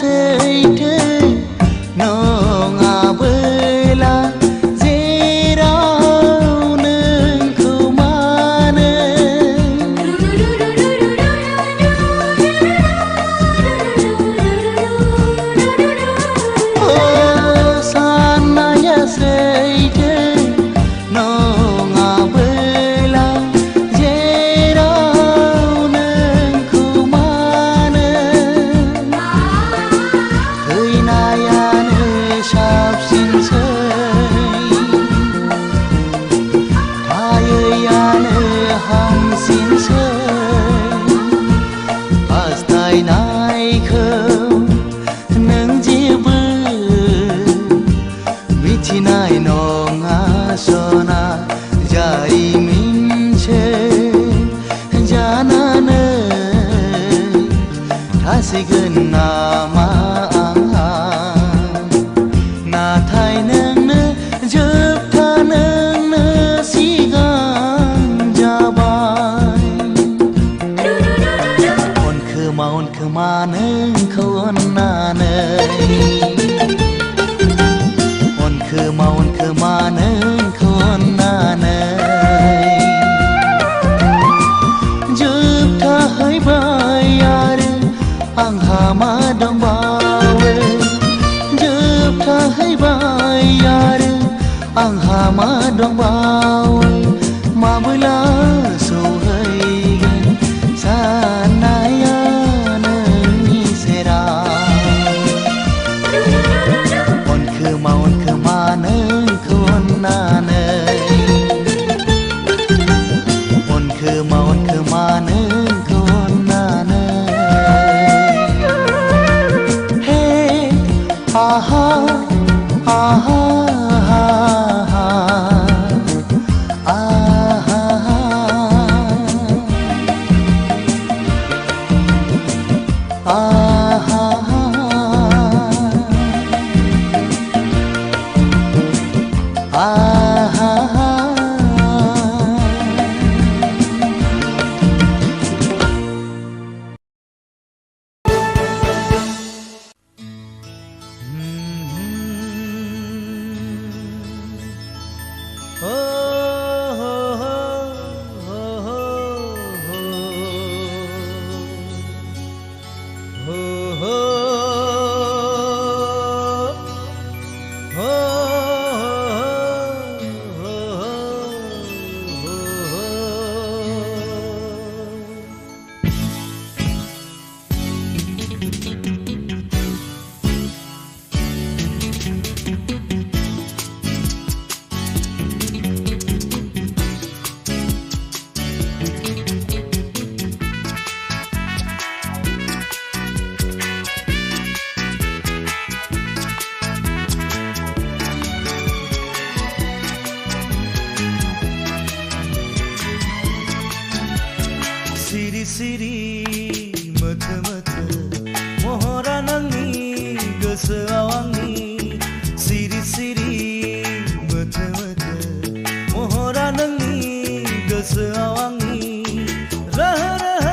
सैथो नङाबोला जेराव नोंखौ मानो साननाया सैथो नङाबोला जेराव नोंखौ मानो थैनायानो साबसिनसै थायैयानो हामसिनसै हास्थायनायखौ नों जेबो मिथिनाय नङा सना जारिमिनसो जानानै थासिगोन नामा आंहा नाथाय नोंनो जोबथा नोंनो सिगां जाबाय अनखोमा नोंखौ अननानै अनखोमा नोंखौ अननानै जोबथाहैबाय आरो आंहा मा दंबावो जोबथाहैबाय आरो आंहा मा दंबावो माबोला सौहैगोन साननाया नोंनि सेराव अनखोमा नोंखौ अननानै अनखोमा नोंखौ अननानै हे आहा आहा सिरि मोथो मोथो महरा नोंनि गोसोआव आंनि सिरि सिरि मोथो मोथो महरा नोंनि गोसोआव आंनि रह रह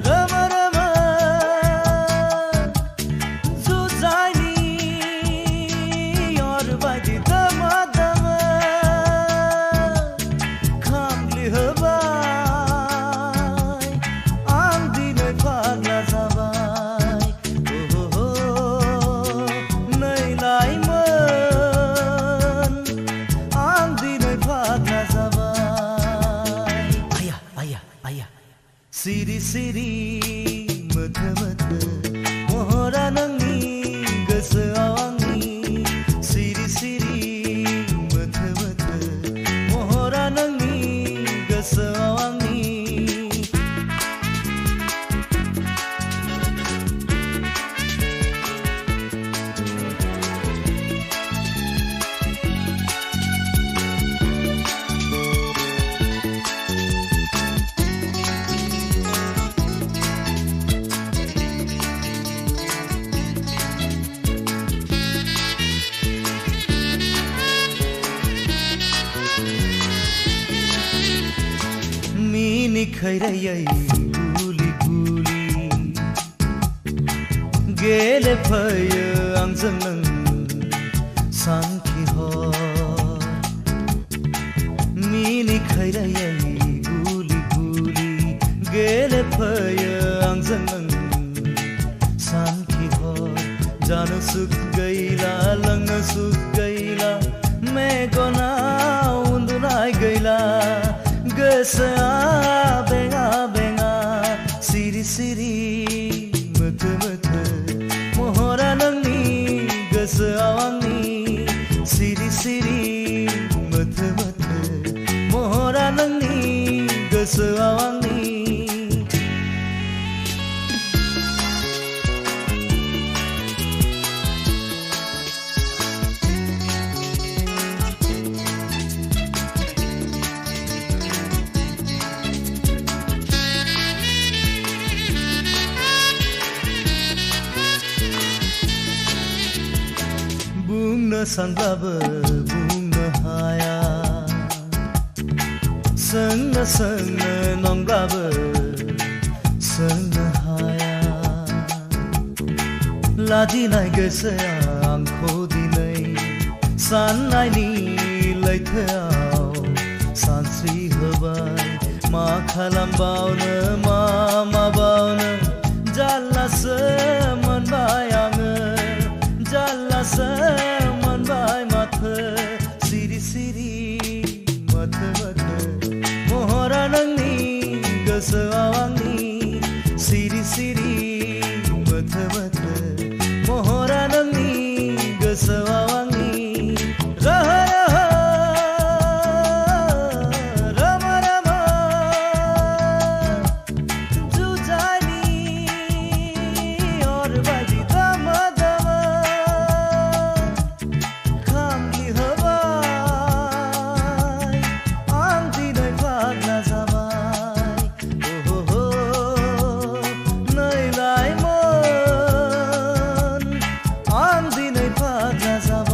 रोमो रोमो जुजाइनि अर बायदि दमा दमा खामग्लि होबाय सिरि सिरि मोथो मोथो महरा नोंनि गोसोआव आंनि सिरि सिरि मोथो मोथो महरा नोंनि गोसोआव आंनि खैरायै गुली गुली गेलेफैयो आंजों नों सानखिहर मिनिखायरायै गुलि गुलि गेलेफैयो आंजों नों सानखिहर जानो सुख गैला लोंनो सुख गैला मेगनाव उन्दुनाय गैला गोसोआ बेङा बेङा सिरि सिरि मोथो मोथो महरा नोंनि गोसोआव आंनि सिरि सिरि मोथो मोथो महरा नोंनि गोसोआव आंनि बुंनो सानब्लाबो बुंनो हाया सोंनो सोंनो नंब्लाबो सोंनो हाया लाजिनाय गोसोआ आंखौ दिनै साननायनि लैथोआव सानस्रि होबाय मा खालामबावनो मा माबावनो जारलासो मोनबाय आङो जारलासो मोनबाय माथो सिरि सिरि मोथो मोथो महरा नोंनि गोसोआव आंनि सिरि सिरि मोथो मोथो महरा नोंनि गोसोआव आंनि रह रह रम रम जुजाइनि अरबायदि दम दम खामग्लि होबाय आं दिनै फाग्ला जाबाय ओहो नै लाइमोन आं दिनै फाग्ला जाबाय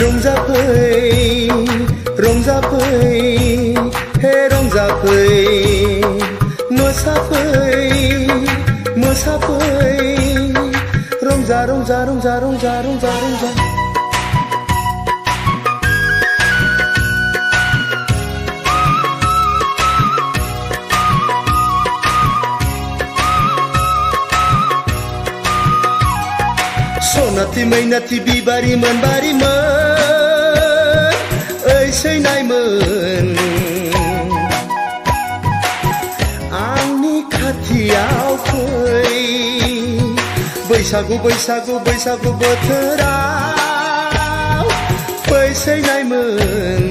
रंजाफै रंजाफै हे रंजाफै मोसाफै मोसाफै रंजा रंजा रंजा रंजा रंजा रंजा सनाथि मैनाथि बिबारिमोन बारिमोन ओइ सैनायमोन आंनि खाथियाव फै बैसागु बैसागु बैसागु बोथोराव फै सैनायमोन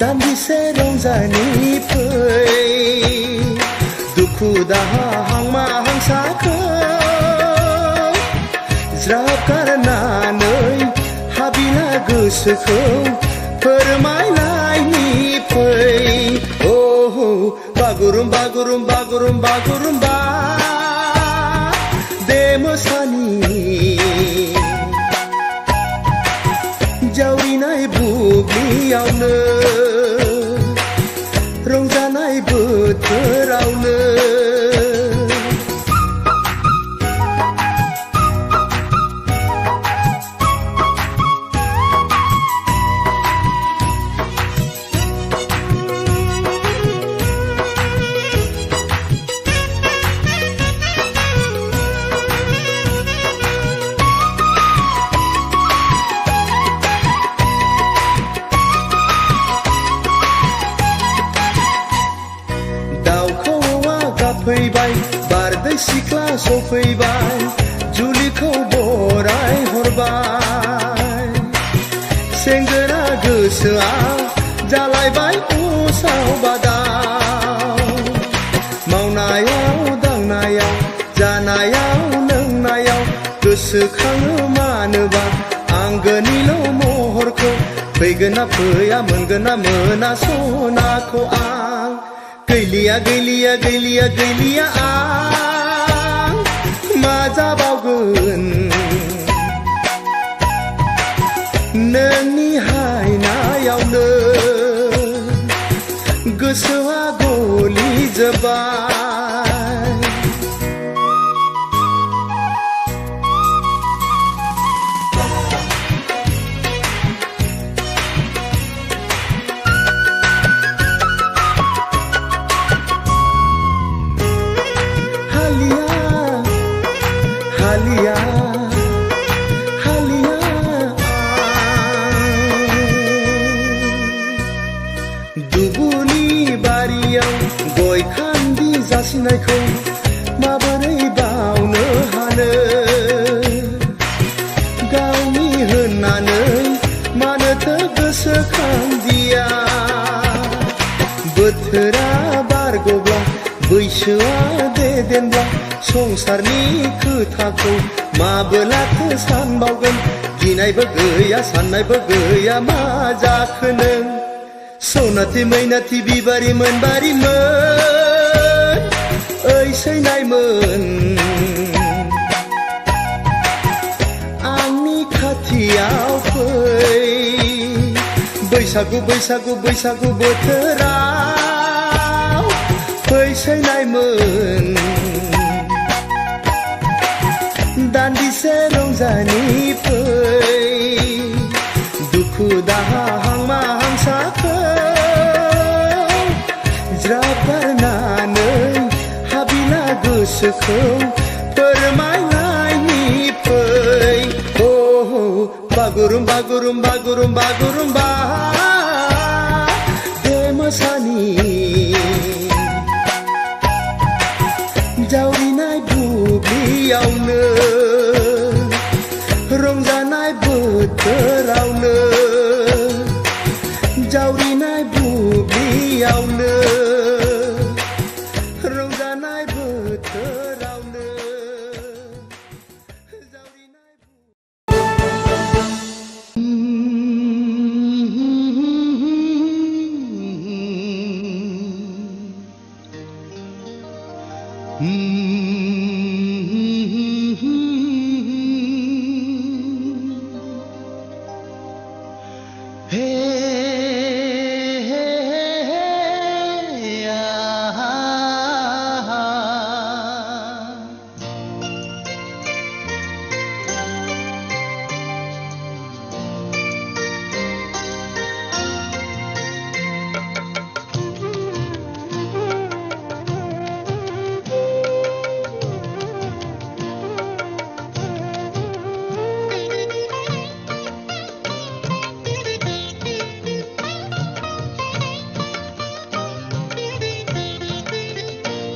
दान्दिसे रंजानि फै दुखु दाहा हांमा हांसाखौ ज्राब गारनानै हाबिला गोसोखौ फोरमायलायनि फै बागुरुम बागुरुम बागुरुम बागुरुम्बा दे मोसानि जावरिनाय बुब्लियावनो रंजानाय बोथोरावनो फैबाय बारदै सिख्ला सफैबाय जुलिखौ बराय हरबाय सेंग्रा गोसोआ जालायबाय उसाव बादाव मावनायाव दांनायाव जानायाव लोंनायाव गोसोखाङो मानोबा आंगोनिल' महरखौ फैगोन ना फैया मोनगोन ना मोना सनाखौ आं गैलिया गैलिया गैलिया गैलिया आं मा जाबावगोन नोंनि हायनायावनो गोसोआ गलिजोब्बाय हालिया हालिया दुबुनि बारियाव गय खान्दि जासिनायखौ माबोरै बावनो हानो गावनि होननानै मानोथो गोसोखांदिया बोथोरा बारग'ब्ला बैसोआ देदेनब्ला संसारनि खोथाखौ माबोलाथो सानबावगोन गिनायबो गैया साननायबो गैया मा जाखो नों सनाथि मैनाथि बिबारिमोन बारिमोन ओइ सैनायमोन आंनि खाथियाव फै बैसागु बैसागु बैसागु बोथोराव फै सैनायमोन दान्दिसे रंजानि फै दुखु दाहा हांमा हांसाखौ ज्राब गारनानै हाबिला गोसोखौ फोरमायलायनि फै बागुरुम बागुरुम बागुरुम बागुरुम्बा दे मोसानि जावरिनाय बुब्लियावनो रंजानाय बोथोरावनो जावरिनाय बुब्लियावनो रंजानाय बोथोरावनो जावरिनाय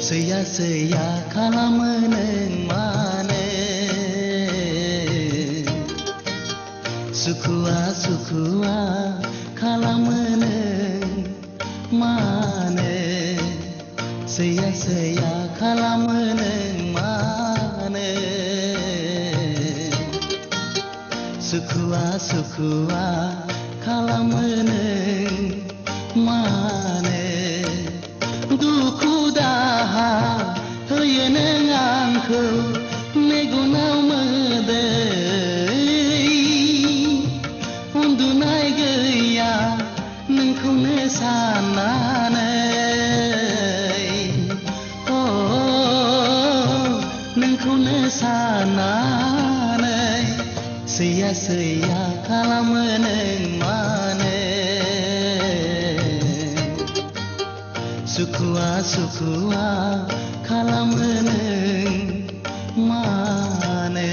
सैया सैया खालामो नों मानो सुखुआ सुखुआ खालामो नों मानो सैया सैया खालामो नों मानो सुखुआ सुखुआ खालामो नों मानो दुखु दाहा होयो नों आंखौ मेगनाव मोदै उन्दुनाय गैया नोंखौनो साननानै नोंखौनो साननानै सैया सैया खालामो नों मानो सुखुआ सुखुआ खालामो नों मानो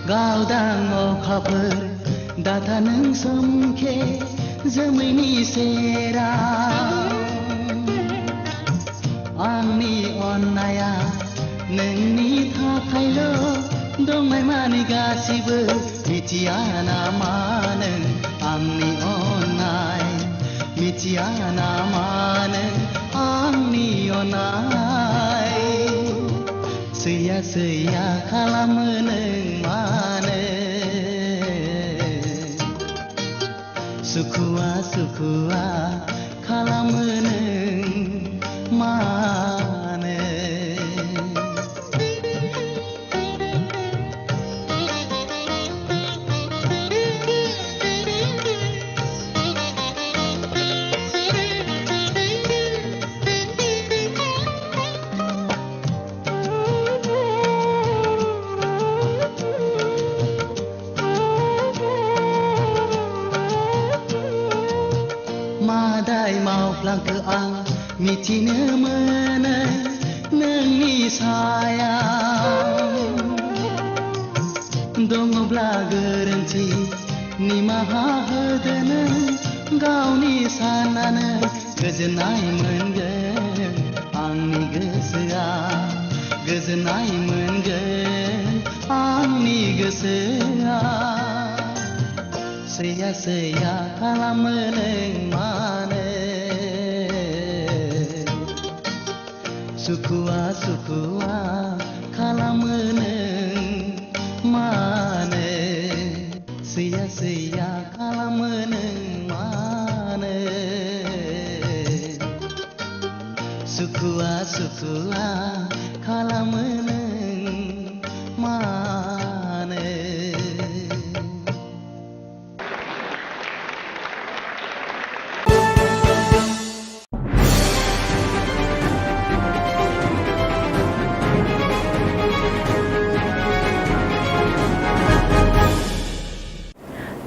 गावदां अखाफोर दाथा नों सोमखे जोमैनि सेराव आंनि अननाया नोंनि थाखायल' दंनाय मानि गासिबो मिथिया नामा नों आंनि अननाय मिथिया नामा नों आंनि अननाय सैया सैया खालामो नों मानो सुखुआ सुखुआ खालामो नों मानो मादाय मावफ्लांखो आं मिथिनो मोनो नोंनि सायाव दङब्ला गोरोन्थि निमाहा होदो नों गावनि साननानै गोजोननाय मोनगोन आंनि गोसोआ गोजोननाय मोनगोन आंनि गोसोआ सैया सैया खालामो नों मानो सुखुआ सुखुआ खालामो नों मानो सैया सैया खालामो नों मानो सुखुआ सुखुआ खालामो नों मानो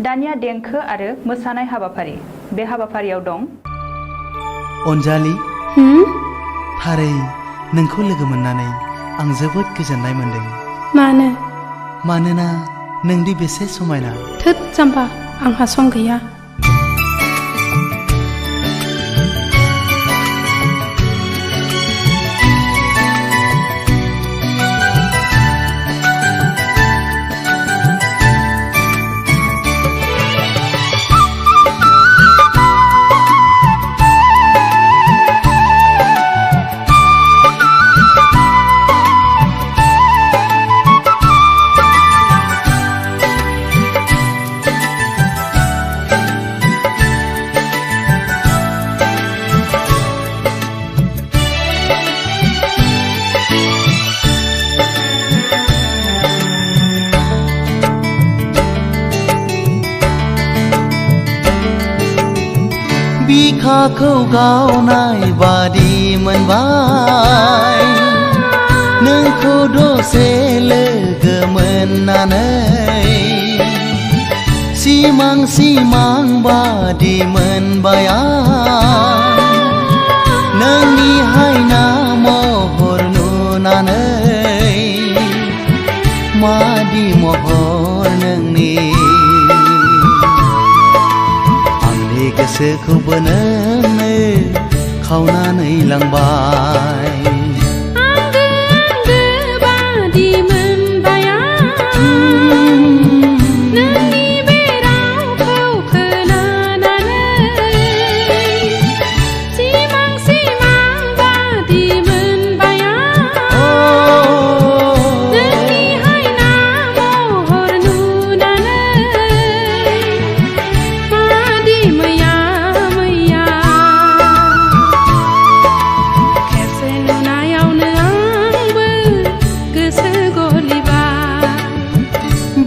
दानिया देंखो आरो मोसानाय हाबाफारि बे हाबाफारियाव दं अनजालि थारै नोंखौ लोगो मोननानै आं जोबोद गोजोननाय मोनदों मानो मानोना नोंदि बेसे समायना थोद जाम्बा आंहा सम गैया बिखाखौ गावनाय बादि मोनबाय नोंखौ दसे लोगो मोननानै सिमां सिमां बादि मोनबाय आं नोंनि हायना महर नुनानै मादि महर नोंनि आंनि गोसोखौबो नोंनो खावनानै लांबाय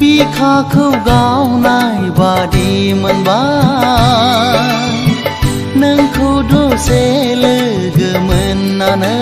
बिखाखौ गावनाय बादि मोनबाय नोंखौ दसे लोगो मोननानै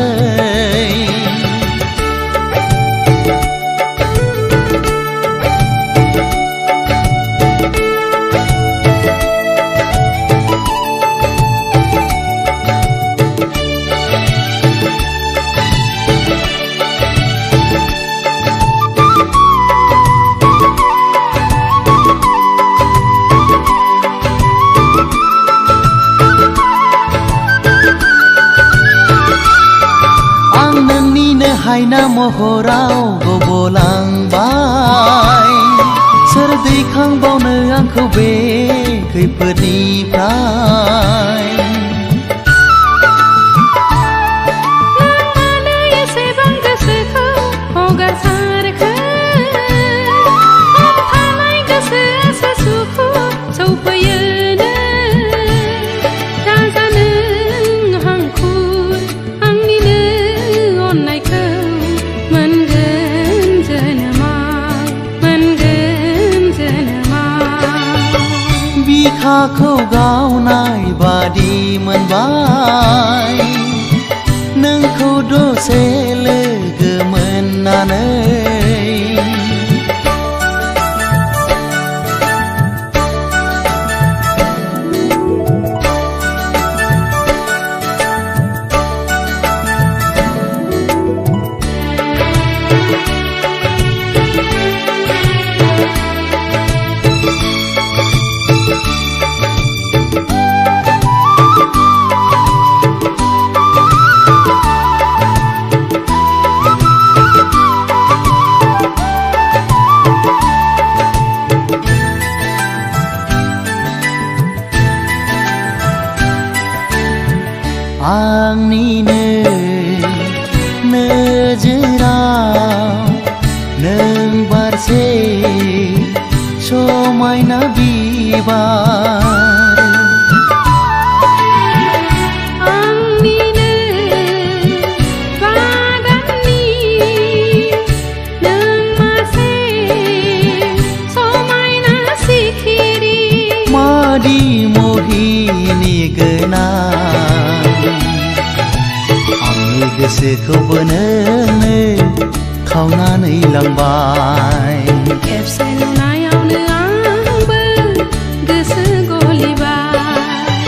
हायना महराव गबलांबाय सोर दैखांबावनो आंखौ बे खैफोदनिफ्राय मानो एसेबां गोसोखौ हगारसारखो थानाय गोसोआसो सुखु सौफैयोनो दाजानो हांखुर आंनिनो अननायखौ बिखाखौ गावनाय बादि मोनबाय नोंखौ दसे लोगो मोननानै आंनिनो नोजोराव नों बारसे समायना बिबार आंनिनो बागाननि नों मासे समायना सिखिरि मादि मोहिनी गोनां आंनि गोसोखौबो नोंनो खावनानै लांबाय खेबसे नुनायावनो आंबो गोसो गलिबाय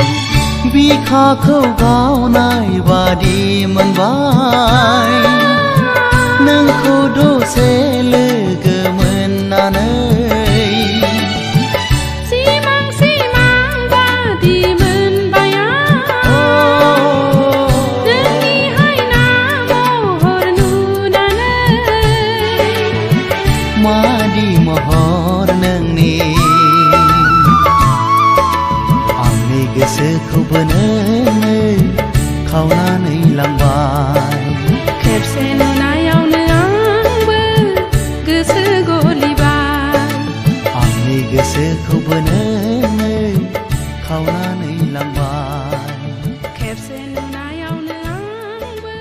बिखाखौ गावनाय बादि मोनबाय नोंखौ दसे लोगो मोननानै मादि महर नोंनि आंनि गोसोखौबो नोंनो खावनानै लांबाय खेबसे नुनायावनो आंबो गोसो गलिबाय आंनि गोसोखौबो नोंनो खावनानै लांबाय खेबसे नुनायावनो आंबो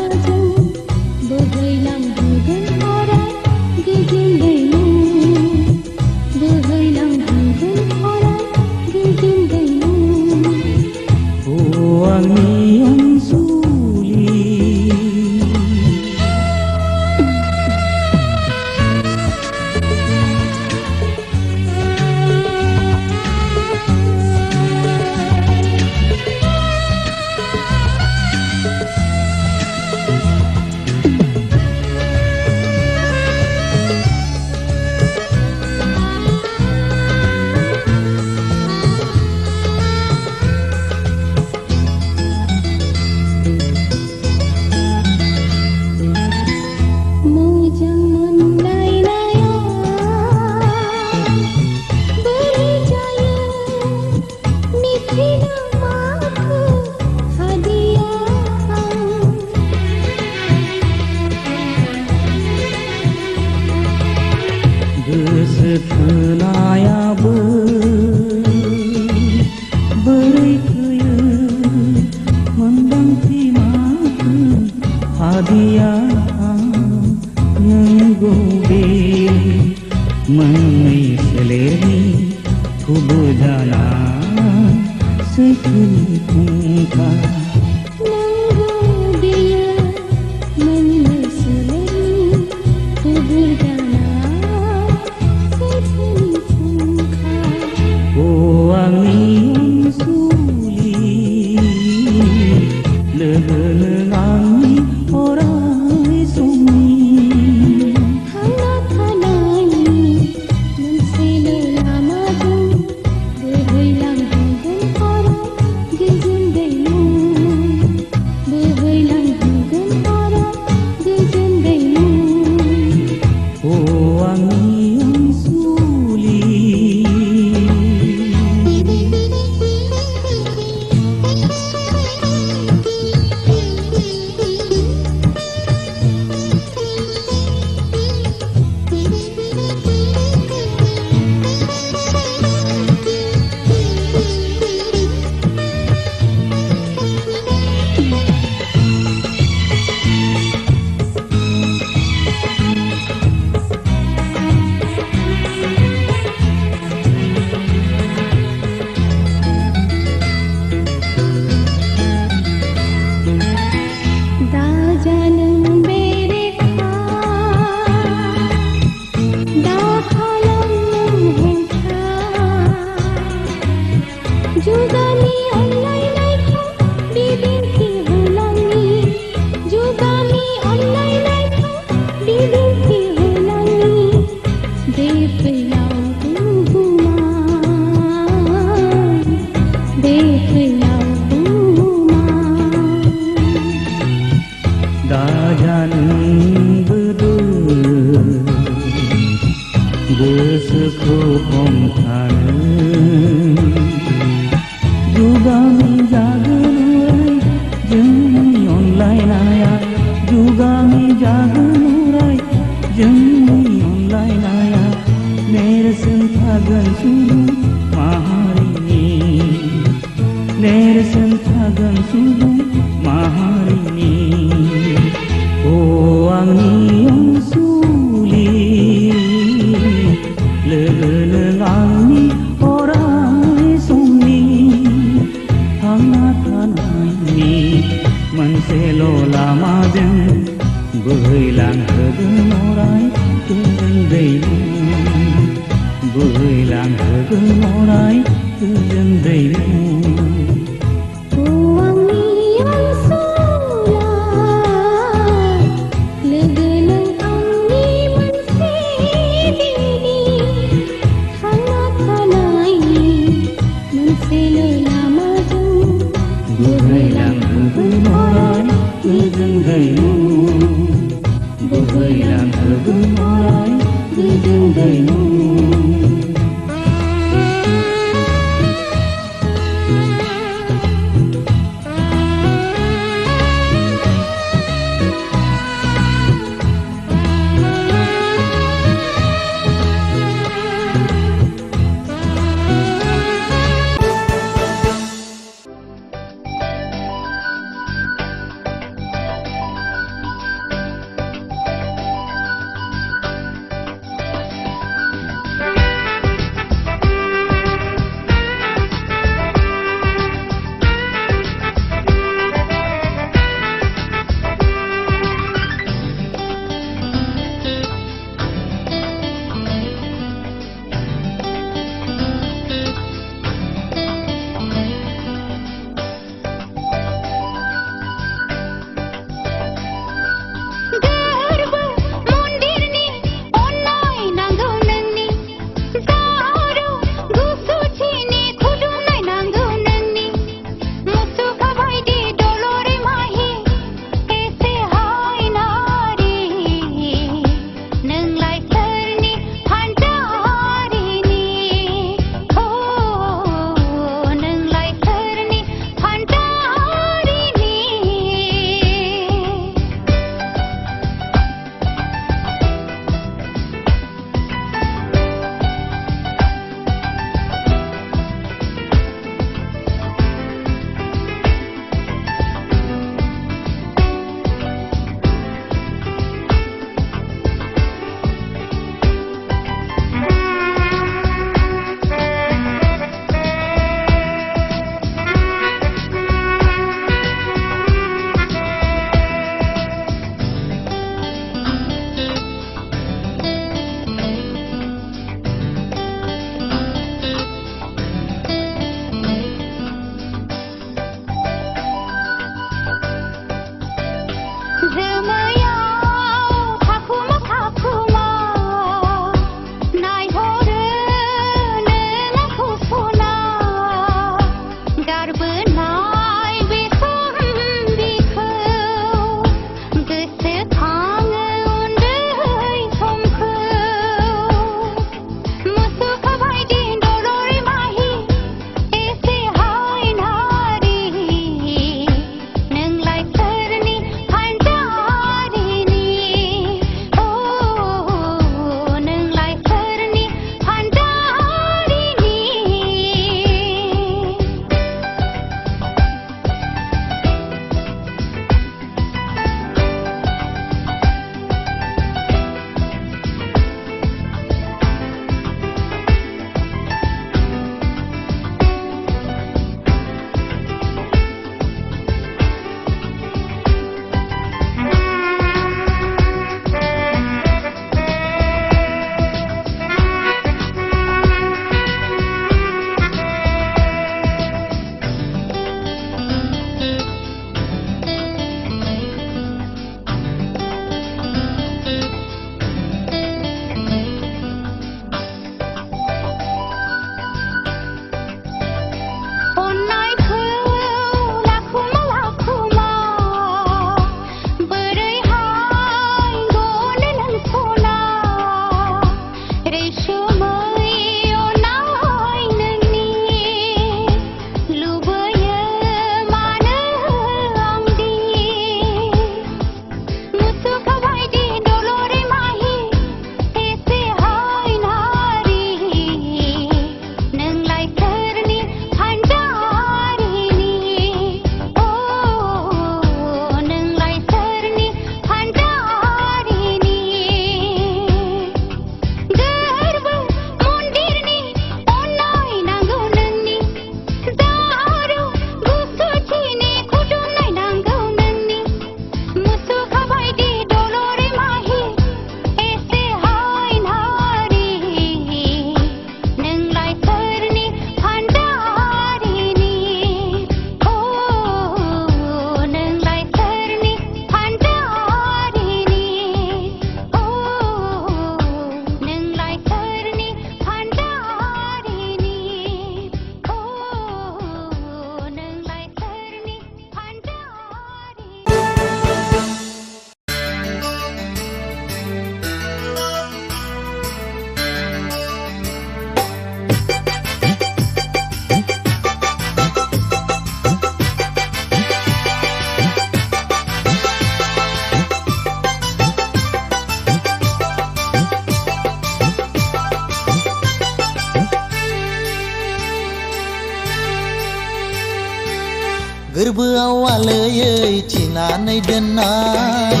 गोरबोआव आलोयै थिनानै दोननाय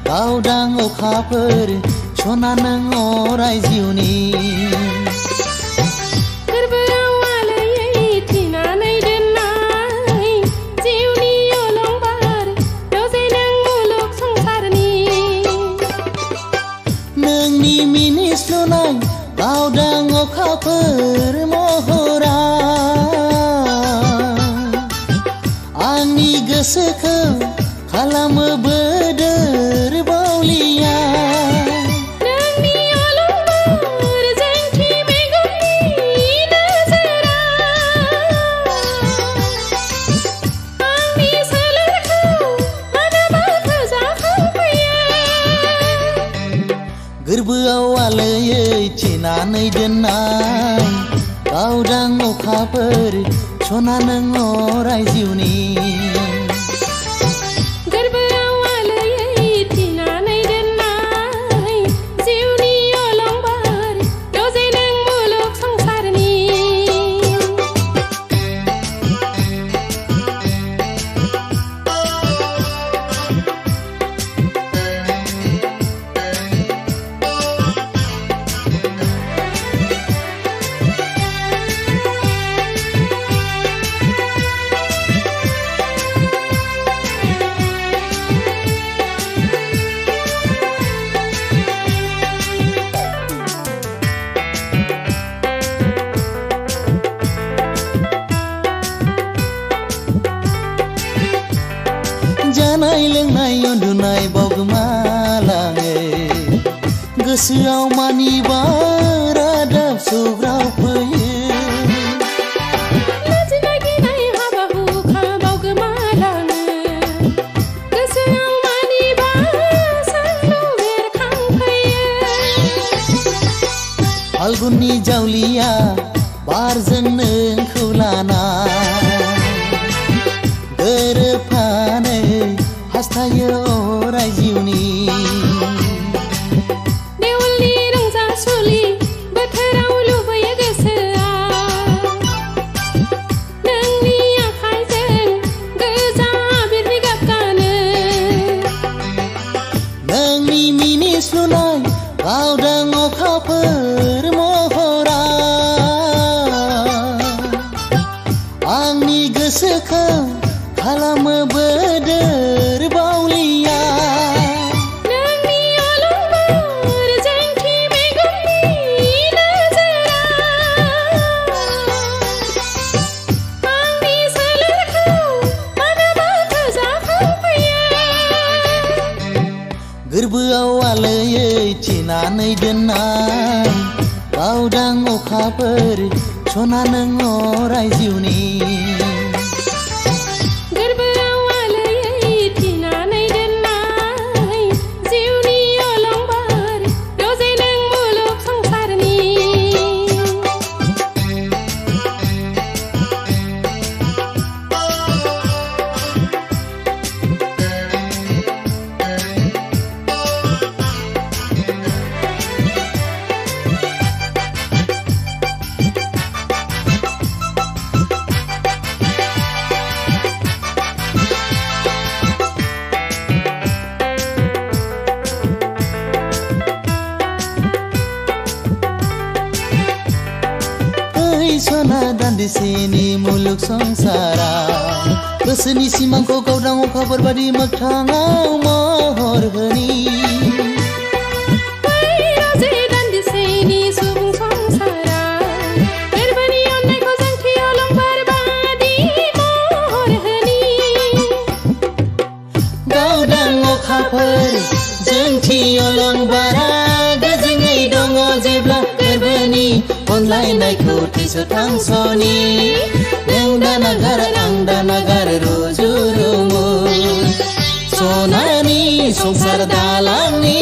गावदां अखाफोर सना नों अराय जिउनि गोरबोआव आलोयै थिनानै दोननाय जिउनि अलंबार दजे नों मुलुग संसारनि नोंनि मिनिस्लुनाय गावदां अखाफोर महरा आंनि गोसोखौ खालामो बोदोर बावलिया नोंनि अलंबार जोंथि मेगननि नोजोरा आंनि सोलेरखौ मानोबा फोजाखांफैयो गोरबोआव आलोयै थिनानै दोननाय गावदां अखाफोर सना नों अराय जिउनि गोरबोआव आलोयै थिनानै दोननाय जिउनि अलंबार दजे नों मुलुग संसारनि जानाय लोंनाय उन्दुनाय बावगोमालाङो गोसोआव मानिबा रादाब सौग्राव फैयो लाजिनाय गिनाय हाबा हुखा बावगोमालाङो गोसोआव मानिबा सानदु बेरखांफैयो फाल्गुननि जावलिया बारजों नोंखौ लाना गोरोबफानो हास्थायो अराय जिउनि देवलनि रंजासुलि बोथोराव लुबैयो गोसोआ नोंनि आखाइजों गोजा बिरनि गाब गानो नोंनि मिनिस्लुनाय गावदां अखाफोर महरा आंनि गोसोखौ खालामो बोदोर बावलिया नोंनि अलंबार जोंथि मेगननि नोजोरा आंनि सोलेरखौ मानोबा फोजाखांफैयो गोरबोआव आलोयै थिनानै दोननाय गावदां अखाफोर सना नों अराय जिउनि गोरबोआव आलोयै थिनानै दोननाय जिउनि अलंबार दजे नों मुलुग संसारनि सना दान्दिसेनि मुलुग संसारा गोसोनि सिमांखौ गावदां अखाफोर बादि मोगथाङाव महर होनि राजे दान्दिसेनि सुबुं संसारा गोरबोनि अननायखौ जोंथि अलंबार बादि महर होनि गावदां अखाफोर जोंथि अलंबारा गोजोङै दङ जेब्ला गोरबोनि अनलायनायखौ थैस' थांस'नि नों दानागार आं दानागार रुजु रुमु सनानि संसार दालांनि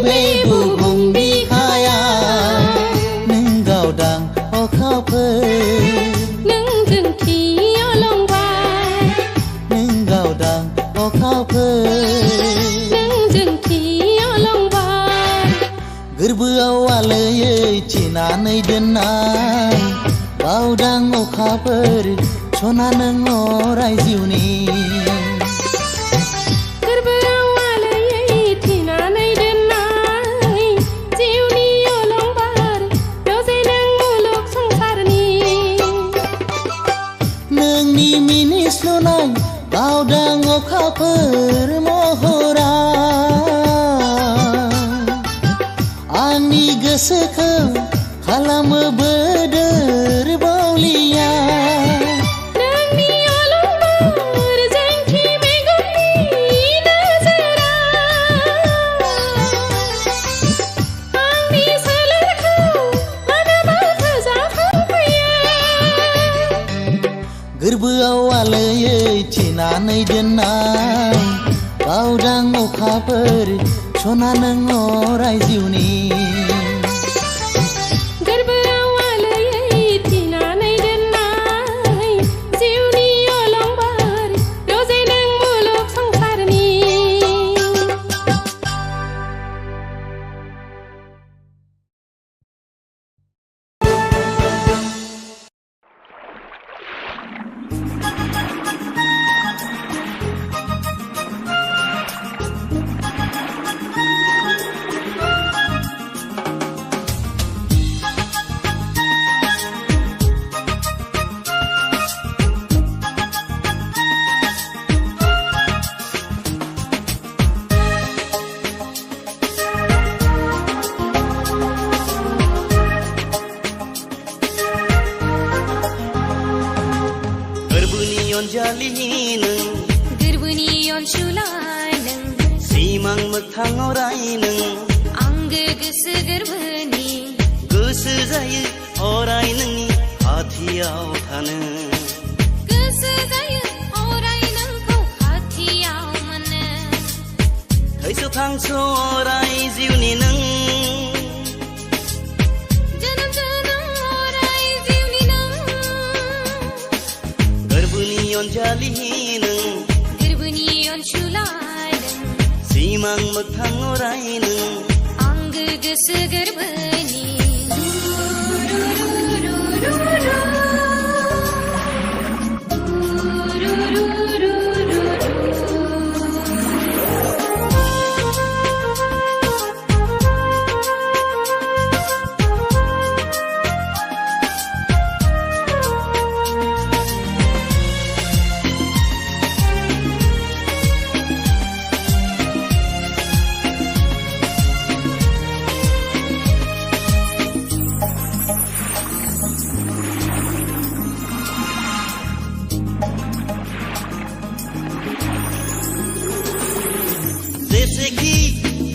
बे बुहुम बिखाया नों गावदां अखाफोर नों जोंथि अलंबार नों गावदां अखाफोर नों जोंथि अलंबार गोरबोआव आलोयै थिनानै दोननाय गावदां अखाफोर सना नों अराय जिउनि गोरबोआव आलोयै थिनानै दोननाय जिउनि अलंबार रजे नों मुलुग संसारनि नोंनि मिनिस्लुनाय गावदां अखाफोर महरा आंनि गोसोखौ खालामो बोदोर बावलिया नोंनि अलंबार जोंखि मेगननि नोजोरा आंनि सोलेरखौ मानोबा फोजाखांफैयो गोरबोआव आलोयै थिनानै दोननाय गावदां अखाफोर सना नों अराय जिउनि गोरबोआव आलोयै थिनानै दोननाय जिउनि अलंबार रजे नों मुलुग संसारनि अनजालि नों गोरबोनि अनसुलाय नों सिमां मोगथाङाव राय नों आंगो गोसो गोरबोनि गोसो जायो अराय नोंनि खाथियाव थानो गोसो जायो अराय नोंखौ खाथियाव मोनो थैस' थांस' अराय जिउनि नों जोनोम जोनोम अराय जिउनि नों गोरबोनि अनजालि नों गोरबोनि अनसुलाय नों सिमां मोगथाङाव राय नों आंगो गोसो गोरबोनि जेसेखि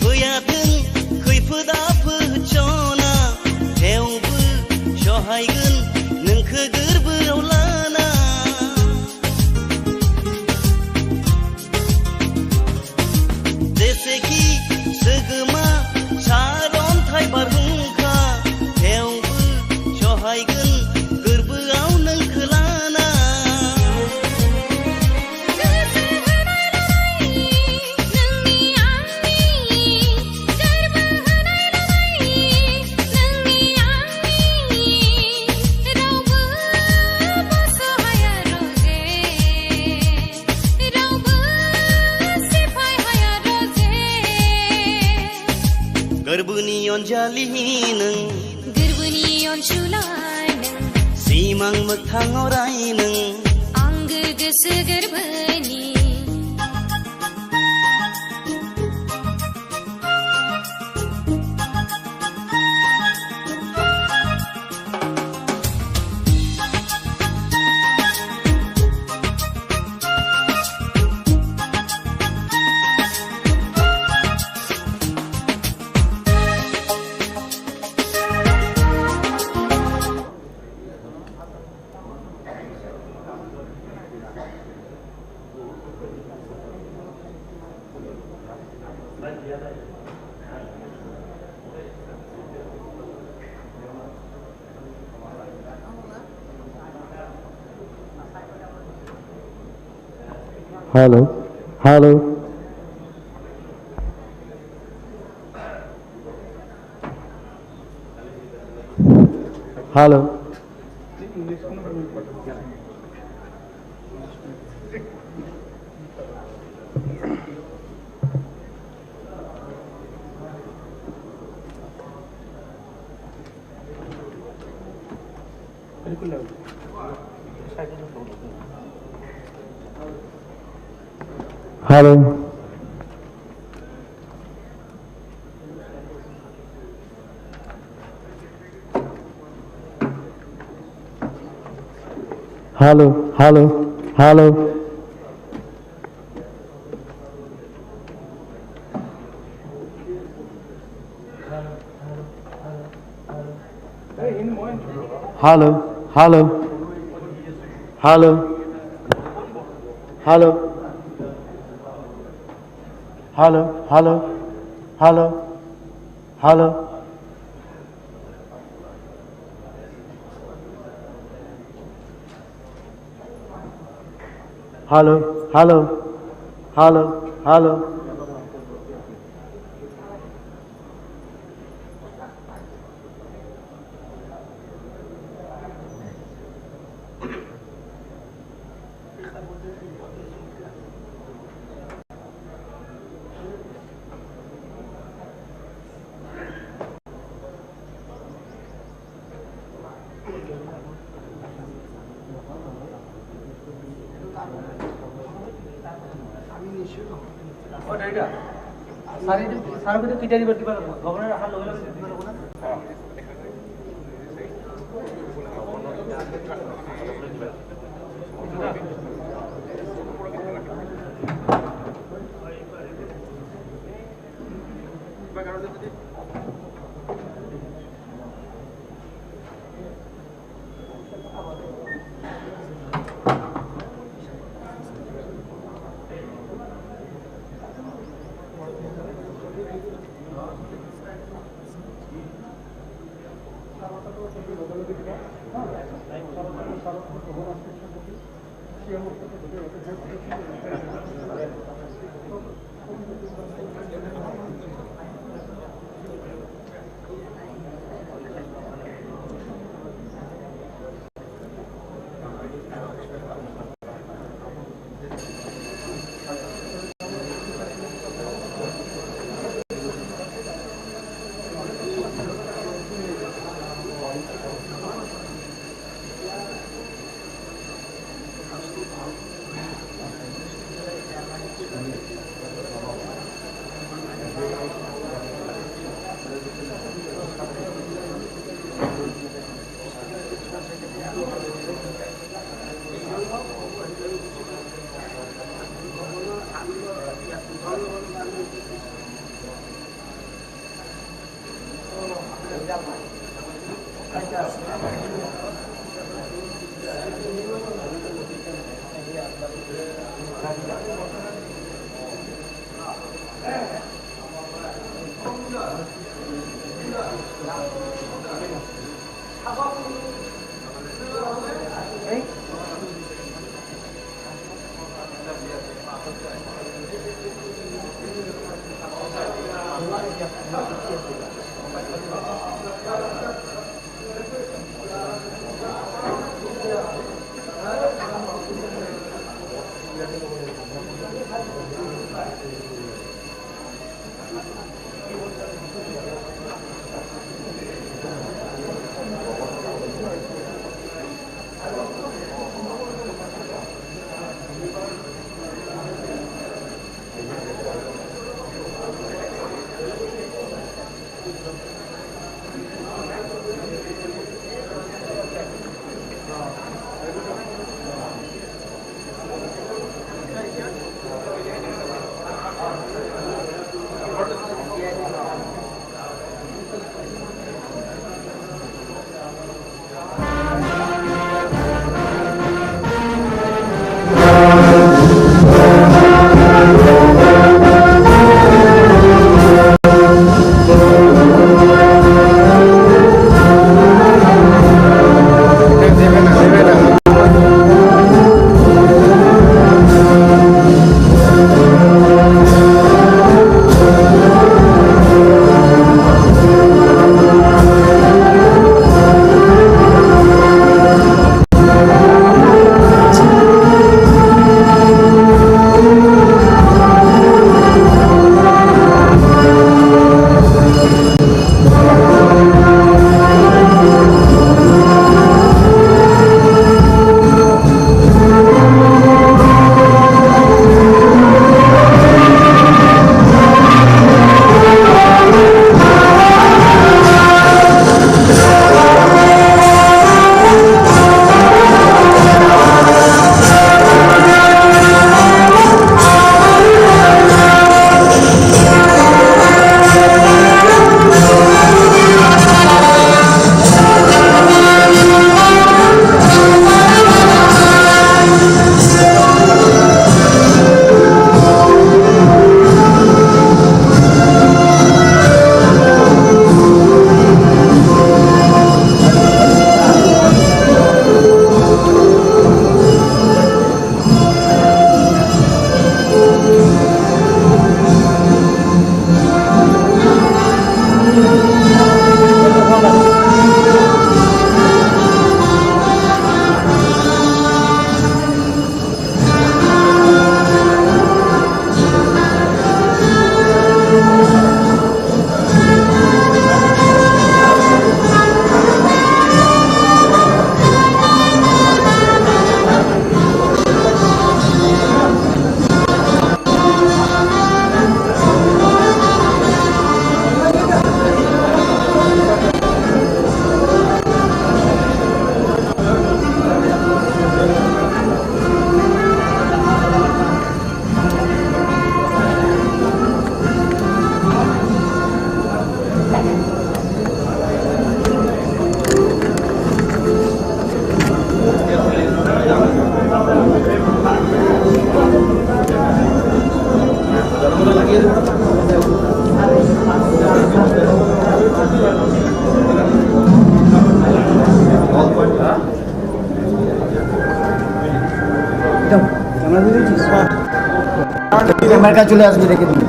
फैयाथों खैफोद आफोद सना थेवबो सहायगोन नोंखो गोरबोआव लाना जेसेखि सोगोमा सारन्थाइ बारहुंखा थेवबो सहायगोन गोरबोआव नोंखो लाना गोरबोनि अनजालि नों गोरबोनि अनसुलाय नों सिमां मोगथाङाव राय नों आंगो गोसो गोरबोनि Hello, hello. Hello. Hello. Hello, hello, hello. Hello, hello, hello, hello, hello, hello, hello, hello. Hello, hello, hello, hello. Camera চলে আসবে রেখে দিন।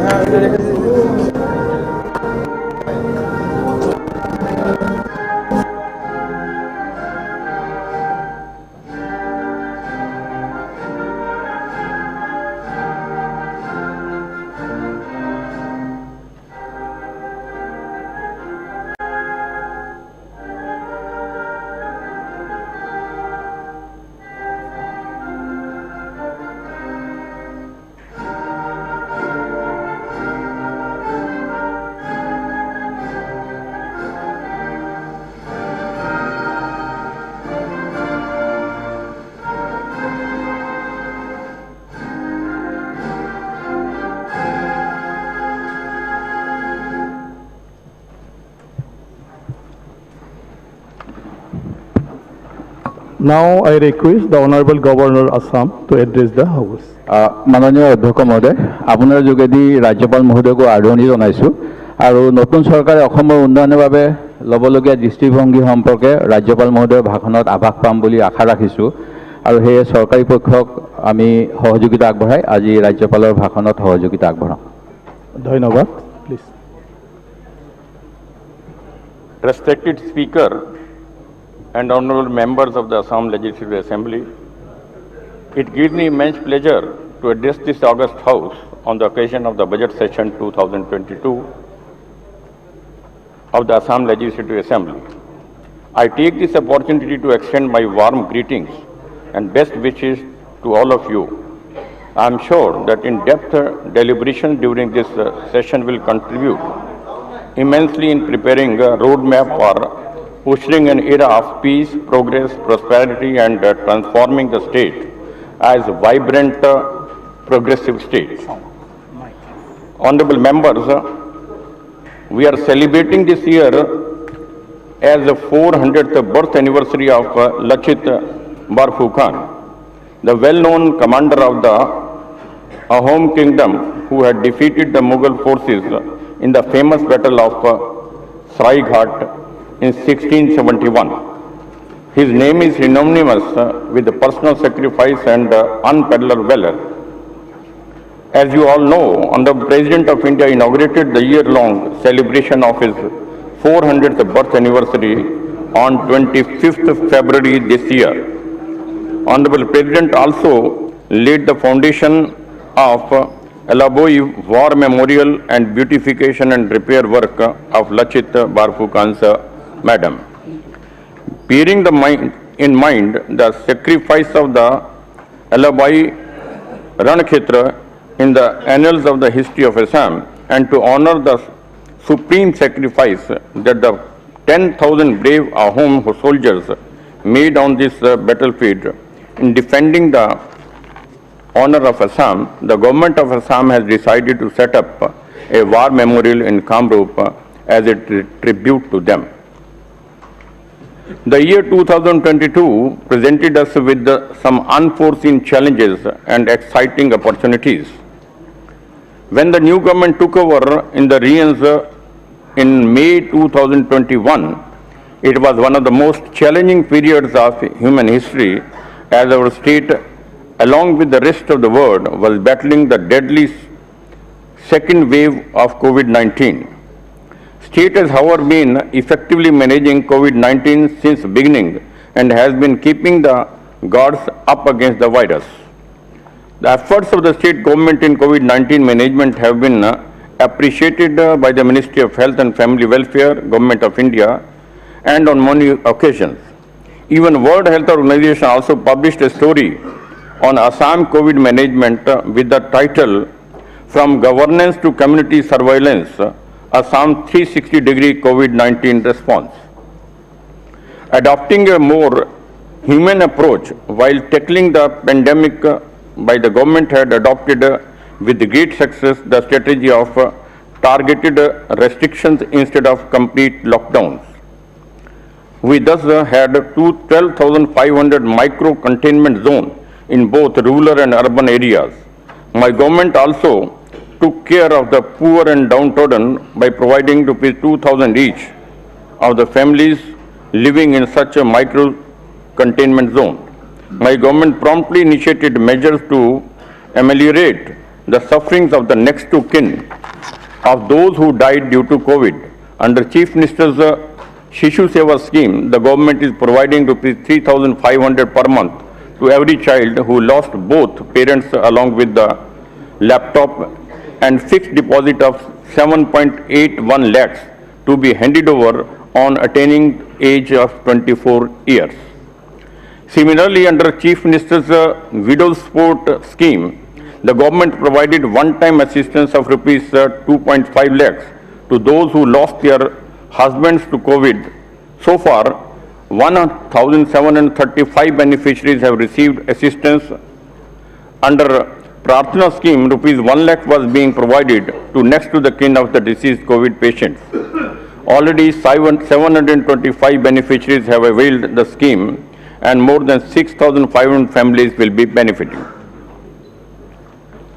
Now I request the Honorable Governor Assam to address the House. মাননীয় অধ্যক্ষ মহোদয়, আপোনাৰ যোগেদি ৰাজ্যপাল মহোদয়ক আদৰণি জনাইছোঁ আৰু নতুন চৰকাৰে অসমৰ উন্নয়নৰ বাবে ল'বলগীয়া দৃষ্টিভংগী সম্পৰ্কে ৰাজ্যপাল মহোদয়ৰ ভাষণত আভাস পাম বুলি আশা ৰাখিছোঁ আৰু সেয়ে চৰকাৰী পক্ষক আমি সহযোগিতা আগবঢ়াই আজি ৰাজ্যপালৰ ভাষণত সহযোগিতা আগবঢ়াম। ধন্যবাদ। Please. Respected Speaker and honorable members of the Assam Legislative Assembly, it gives me immense pleasure to address this august House on the occasion of the budget session 2022 of the Assam Legislative Assembly. I take this opportunity to extend my warm greetings and best wishes to all of you. I am sure that in-depth deliberation during this session will contribute immensely in preparing a roadmap for ushering an era of peace, progress, prosperity, and transforming the state as a vibrant, progressive state. Honorable members, we are celebrating this year as the 400th birth anniversary of Lachit Barphukhan, the well-known commander of the Ahom kingdom who had defeated the Mughal forces in the famous battle of Sarai Ghat in 1671. His name is synonymous with the personal sacrifice and unparalleled valor. As you all know, the President of India inaugurated the year-long celebration of his 400th birth anniversary on 25th February this year. Honorable President also laid the foundation of Elaboi War Memorial and beautification and repair work of Lachit Barphukhan's Madam. Bearing in mind the sacrifice of the Elaboi Rankshetra in the annals of the history of Assam, and to honor the supreme sacrifice that the 10,000 brave Ahom soldiers made on this battlefield in defending the honor of Assam, the government of Assam has decided to set up a war memorial in Kamrup as a tribute to them. The year 2022 presented us with some unforeseen challenges and exciting opportunities. When the new government took over in the reins in May 2021, it was one of the most challenging periods of human history, as our state, along with the rest of the world, was battling the deadly second wave of COVID-19. State has, however, been effectively managing COVID-19 since beginning and has been keeping the guards up against the virus. The efforts of the state government in COVID-19 management have been appreciated by the Ministry of Health and Family Welfare, Government of India, and on many occasions. Even World Health Organization also published a story on Assam COVID management with the title From Governance to Community Surveillance, Assam 360-degree COVID-19 Response. Adopting a more humane approach while tackling the pandemic by the government had adopted with great success the strategy of targeted restrictions instead of complete lockdowns. We thus had 12,500 micro-containment zones in both rural and urban areas. My government also took care of the poor and downtrodden by providing ₹2,000 each of the families living in such a micro-containment zone. My government promptly initiated measures to ameliorate the sufferings of the next to kin of those who died due to COVID. Under Chief Minister's Shishu Seva scheme, the government is providing ₹3,500 per month to every child who lost both parents along with the laptop and fixed deposit of 7.81 lakhs to be handed over on attaining age of 24 years. Similarly, under Chief Minister's Widows Support scheme, the government provided one-time assistance of ₹2.5 lakhs to those who lost their husbands to COVID. So far, 1,735 beneficiaries have received assistance. Under Prarthana scheme, ₹1 lakh was being provided to next to the kin of the deceased COVID patients. Already 725 beneficiaries have availed the scheme and more than 6,500 families will be benefiting.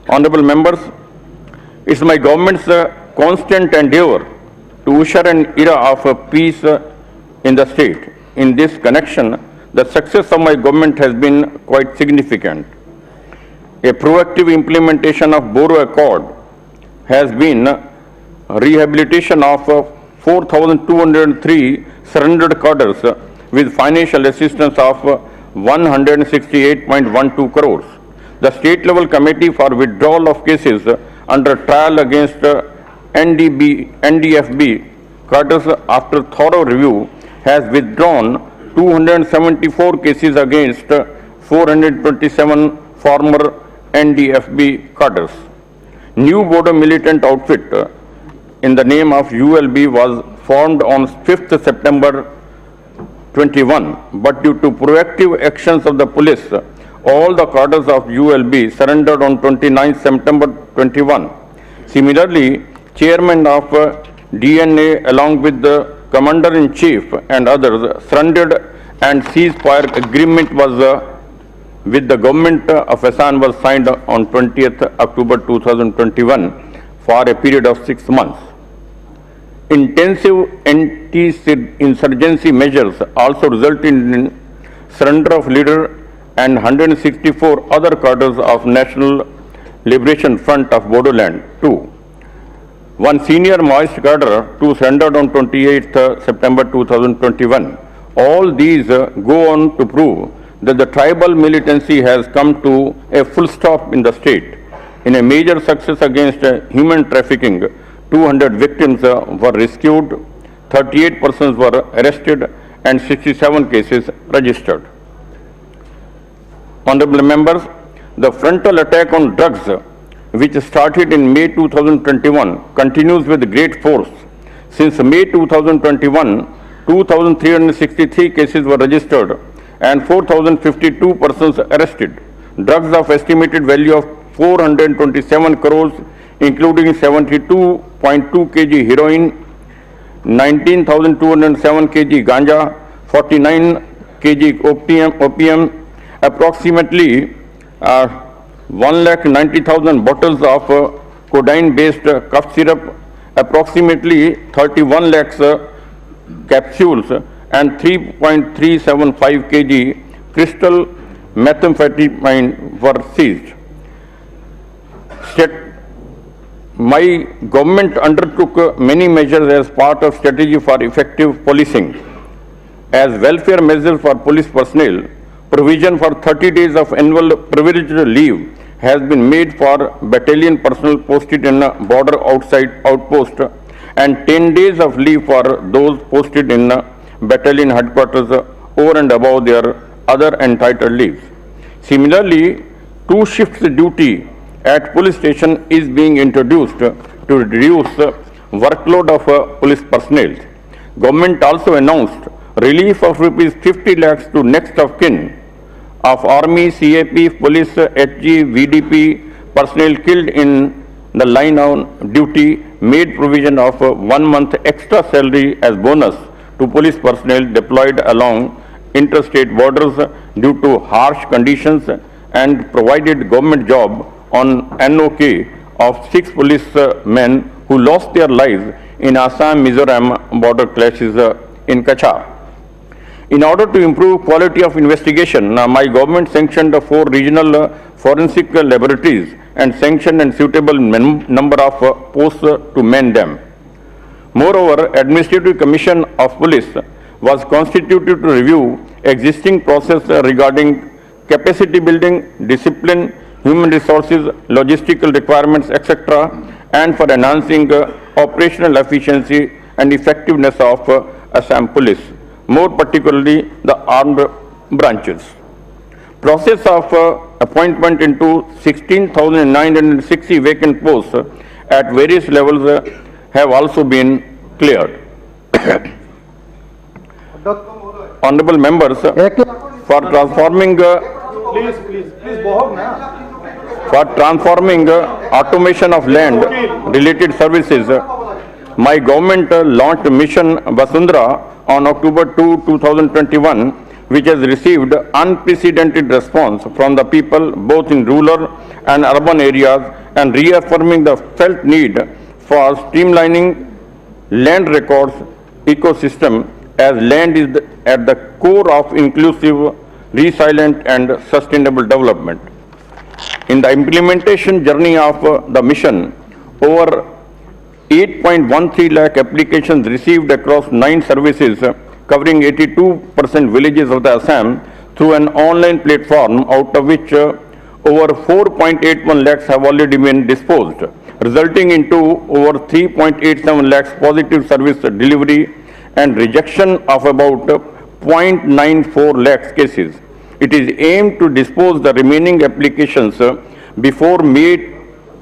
Honorable members, it is my government's constant endeavor to usher an era of peace in the state. In this connection, the success of my government has been quite significant. A proactive implementation of Bodo Accord has been rehabilitation of 4,203 surrendered cadres with financial assistance of 168.12 crores. The state level committee for withdrawal of cases under trial against NDFB cadres after thorough review has withdrawn 274 cases against 427 former NDFB cadres. New Bodo militant outfit in the name of ULB was formed on 5th September 21, but due to proactive actions of the police, all the cadres of ULB surrendered on 29th September 21. Similarly, chairman of DNA along with the commander-in-chief and others surrendered and ceasefire agreement was with the government of ASSAM was signed on 20th October 2021 for a period of 6 months. Intensive anti-insurgency measures also resulted in surrender of leader and 164 other cadres of National Liberation Front of Bodoland too. One senior Maoist cadre too surrendered on 28th September 2021. All these go on to prove that the tribal militancy has come to a full stop in the state. In a major success against human trafficking, 200 victims were rescued, 38 persons were arrested, and 67 cases registered. Honorable members, the frontal attack on drugs, which started in May 2021, continues with great force. Since May 2021, 2,363 cases were registered and 4,052 persons arrested. Drugs of estimated value of 427 crores, including 72.2 kg heroin, 19,207 kg ganja, 49 kg opium, approximately 1,90,000 bottles of codeine-based cough syrup, approximately 31 lakhs capsules, and 3.375 kg crystal methamphetamine were seized. my government undertook many measures as part of strategy for effective policing. As welfare measures for police personnel, provision for 30 days of annual privileged leave has been made for battalion personnel posted in a border outside outpost and 10 days of leave for those posted in battalion headquarters over and above their other entitled leaves. Similarly, 2 shifts duty at police station is being introduced to reduce workload of police personnel. Government also announced relief of rupees 50 lakhs to next of kin of Army, CAP, Police, HG, VDP personnel killed in the line on duty, made provision of 1 month extra salary as bonus to police personnel deployed along interstate borders due to harsh conditions, and provided government job on NOK of 6 policemen who lost their lives in Assam-Mizoram border clashes in Kachar. In order to improve quality of investigation, my government sanctioned 4 regional forensic laboratories and sanctioned a suitable number of posts to man them. Moreover, Administrative Commission of Police was constituted to review existing process regarding capacity building, discipline, human resources, logistical requirements, etc., and for enhancing operational efficiency and effectiveness of Assam Police, more particularly the armed branches. Process of appointment into 16,960 vacant posts at various levels have also been cleared. Honorable members, for transforming automation of land related services, my government launched Mission Vasundhara on October 2, 2021, which has received unprecedented response from the people both in rural and urban areas, and reaffirming the felt need for streamlining land records ecosystem, as land is at the core of inclusive, resilient and sustainable development. In the implementation journey of the mission, over 8.13 lakh applications received across 9 services, covering 82% villages of the Assam through an online platform, out of which over 4.81 lakhs have already been disposed, resulting into over 3.87 lakhs positive service delivery and rejection of about 0.94 lakhs cases. It is aimed to dispose the remaining applications before May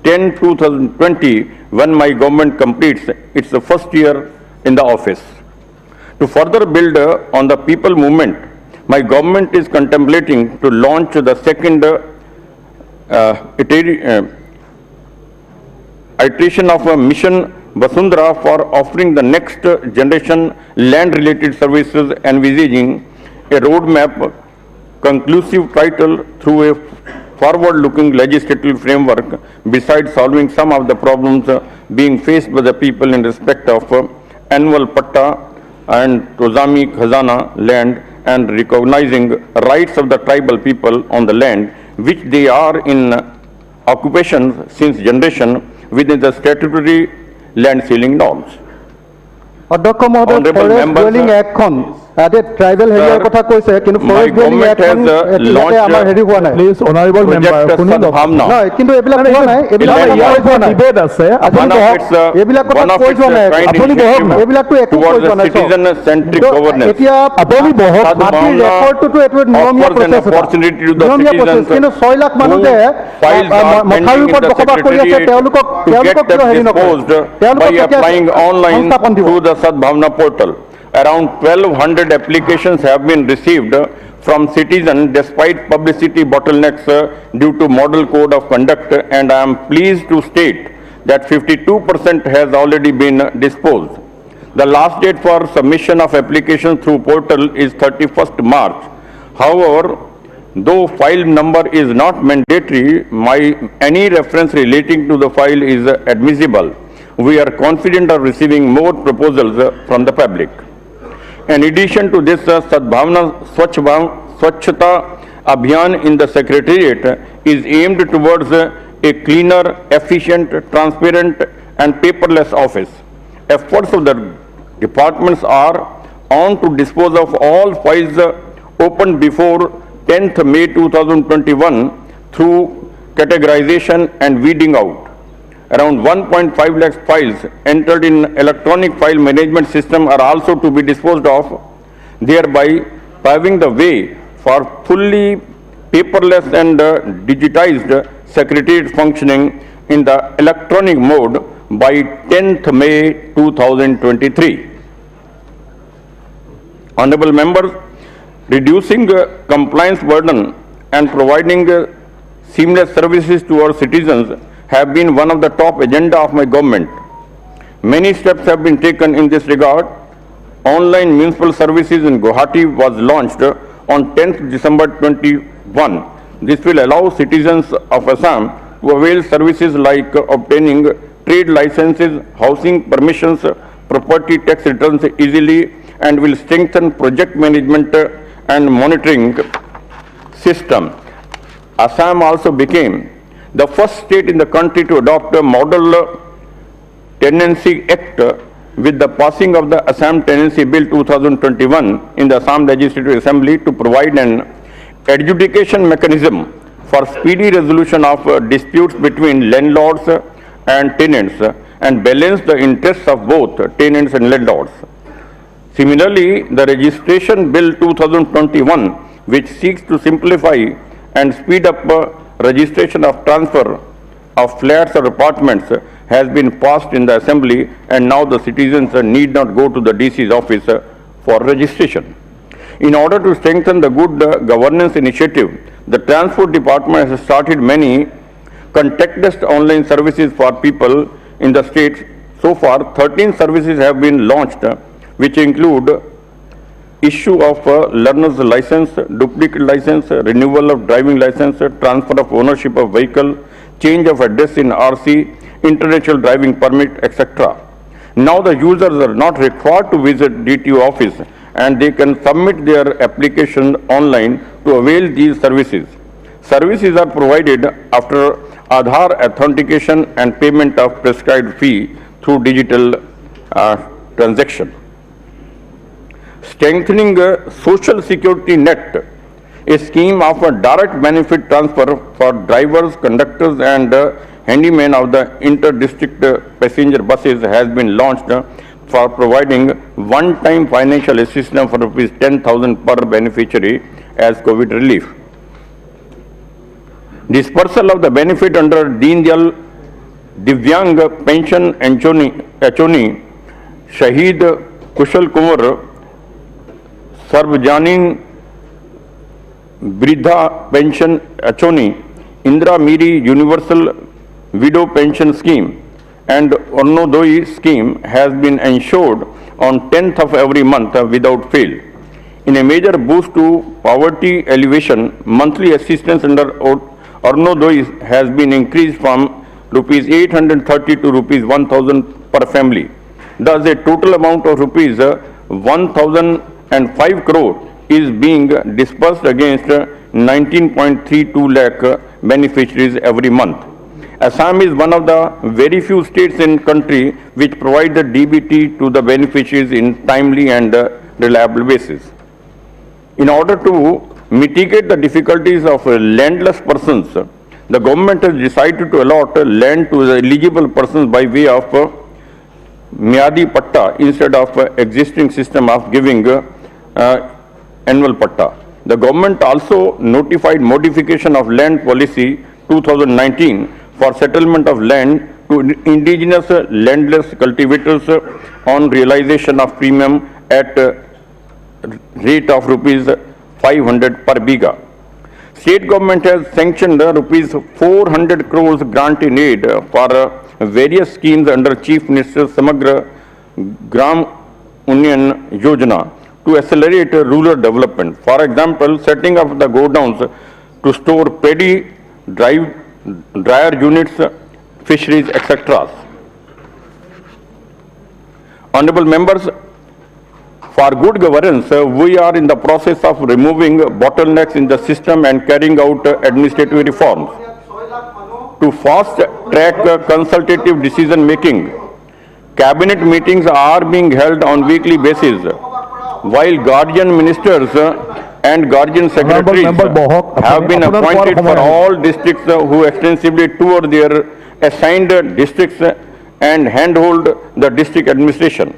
10, 2020, when my government completes its first year in the office. To further build on the people movement, my government is contemplating to launch the second iteration of a Mission Vasundhara for offering the next generation land-related services, envisaging a roadmap conclusive title through a forward-looking legislative framework, besides solving some of the problems being faced by the people in respect of annual patta and Tozami Khazana land, and recognizing rights of the tribal people on the land which they are in occupation since generation within the statutory land ceiling norms. অধ্যক্ষ মহোদয়, forest dwelling এক্টখন tribal হেৰিয়াৰ কথা কৈছে, কিন্তু forest dwelling এক্টখন এতিয়ালৈকে আমাৰ হেৰি হোৱা নাই। প্লিজ অনাৰেবল মেম্বাৰ, শুনি লওক। নহয়, কিন্তু এইবিলাক হোৱা নাই, এইবিলাক ডিবেট আছে, আপুনি বহক। এইবিলাক কথা কৈ যোৱা নাই, আপুনি বহক। এইবিলাকতো একো কৈ যোৱা নাই। এতিয়া আপুনি বহক। মাটিৰ ৰেকৰ্ডটোতো এইটো নিয়মীয়া প্ৰচেছ, কিন্তু 6 লাখ মানুহ যে মথাউৰিৰ ওপৰত বসবাস কৰি আছে, তেওঁলোকক কিয় হেৰি নকৰে? তেওঁলোকক সংস্থাপন দিব। Sadbhavna portal. Around 1,200 applications have been received from citizens despite publicity bottlenecks due to model code of conduct, and I am pleased to state that 52% has already been disposed. The last date for submission of applications through portal is 31st March. However, though file number is not mandatory, any reference relating to the file is admissible. We are confident of receiving more proposals from the public. In addition to this, Sadbhavna Swachhata Abhiyan in the Secretariat is aimed towards a cleaner, efficient, transparent, and paperless office. Efforts of the departments are on to dispose of all files opened before 10th May 2021 through categorization and weeding out. Around 1.5 lakh files entered in electronic file management system are also to be disposed of, thereby paving the way for fully paperless and digitized secretariat functioning in the electronic mode by 10th May 2023. Honorable members, reducing compliance burden and providing seamless services to our citizens have been one of the top agenda of my government. Many steps have been taken in this regard. Online municipal services in Guwahati was launched on 10th December 21. This will allow citizens of Assam to avail services like obtaining trade licenses, housing permissions, property tax returns easily, and will strengthen project management and monitoring system. Assam also became the first state in the country to adopt a Model Tenancy Act with the passing of the Assam Tenancy Bill 2021 in the Assam Legislative Assembly to provide an adjudication mechanism for speedy resolution of disputes between landlords and tenants and balance the interests of both tenants and landlords. Similarly, the Registration Bill 2021, which seeks to simplify and speed up registration of transfer of flats or apartments, has been passed in the Assembly, and now the citizens need not go to the DC's office for registration. In order to strengthen the good governance initiative, the Transport Department has started many contactless online services for people in the state. So far, 13 services have been launched, which include issue of learner's license, duplicate license, renewal of driving license, transfer of ownership of vehicle, change of address in RC, international driving permit, etc. Now the users are not required to visit DTO office and they can submit their application online to avail these services. Services are provided after Aadhaar authentication and payment of prescribed fee through digital transaction. Strengthening social security net, a scheme of a direct benefit transfer for drivers, conductors and handymen of the inter-district passenger buses has been launched for providing one-time financial assistance for rupees 10,000 per beneficiary as COVID relief. Dispersal of the benefit under Deen Dayal Divyang Pension Achoni, Shahid Kushal Kumar, Sarvjanin Bridha Pension Achoni, Indra Miri Universal Widow Pension Scheme and Arunodai scheme has been ensured on 10th of every month without fail. In a major boost to poverty alleviation, monthly assistance under Arunodai has been increased from rupees 830 to rupees 1,000 per family. Thus, a total amount of rupees 1,005 crore is being disbursed against 19.32 lakh beneficiaries every month. Assam is one of the very few states in country which provide the DBT to the beneficiaries in timely and reliable basis. In order to mitigate the difficulties of landless persons, the government has decided to allot land to the eligible persons by way of Miadi Patta instead of existing system of giving annual Patta. The government also notified modification of land policy 2019 for settlement of land to indigenous landless cultivators on realization of premium at rate of rupees 500 per biga. State government has sanctioned rupees 400 crores grant in aid for various schemes under Chief Minister's Samagra Gram Union Yojana to accelerate rural development. For example, setting up the godowns to store paddy, dryer units, fisheries, etc. Honorable members, for good governance, we are in the process of removing bottlenecks in the system and carrying out administrative reforms. to fast-track consultative decision-making. Cabinet meetings are being held on weekly basis, while guardian ministers and guardian secretaries have been appointed for all districts who extensively tour their assigned districts and handhold the district administration.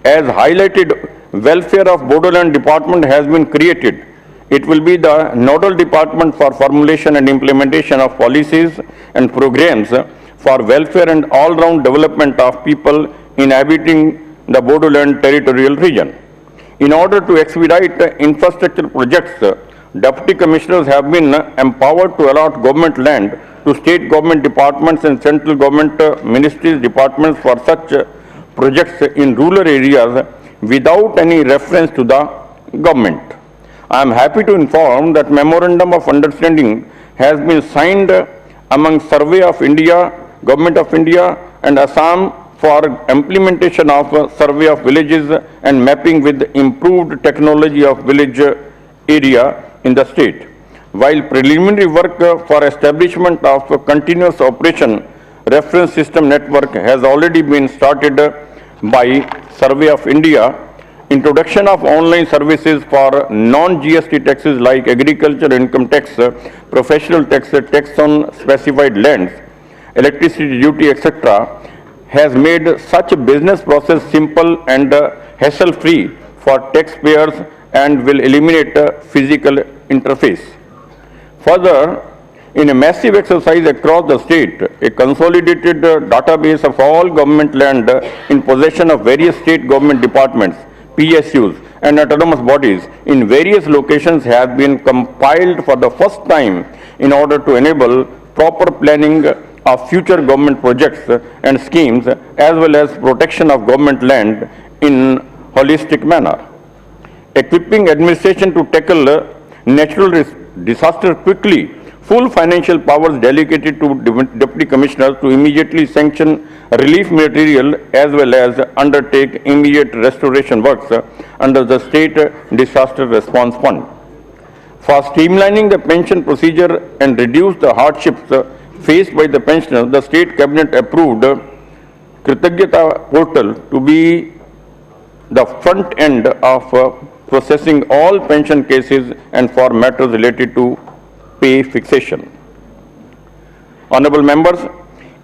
As highlighted, welfare of Bodoland department has been created. It will be the nodal department for formulation and implementation of policies and programs for welfare and all-round development of people inhabiting the Bodoland territorial region. In order to expedite infrastructure projects, Deputy Commissioners have been empowered to allot government land to state government departments and central government ministries departments for such projects in rural areas without any reference to the government. I am happy to inform that Memorandum of Understanding has been signed among Survey of India, Government of India and ASSAM for implementation of survey of villages and mapping with improved technology of village area in the state. While preliminary work for establishment of a continuous operation reference system network has already been started by Survey of India, introduction of online services for non-GST taxes like agriculture income tax, professional tax, tax on specified lands, electricity duty, etc., has made such a business process simple and hassle-free for taxpayers and will eliminate physical interface. Further, in a massive exercise across the state, a consolidated database of all government land in possession of various state government departments, PSUs and autonomous bodies in various locations has been compiled for the first time in order to enable proper planning of future government projects and schemes as well as protection of government land in holistic manner. Equipping administration to tackle natural disaster quickly, full financial powers delegated to Deputy Commissioners to immediately sanction relief material as well as undertake immediate restoration works under the State Disaster Response Fund. For streamlining the pension procedure and reduce the hardships faced by the pensioners, the State Cabinet approved Kritagyata portal to be the front end of processing all pension cases and for matters related to pay fixation. Honorable members,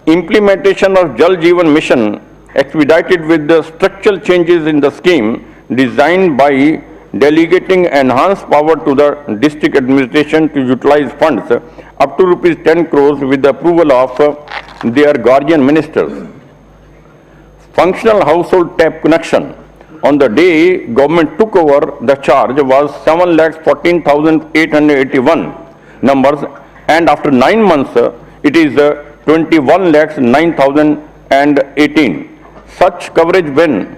implementation of Jal Jeevan Mission expedited with the structural changes in the scheme designed by delegating enhanced power to the district administration to utilize funds up to rupees 10 crores with the approval of their guardian ministers. Functional household tap connection. On the day government took over the charge was 7,14,881 numbers, and after 9 months it is 21,09,018. Such coverage when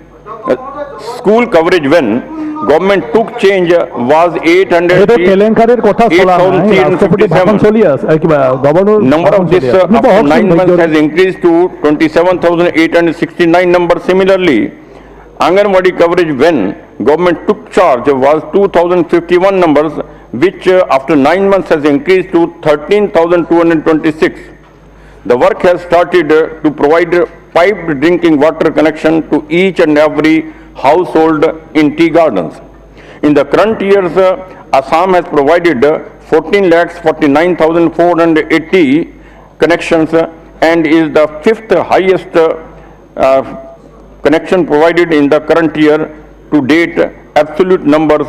school coverage when government took change was 8,357. Number of this after 9 months has increased to 27,869 numbers. Similarly, Anganwadi coverage when government took charge was 2,051 numbers, which after 9 months has increased to 13,226. The work has started to provide piped drinking water connection to each and every household in tea gardens. In the current years, Assam has provided 14,49,480 connections and is the 5th highest connection provided in the current year to date. Absolute numbers: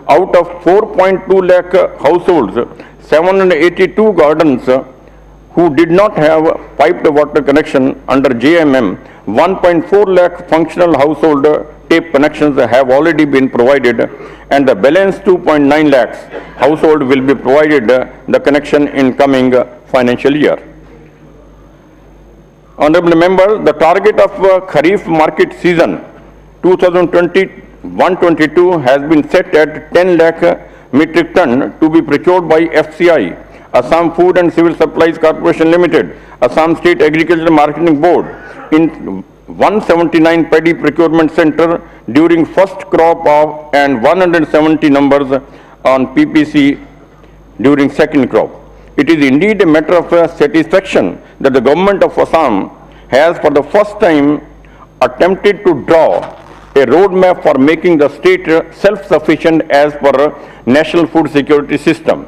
out of 4.2 lakh households, 782 gardens who did not have piped water connection under JMM, 1.4 lakh functional household tape connections have already been provided, and the balance 2.9 lakhs household will be provided the connection in coming financial year. Honorable members, the target of Kharif market season 2021-22 has been set at 10 lakh metric ton to be procured by FCI, Assam Food and Civil Supplies Corporation Limited, Assam State Agriculture Marketing Board in 179 paddy procurement center during first crop of and 170 numbers on PPC during second crop. It is indeed a matter of satisfaction that the government of Assam has for the first time attempted to draw a roadmap for making the state self-sufficient as per national food security system.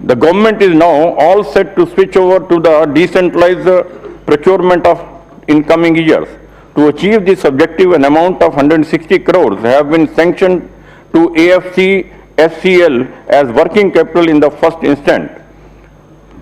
The government is now all set to switch over to the decentralized procurement of incoming years. To achieve this objective, an amount of 160 crores have been sanctioned to AFC SCL as working capital in the first instant.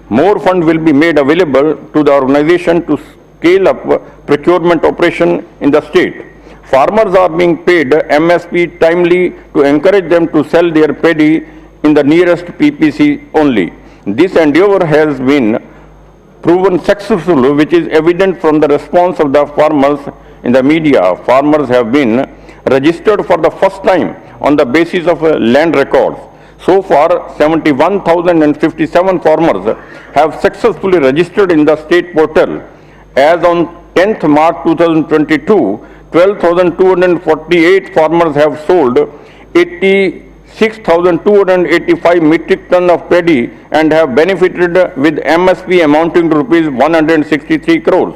More funds will be made available to the organization to scale up procurement operation in the state. Farmers are being paid MSP timely to encourage them to sell their paddy in the nearest PPC only. This endeavor has been proven successful, which is evident from the response of the farmers in the media. Farmers have been registered for the first time on the basis of land records. So far, 71,057 farmers have successfully registered in the state portal. As on 10th March 2022, 12,248 farmers have sold 86,285 metric ton of paddy and have benefited with MSP amounting to rupees 163 crores.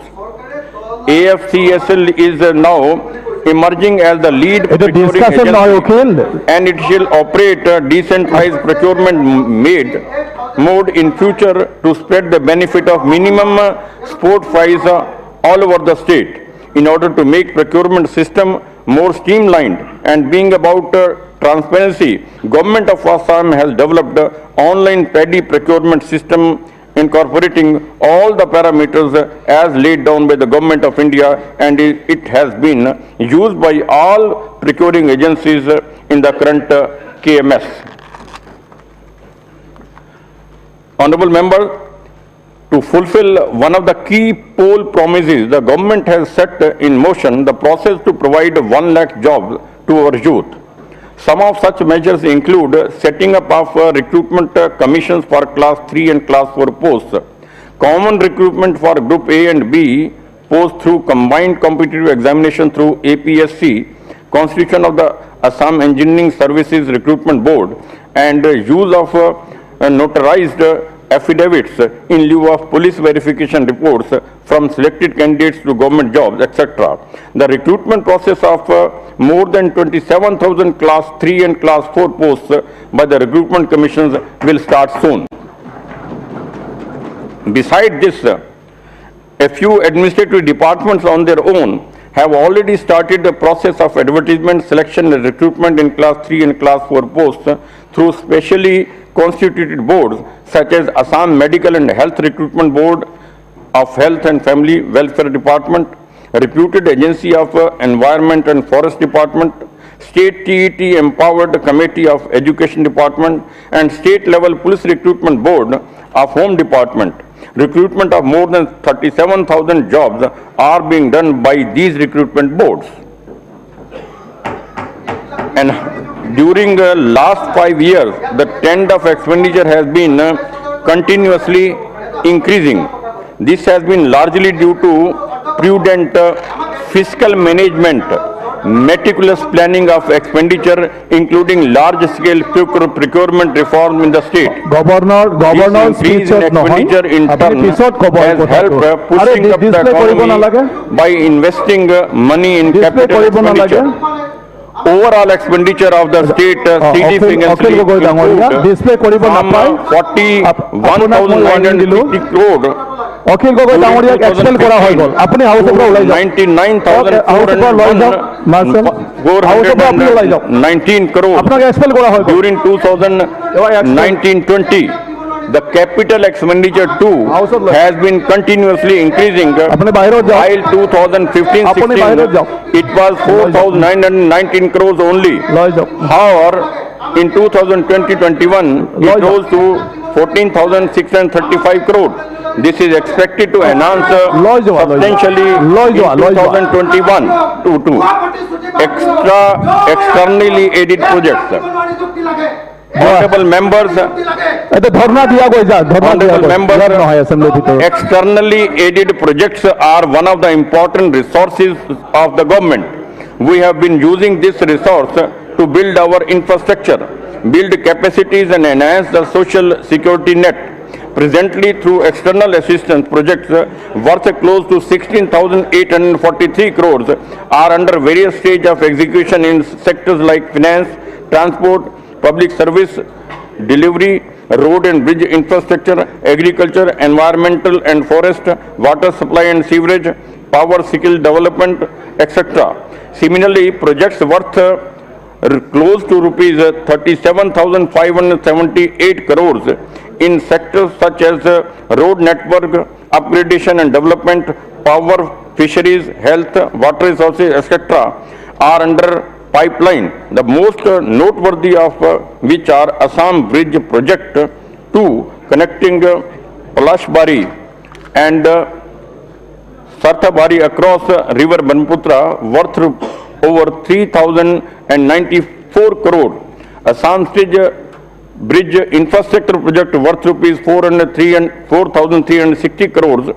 AFCSL is now emerging as the lead procuring agency, and it shall operate a decentralized procurement mode in future to spread the benefit of minimum support price all over the state. In order to make procurement system more streamlined and being about transparency, Government of Assam has developed an online paddy procurement system incorporating all the parameters as laid down by the Government of India, and it has been used by all procuring agencies in the current KMS. Honorable Member, to fulfill one of the key poll promises, the government has set in motion the process to provide 1 lakh jobs to our youth. Some of such measures include setting up of recruitment commissions for class 3 and class 4 posts, common recruitment for group A and B posts through combined competitive examination through APSC, constitution of the Assam Engineering Services Recruitment Board, and use of notarized affidavits in lieu of police verification reports from selected candidates to government jobs, etc. The recruitment process of more than 27,000 class 3 and class 4 posts by the recruitment commissions will start soon. Besides this, a few administrative departments on their own have already started the process of advertisement, selection and recruitment in class 3 and class 4 posts through specially constituted boards such as Assam Medical and Health Recruitment Board of Health and Family Welfare Department, reputed Agency of Environment and Forest Department, State TET Empowered Committee of Education Department, and State Level Police Recruitment Board of Home Department. Recruitment of more than 37,000 jobs are being done by these recruitment boards. And during the last 5 years, the trend of expenditure has been continuously increasing. This has been largely due to prudent fiscal management, meticulous planning of expenditure, including large-scale procurement reform in the state. Governor increase in expenditure in turn has helped pushing up the economy by investing money in capital expenditure. Overall expenditure of the state CD financially improved from 41,950 crore Akhil Gogoi ডাঙৰীয়াক expel কৰা হৈ গ'ল আপুনি হাউচৰ পৰা ওলাই যাওক 99,419 crore আপোনাক expel কৰা হৈ গ'ল during 2019-20. The capital expenditure too has been continuously increasing. While 2015-16 it was 4,919 crores only. However, in 2020-21 it rose to 14,635 crores. This is expected to enhance substantially in 2021-22. Externally aided projects. Honorable members, externally aided projects are one of the important resources of the government. We have been using this resource to build our infrastructure. build capacities and enhance the social security net. Presently, through external assistance projects worth close to 16,843 crores are under various stages of execution in sectors like finance, transport, public service, delivery, road and bridge infrastructure, agriculture, environmental and forest, water supply and sewerage, power skill development, etc. Similarly, projects worth close to rupees 37,578 crores in sectors such as road network, upgradation and development, power, fisheries, health, water resources, etc. are under pipeline, the most noteworthy of which are Assam Bridge Project 2 connecting Palashbari and Sarthabari across river Brahmaputra worth over 3,094 crore. Assam Stage Bridge Infrastructure Project worth rupees 4,360 crores,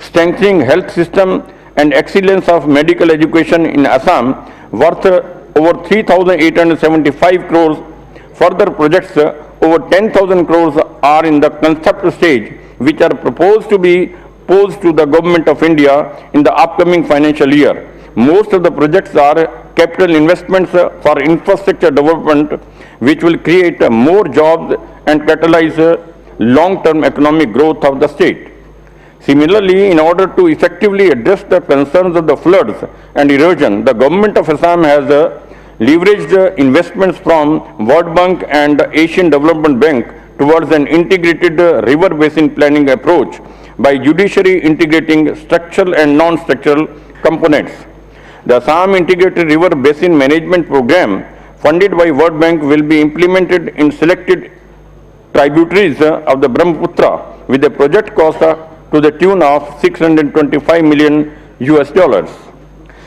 strengthening health system and excellence of medical education in Assam worth over 3,875 crores. Further projects over 10,000 crores are in the concept stage, which are proposed to be posed to the Government of India in the upcoming financial year. Most of the projects are capital investments for infrastructure development, which will create more jobs and catalyze long-term economic growth of the state. Similarly, in order to effectively address the concerns of the floods and erosion, the Government of Assam has leveraged investments from World Bank and Asian Development Bank towards an integrated river basin planning approach by judicially integrating structural and non-structural components. The Assam Integrated River Basin Management Program, funded by World Bank, will be implemented in selected tributaries of the Brahmaputra with a project cost to the tune of $625 million.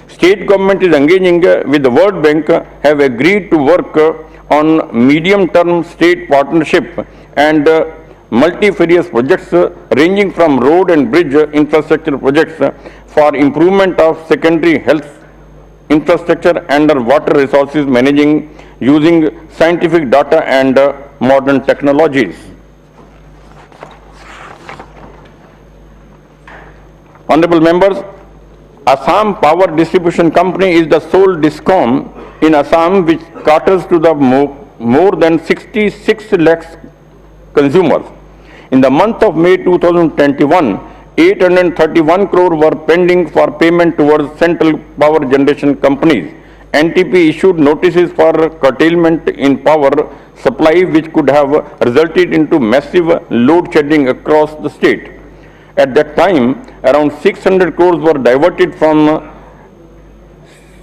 State government is engaging with the World Bank, have agreed to work on medium-term state partnership and multifarious projects ranging from road and bridge infrastructure projects for improvement of secondary health infrastructure and water resources managing using scientific data and modern technologies. Honorable members, Assam Power Distribution Company is the sole DISCOM in Assam which caters to the more than 66 lakhs consumers. In the month of May 2021, 831 crore were pending for payment towards central power generation companies. NTP issued notices for curtailment in power supply which could have resulted into massive load shedding across the state. At that time, around 600 crores were diverted from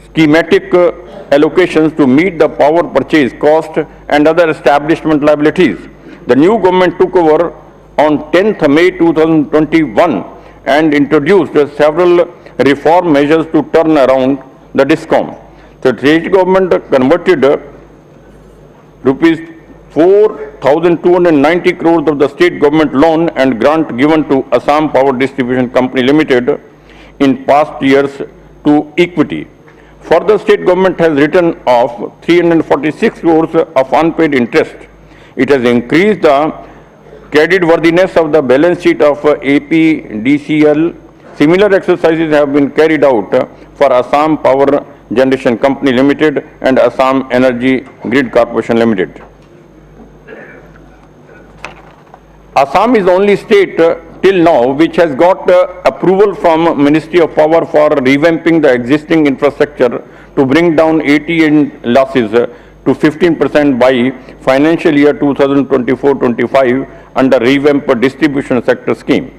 schematic allocations to meet the power purchase cost and other establishment liabilities. The new government took over on 10th May 2021 and introduced several reform measures to turn around the DISCOM. The state government converted rupees 4,290 crores of the state government loan and grant given to Assam Power Distribution Company Limited in past years to equity. Further, state government has written off 346 crores of unpaid interest. It has increased the credit worthiness of the balance sheet of APDCL. Similar exercises have been carried out for Assam Power Generation Company Limited and Assam Energy Grid Corporation Limited. Assam is the only state till now which has got approval from Ministry of Power for revamping the existing infrastructure to bring down AT&M losses to 15% by financial year 2024-25 under revamped distribution sector scheme.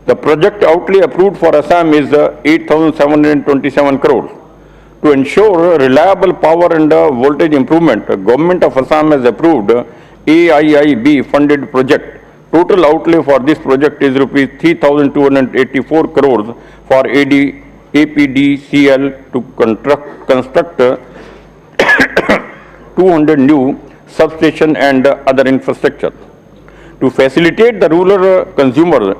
The project outlay approved for Assam is 8,727 crores. To ensure reliable power and voltage improvement, the Government of Assam has approved AIIB funded project. Total outlay for this project is rupees 3,284 crores for APDCL to construct 200 new substation and other infrastructure. To facilitate the rural consumer,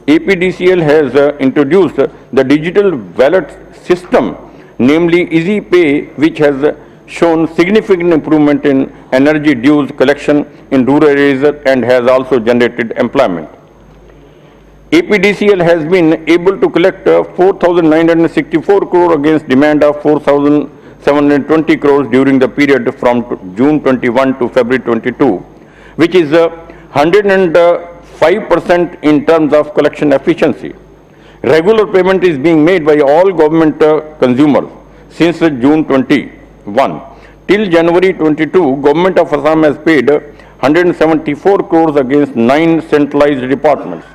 APDCL has introduced the digital wallet system, namely Easy Pay, which has shown significant improvement in energy dues collection in rural areas and has also generated employment. APDCL has been able to collect 4,964 crore against demand of 4,720 crores during the period from June 21 to February 22, which is 105% in terms of collection efficiency. Regular payment is being made by all government consumers since June 21. Till January 22, Government of Assam has paid 174 crores against 9 centralized departments.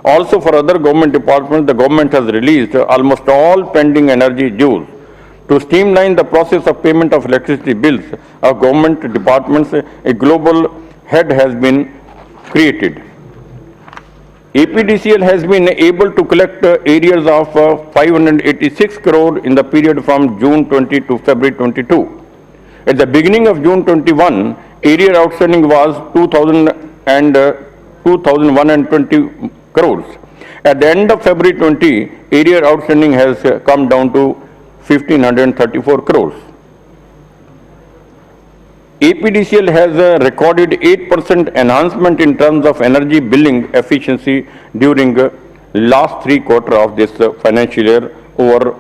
Also for other government departments, the government has released almost all pending energy dues. To streamline the process of payment of electricity bills of government departments, a global head has been created. APDCL has been able to collect arrears of 586 crore in the period from June 20 to February 22. At the beginning of June 21, arrear outstanding was 2,120 crores. At the end of February 20, arrear outstanding has come down to 1,534 crores. APDCL has recorded 8% enhancement in terms of energy billing efficiency during last 3 quarters of this financial year over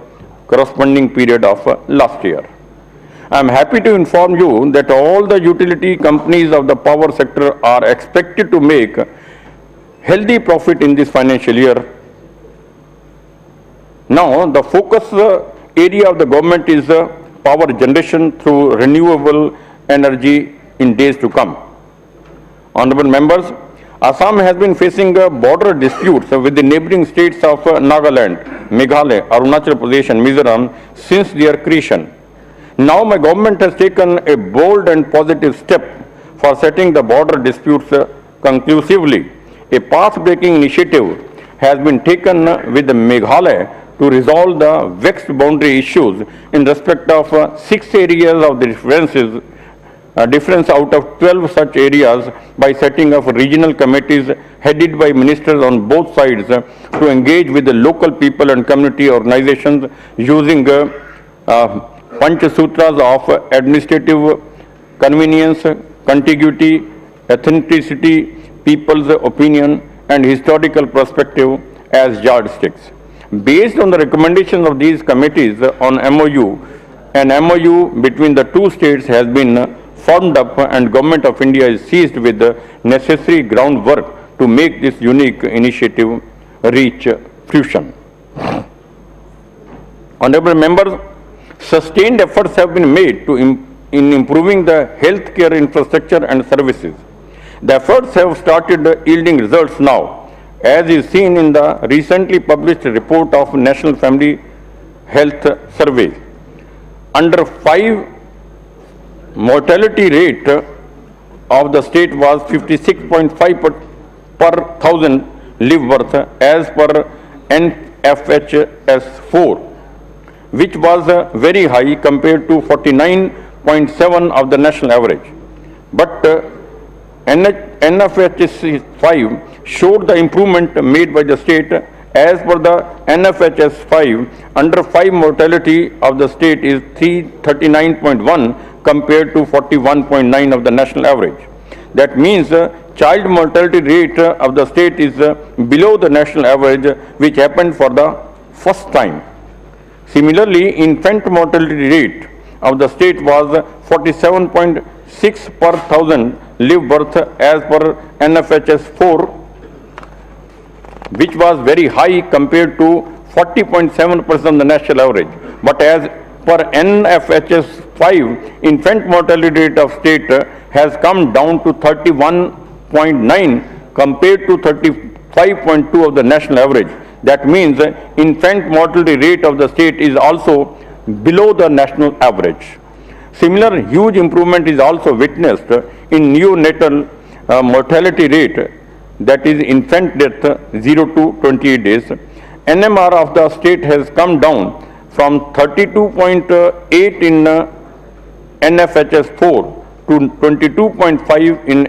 corresponding period of last year. I am happy to inform you that all the utility companies of the power sector are expected to make healthy profit in this financial year. Now, the focus area of the government is power generation through renewable energy in days to come. Honorable members, Assam has been facing border disputes with the neighboring states of Nagaland, Meghalaya, Arunachal Pradesh and Mizoram since their creation. Now my government has taken a bold and positive step for settling the border disputes conclusively. A path-breaking initiative has been taken with Meghalaya to resolve the vexed boundary issues in respect of 6 areas of the difference out of 12 such areas by setting up regional committees headed by ministers on both sides to engage with the local people and community organizations using Panchasutras of administrative convenience, contiguity, authenticity, people's opinion and historical perspective as yardsticks. Based on the recommendations of these committees on MOU, an MOU between the two states has been formed up and Government of India is seized with the necessary groundwork to make this unique initiative reach fruition. Honorable members, sustained efforts have been made in improving the healthcare infrastructure and services. The efforts have started yielding results now, as is seen in the recently published report of National Family Health Survey. Under 5, mortality rate of the state was 56.5 per thousand live birth as per NFHS 4, which was very high compared to 49.7 of the national average. But NFHS 5 showed the improvement made by the state. As per the NFHS 5, under 5 mortality of the state is 339.1 compared to 41.9 of the national average. That means child mortality rate of the state is below the national average, which happened for the first time. Similarly, infant mortality rate of the state was 47.6 per thousand live birth as per NFHS 4, which was very high compared to 40.7% the national average. But as per NFHS 5, infant mortality rate of state has come down to 31.9 compared to 35.2 of the national average. That means infant mortality rate of the state is also below the national average. Similar huge improvement is also witnessed in neonatal mortality rate, that is infant death 0 to 28 days. NMR of the state has come down from 32.8 in NFHS 4 to 22.5 in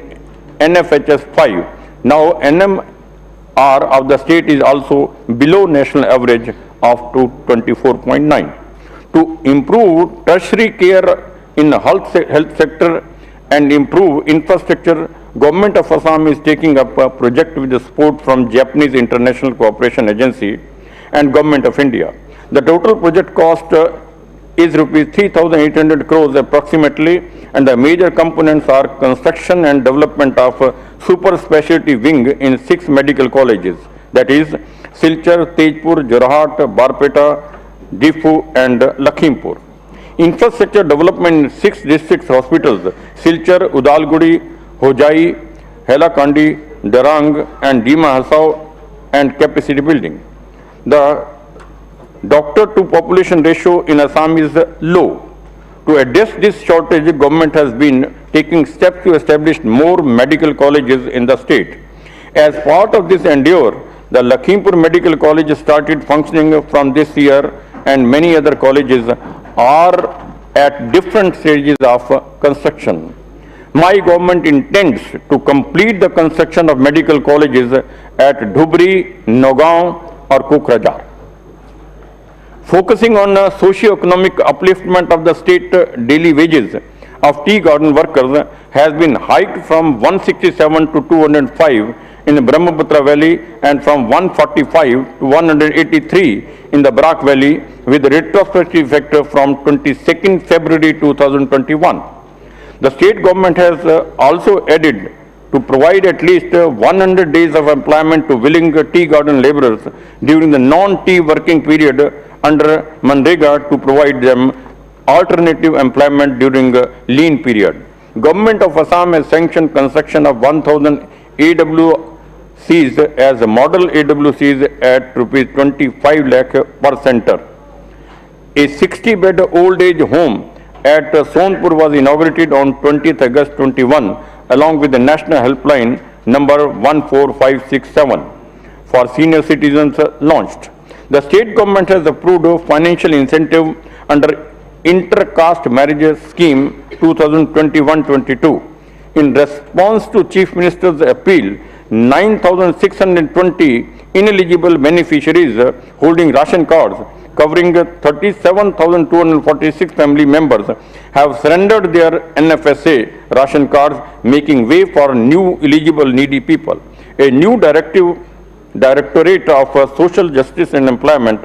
NFHS 5. Now NMR of the state is also below national average of 24.9. To improve tertiary care in the health sector and improve infrastructure, Government of Assam is taking up a project with the support from Japanese International Cooperation Agency and Government of India. The total project cost is rupees 3,800 crores approximately, and the major components are construction and development of a super specialty wing in 6 medical colleges, that is Silchar, Tejpur, Jorhat, Barpeta, Difu and Lakhimpur. Infrastructure development in 6 district hospitals, Silchar, Udalguri, Hojai, Hailakandi, Darang and Dima Hasao, and capacity building. The doctor to population ratio in Assam is low. To address this shortage, government has been taking steps to establish more medical colleges in the state. As part of this endeavor, the Lakhimpur Medical College started functioning from this year, and many other colleges are at different stages of construction. My government intends to complete the construction of medical colleges at Dhubri, Nagaon or Kokrajhar. Focusing on socio-economic upliftment of the state, daily wages of tea garden workers has been hiked from 167 to 205 in the Brahmaputra Valley and from 145 to 183 in the Brak Valley, with retrospective effect from 22nd February 2021. The state government has also added to provide at least 100 days of employment to willing tea garden laborers during the non-tea working period under Manrega to provide them alternative employment during lean period. Government of Assam has sanctioned construction of 1,000 AWCs as model AWCs at rupees 25 lakh per center. A 60-bed old age home at Sonpur was inaugurated on 20th August 21 along with the national helpline number 14567 for senior citizens launched. The state government has approved a financial incentive under Inter-Caste Marriage Scheme 2021-22. In response to Chief Minister's appeal, 9,620 ineligible beneficiaries holding ration cards covering 37,246 family members have surrendered their NFSA ration cards, making way for new eligible needy people. A new Directorate of Social Justice and Employment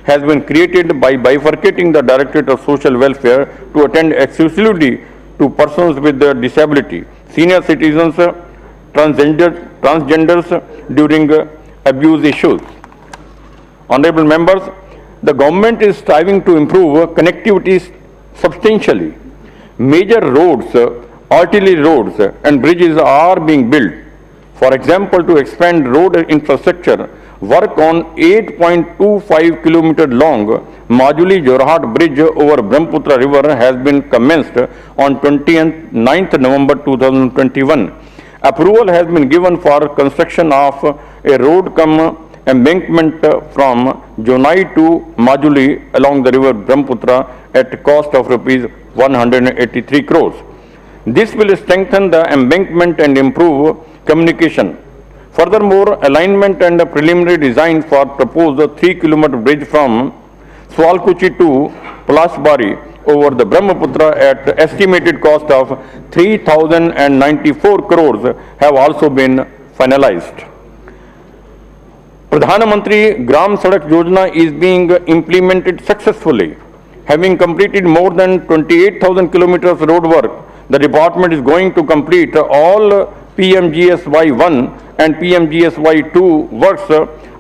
has been created by bifurcating the Directorate of Social Welfare to attend exclusively to persons with disability, senior citizens, transgenders during abuse issues. Honorable members, the government is striving to improve connectivity substantially. Major roads, artillery roads and bridges are being built. For example, to expand road infrastructure, work on 8.25 km long Majuli-Jorhat bridge over Brahmaputra river has been commenced on 29th November 2021. Approval has been given for construction of a road embankment from Jonai to Majuli along the river Brahmaputra at a cost of rupees 183 crores. This will strengthen the embankment and improve communication. Furthermore, alignment and preliminary design for proposed 3-kilometer bridge from Swalkuchi to Plasbari over the Brahmaputra at estimated cost of 3,094 crores have also been finalized. Pradhan Mantri Gram Sadak Yojana is being implemented successfully. Having completed more than 28,000 kilometers road work, the department is going to complete all PMGSY1 and PMGSY2 works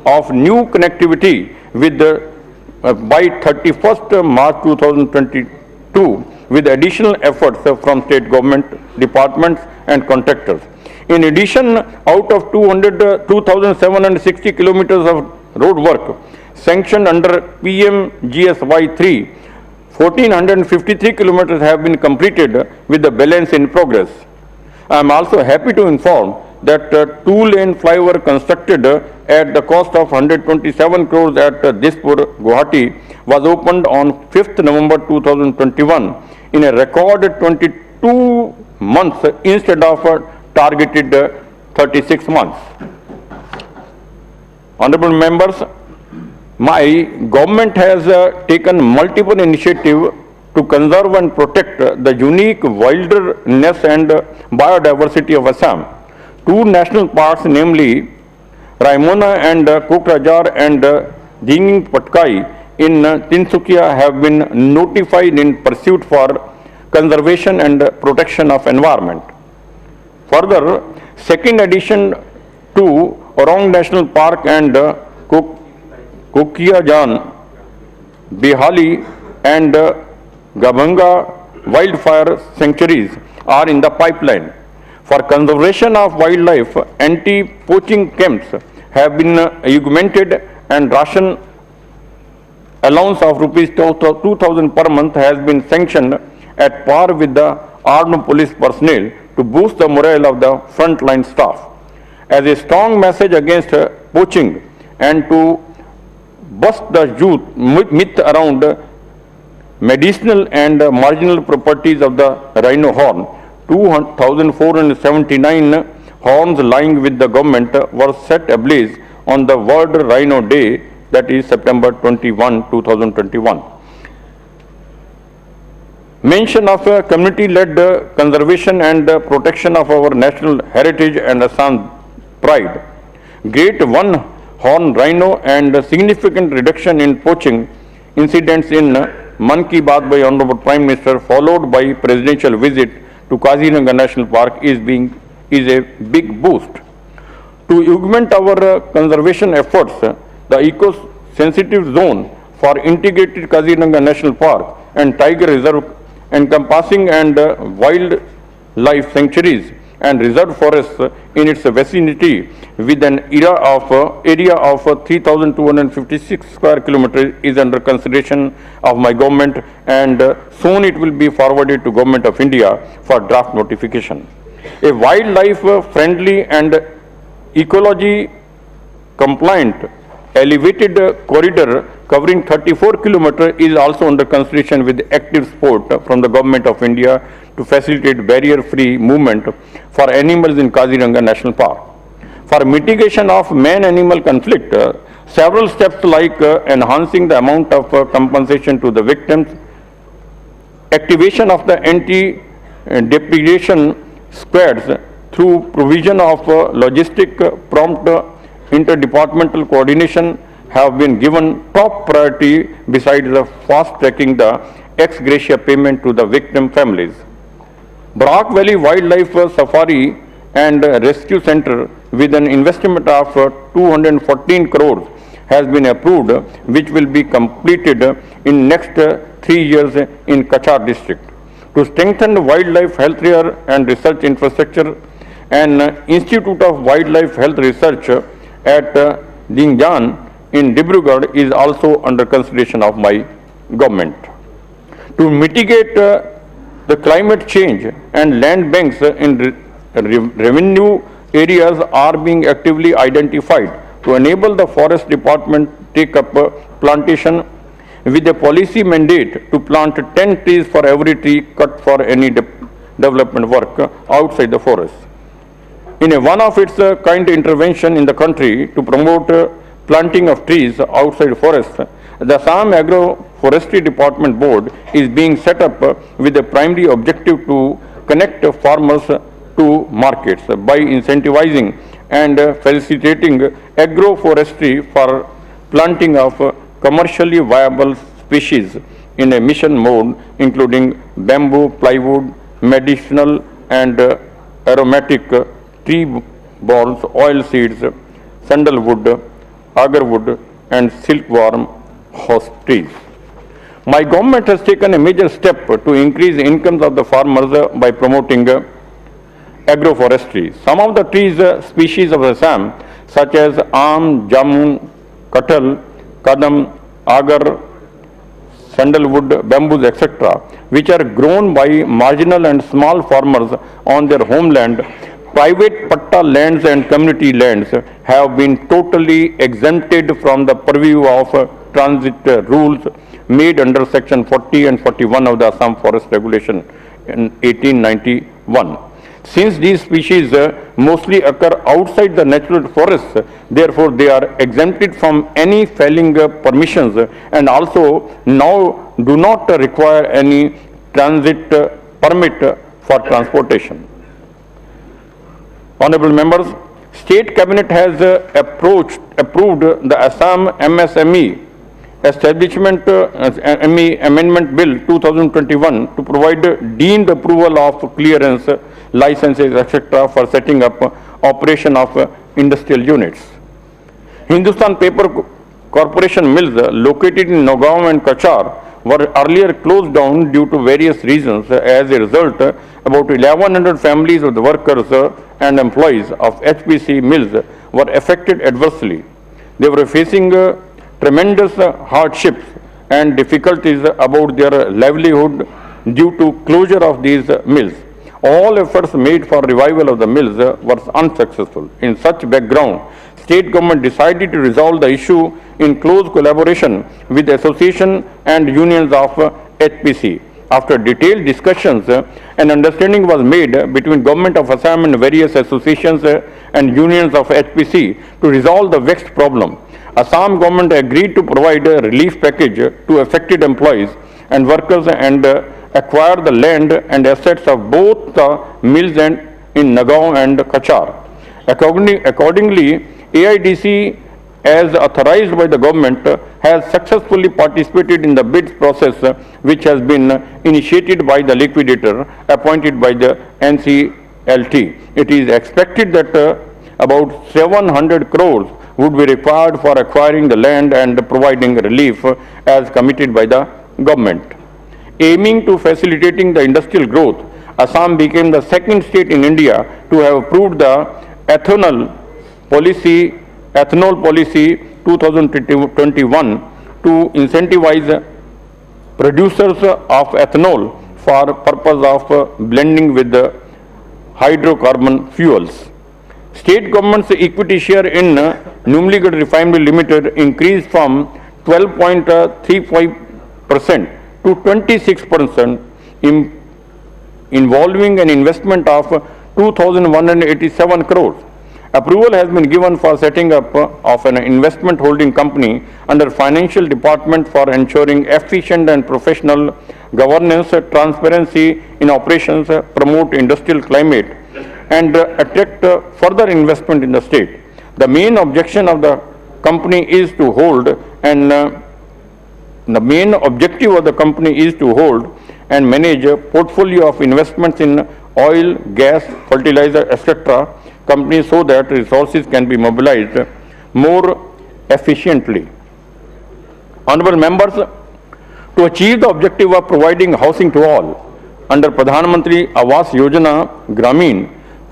of new connectivity with by 31st March 2022 with additional efforts from state government departments and contractors. In addition, out of 2,760 kilometers of road work sanctioned under PMGSY3, 1,453 kilometers have been completed with the balance in progress. I am also happy to inform that two-lane flyover constructed at the cost of 127 crores at Dispur, Guwahati was opened on 5th November 2021 in a record 22 months instead of targeted 36 months. Honorable members, my government has taken multiple initiatives to conserve and protect the unique wilderness and biodiversity of Assam. Two national parks, namely Raimona and Kokrajhar and Jinging Patkai in Tinsukia, have been notified in pursuit for conservation and protection of environment. Further, second addition to KHOURANG National Park and Kokiajan, Behali and Gabanga wildfire sanctuaries are in the pipeline. For conservation of wildlife, anti-poaching camps have been augmented and ration allowance of rupees 2,000 per month has been sanctioned at par with the armed police personnel to boost the morale of the frontline staff. As a strong message against poaching and to bust the youth myth around medicinal and marginal properties of the rhino horn, 2,479 horns lying with the government were set ablaze on the World Rhino Day, that is September 21, 2021. Mention of community-led conservation and protection of our national heritage and Assam pride. Great one-horn rhino and significant reduction in poaching incidents in Man Ki Baat by Honorable Prime Minister, followed by presidential visit to Kaziranga National Park, is a big boost. To augment our conservation efforts, the eco-sensitive zone for integrated Kaziranga National Park and Tiger Reserve encompassing and wildlife sanctuaries and reserve forests in its vicinity with an area of 3,256 square kilometers is under consideration of my government, and soon it will be forwarded to Government of India for draft notification. A wildlife friendly and ecology compliant elevated corridor covering 34 kilometers is also under consideration with active support from the Government of India to facilitate barrier-free movement for animals in Kaziranga National Park. For mitigation of man-animal conflict, several steps like enhancing the amount of compensation to the victims, activation of the anti-depredation squads through provision of logistic prompt interdepartmental coordination have been given top priority besides the fast-tracking the ex gratia payment to the victim families. Brak Valley Wildlife Safari and Rescue Center with an investment of 214 crores has been approved, which will be completed in next 3 years in Kachar district. To strengthen wildlife health care and research infrastructure, an Institute of Wildlife Health Research at Dingjan in Dibrugarh is also under consideration of my government. To mitigate the climate change and land banks in revenue areas are being actively identified to enable the forest department take up plantation with a policy mandate to plant 10 trees for every tree cut for any development work outside the forest. In a one of its kind intervention in the country to promote planting of trees outside forests, the Assam Agroforestry Department Board is being set up with the primary objective to connect farmers to markets by incentivizing and facilitating agroforestry for planting of commercially viable species in a mission mode, including bamboo, plywood, medicinal and aromatic tree balls, oil seeds, sandalwood, agarwood and silkworm horse trees. My government has taken a major step to increase the incomes of the farmers by promoting agroforestry. Some of the trees species of Assam, such as Aam, Jamun, Katal, Kadam, Agar, sandalwood, bamboos, etc., which are grown by marginal and small farmers on their homeland, private patta lands and community lands have been totally exempted from the purview of transit rules made under section 40 and 41 of the Assam Forest Regulation in 1891. Since these species mostly occur outside the natural forests, therefore they are exempted from any felling permissions and also now do not require any transit permit for transportation. Honorable members, State Cabinet has approved the Assam MSME Establishment Amendment Bill 2021 to provide deemed approval of clearance, licenses, etc. for setting up operation of industrial units. Hindustan Paper Corporation mills located in Nagaon and Kachar were earlier closed down due to various reasons. As a result, about 1,100 families of the workers and employees of HPC mills were affected adversely. They were facing tremendous hardships and difficulties about their livelihood due to closure of these mills. All efforts made for revival of the mills were unsuccessful. In such background, state government decided to resolve the issue in close collaboration with the association and unions of HPC. After detailed discussions, an understanding was made between Government of Assam and various associations and unions of HPC to resolve the vexed problem. Assam government agreed to provide a relief package to affected employees and workers and acquire the land and assets of both the mills and in Nagaon and Kachar. Accordingly, AIDC, as authorized by the government, has successfully participated in the bids process which has been initiated by the liquidator appointed by the NCLT. It is expected that about 700 crores would be required for acquiring the land and providing relief as committed by the government. Aiming to facilitating the industrial growth, Assam became the second state in India to have approved the ethanol policy 2021 to incentivize producers of ethanol for purpose of blending with the hydrocarbon fuels. State government's equity share in Numligarh Refinery Limited increased from 12.35% to 26%, involving an investment of 2,187 crores. Approval has been given for setting up of an investment holding company under Financial Department for ensuring efficient and professional governance, transparency in operations, promote industrial climate, and attract further investment in the state. The main objection of the company is to hold and manage a portfolio of investments in oil, gas, fertilizer, etc. companies so that resources can be mobilized more efficiently. Honorable members, to achieve the objective of providing housing to all, under Pradhan Mantri Awas Yojana Gramin,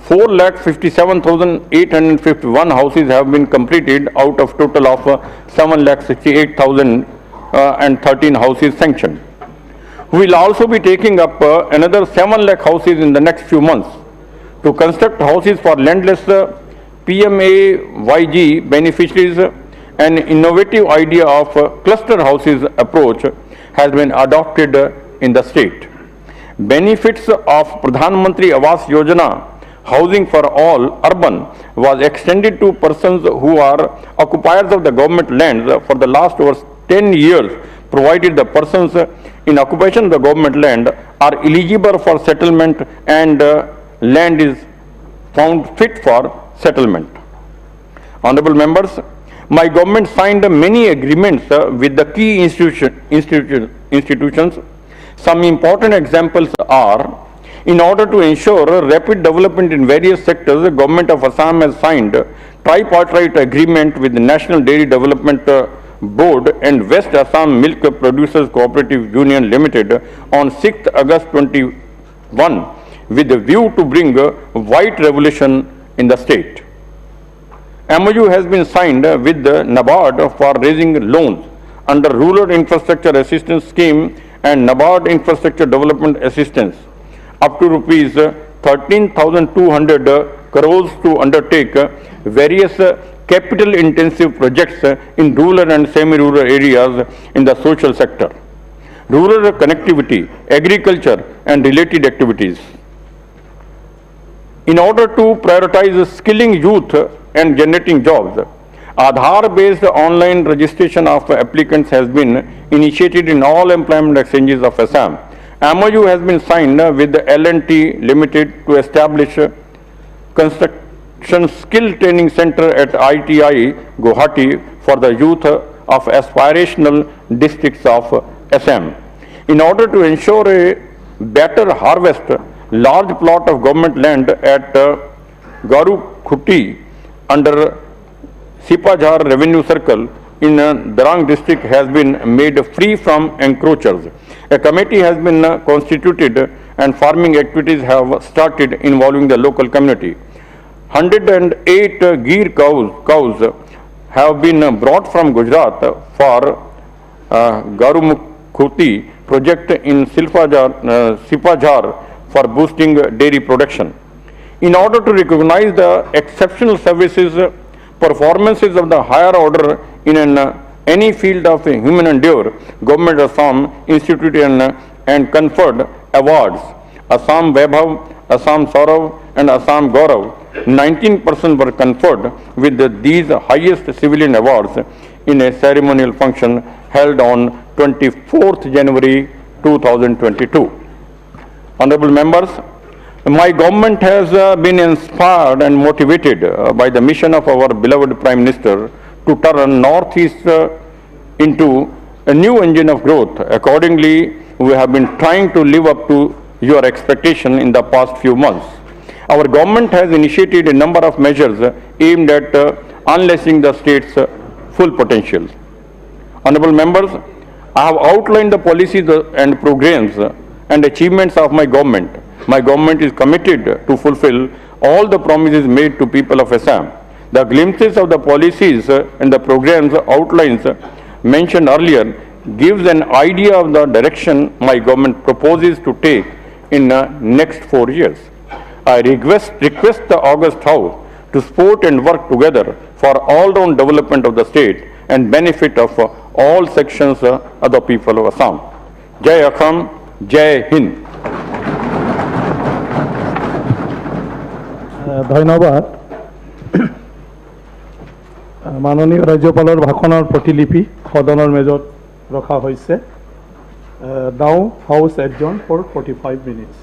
4,57,851 houses have been completed out of total of 7,68,013 houses sanctioned. We will also be taking up another 7 lakh houses in the next few months. To construct houses for landless PMAYG beneficiaries, an innovative idea of cluster houses approach has been adopted in the state. Benefits of Pradhan Mantri Awas Yojana housing for all urban was extended to persons who are occupiers of the government lands for the last over 10 years, provided the persons in occupation of the government land are eligible for settlement and land is found fit for settlement. Honorable members, my government signed many agreements with the key institutions. Some important examples are: in order to ensure rapid development in various sectors, the Government of Assam has signed tripartite agreement with the National Dairy Development Board and West Assam Milk Producers Cooperative Union Limited on 6th August 21 with a view to bring a white revolution in the state. MOU has been signed with the NABARD for raising loans under Rural Infrastructure Assistance Scheme and NABARD Infrastructure Development Assistance up to rupees 13,200 crores to undertake various capital intensive projects in rural and semi-rural areas in the social sector, rural connectivity, agriculture and related activities. In order to prioritize skilling youth and generating jobs, Aadhaar-based online registration of applicants has been initiated in all employment exchanges of Assam. MOU has been signed with the L&T Limited to establish Construction Skill Training Center at ITI Guwahati for the youth of aspirational districts of Assam. In order to ensure a better harvest, large plot of government land at Garukhuti under Sipajhar Revenue Circle in Darang district has been made free from encroachers. A committee has been constituted and farming activities have started involving the local community. 108 Gir cows have been brought from Gujarat for Garukhuti project in Sipajhar for boosting dairy production. In order to recognize the exceptional services, performances of the higher order in any field of human endeavor, Government of Assam instituted and conferred awards. Assam Vaibhav, Assam Saurav and Assam Gaurav, 19 persons were conferred with these highest civilian awards in a ceremonial function held on 24th January 2022. Honorable members, my government has been inspired and motivated by the mission of our beloved Prime Minister to turn Northeast into a new engine of growth. Accordingly, we have been trying to live up to your expectation in the past few months. Our government has initiated a number of measures aimed at unleashing the state's full potential. Honorable members, I have outlined the policies and programs and achievements of my government. My government is committed to fulfill all the promises made to people of Assam. The glimpses of the policies and the programs outlines mentioned earlier gives an idea of the direction my government proposes to take in the next 4 years. I request the August House to support and work together for all-round development of the state and benefit of all sections of the people of Assam. Jai Assam, Jai Hind. ধন্যবাদ। মাননীয় ৰাজ্যপালৰ ভাষণৰ প্ৰতিলিপি সদনৰ মেজত ৰখা হৈছে। Now House adjourned for 45 minutes.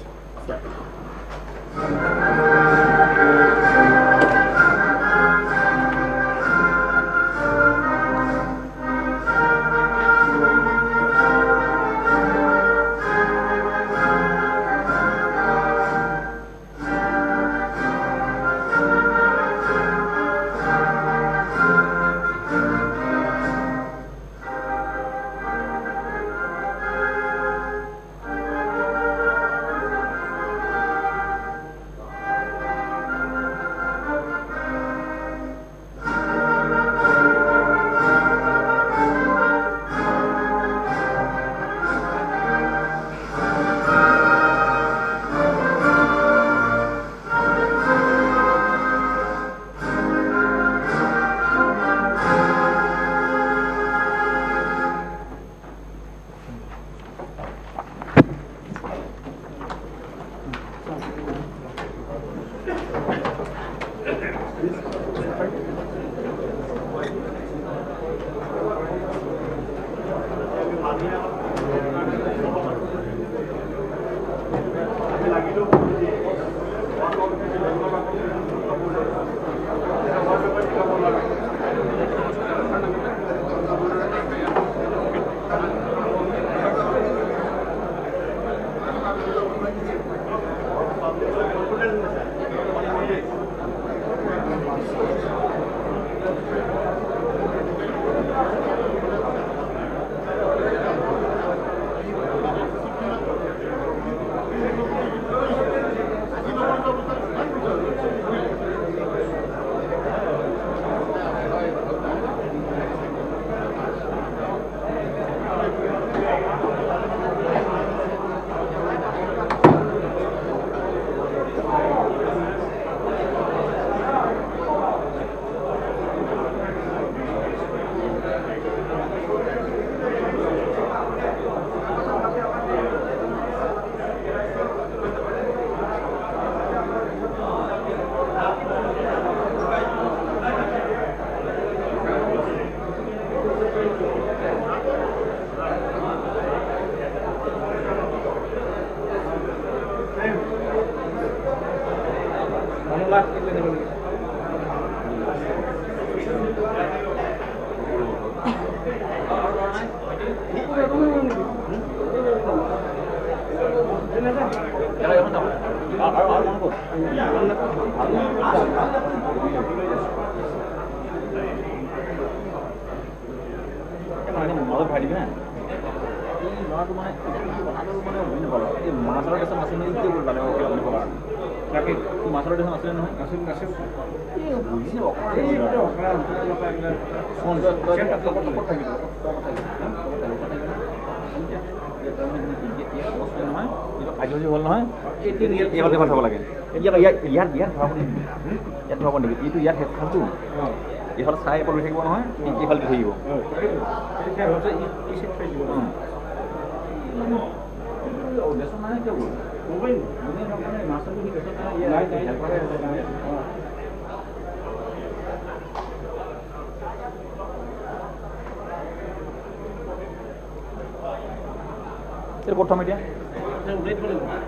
প্ৰথম এতিয়া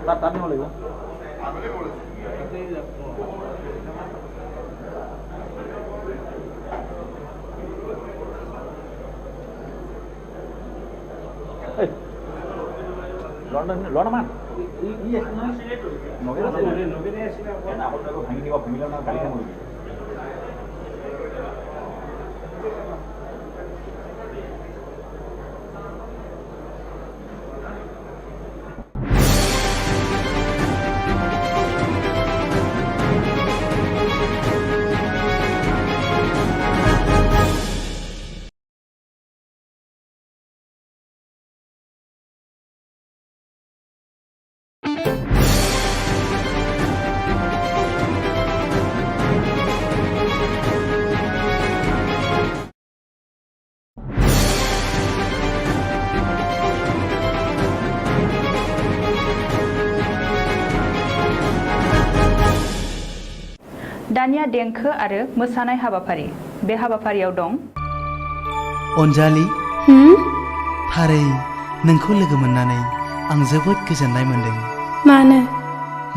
তাত দিব লাগিব লৰ্ণমান ভাঙি দিব ভাঙিলে গাড়ী খাব दानिया देंखो आरो मोसानाय हाबाफारि बे हाबाफारियाव दं अनजालि थारै नोंखौ लोगो मोननानै आं जोबोद गोजोननाय मोनदों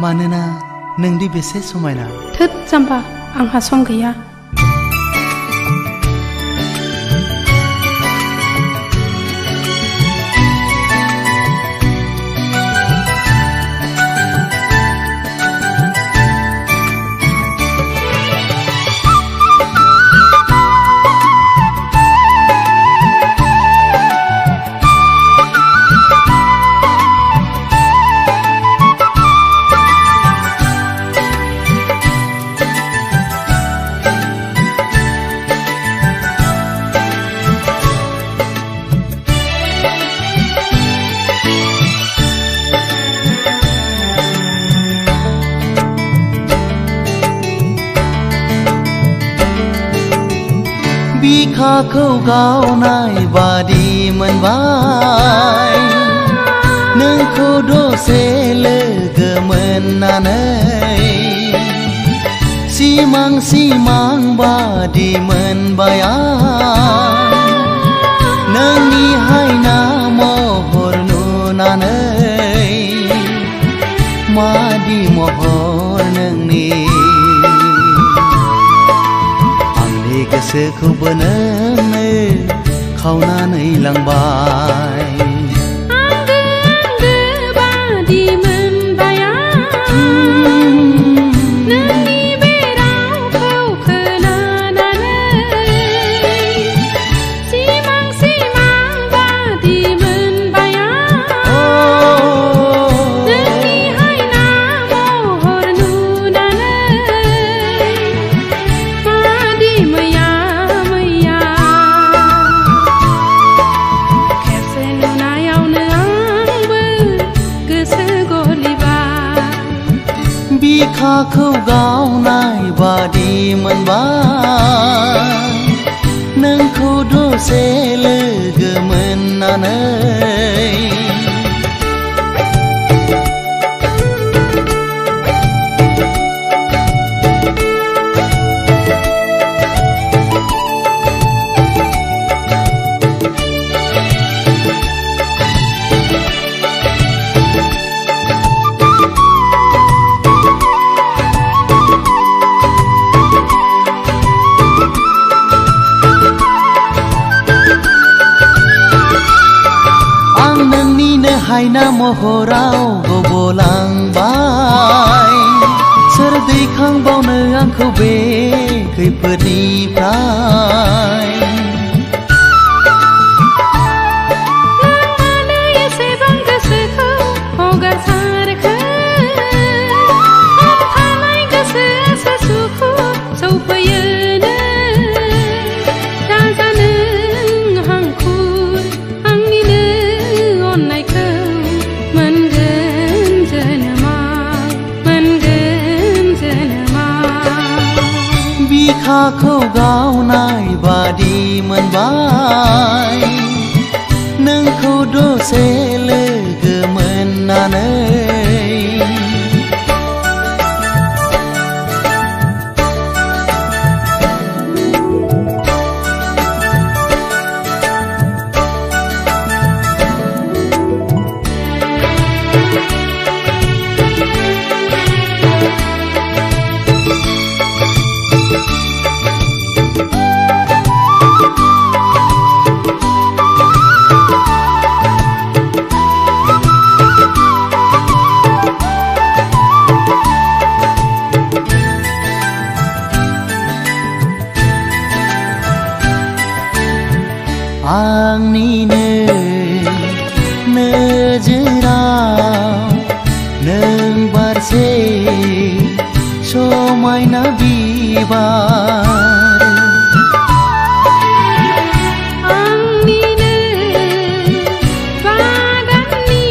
मानोना नोंदि बेसे समायना थोद जाम्बा आंहा सम गैया बिखाखौ गावनाय बादि मोनबाय नोंखौ दसे लोगो मोननानै सिमां बादि मोनबाय आं नोंनि हायना महर नुनानै मादि महर नोंनि गोसोखौबो नोंनो खावनानै लांबाय बादि मोनबाय नोंनि बे रावखौ खोनानानै सिमां बादि मोनबाय नोंनि हायना महर नुनानै बिखाखौ गावनाय बादि मोनबाय नोंखौ दसे लोगो मोननानै आयना महराव गबलांबाय सोर दैखांबावनो आंखौ बे खैफोदनिफ्राय मानो एसेबां गोसोखौ हगारसारखो थानाय गोसोआसो सुखु सौफैयोनो राजा नों हांखुर आंनिनो अननायखौ मोनगोन जोनोमाव बिखाखौ गावनाय बादि मोनबाय नोंखौ दसे लोगो मोननानै आंनिनो नोजोराव नों बारसे समायना बिबार आंनिनो बागाननि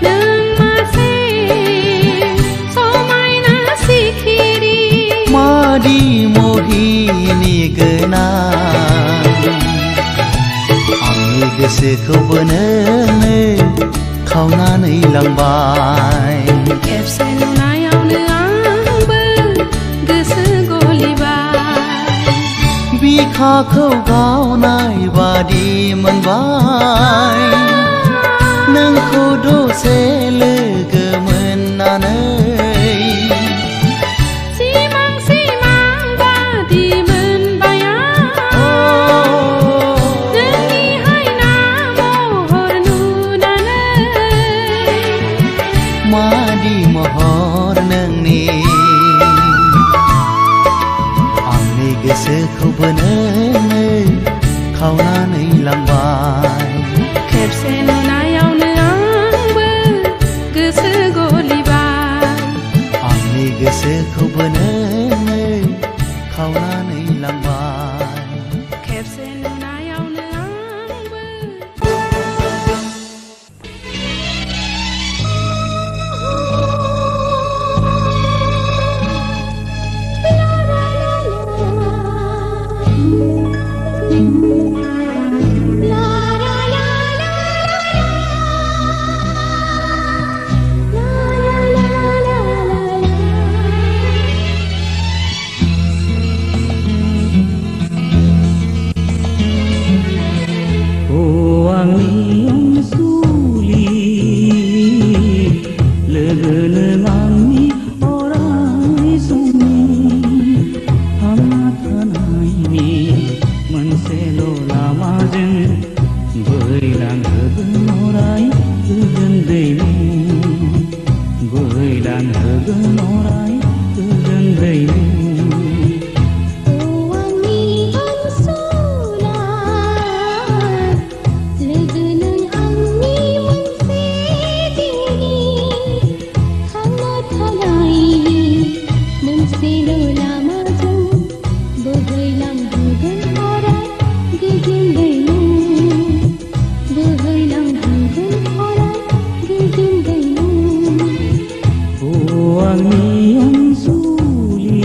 नों मासे समायना सिखिरि मादि महिनि गोनां आंनि गोसोखौबो नोंनो खावनानै लांबाय खेबसे नुनायावनो आंबो गोसो गलिबाय बिखाखौ गावनाय बादि मोनबाय नोंखौ दसे लोगो मोननानै सिमां बादि मोनबाय नोंनि हायना महर नुनानै मादि महर नोंनि आंनि गोसोखौबो नोंनो खावनानै लांबाय खेबसे नुनायावनो आंबो गोसो गलिबाय आंनि गोसोखौबो नोंनो खावनानै लांबाय खेबसे नुनायावनो आंबो आंनि अनसुलि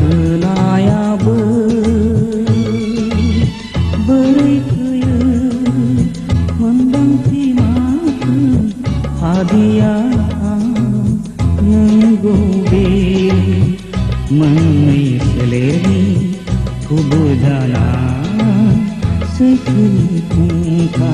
गोसोथोनायाबो बोरै फैयो मोनदांथि माथो हादिया नंगौ बे मोननै सोलेरनि थुबुर जाना सैथोनि फुंखा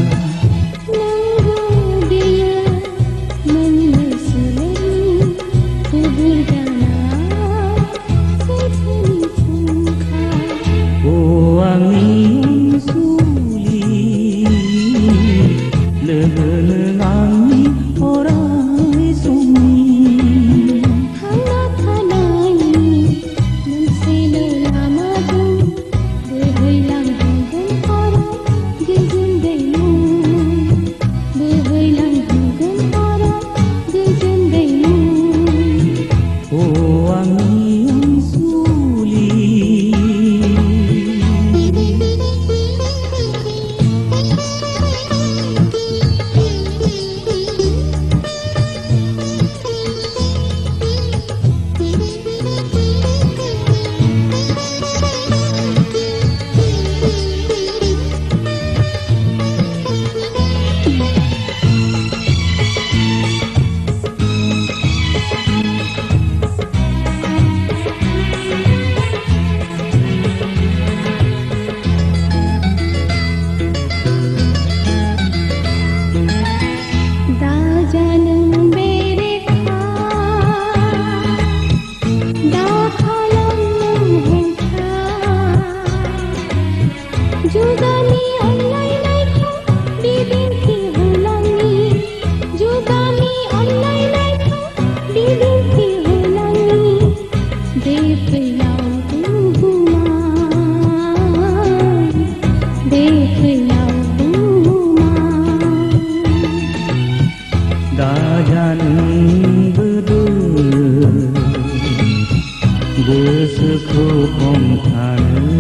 गोसोखौ हमथानो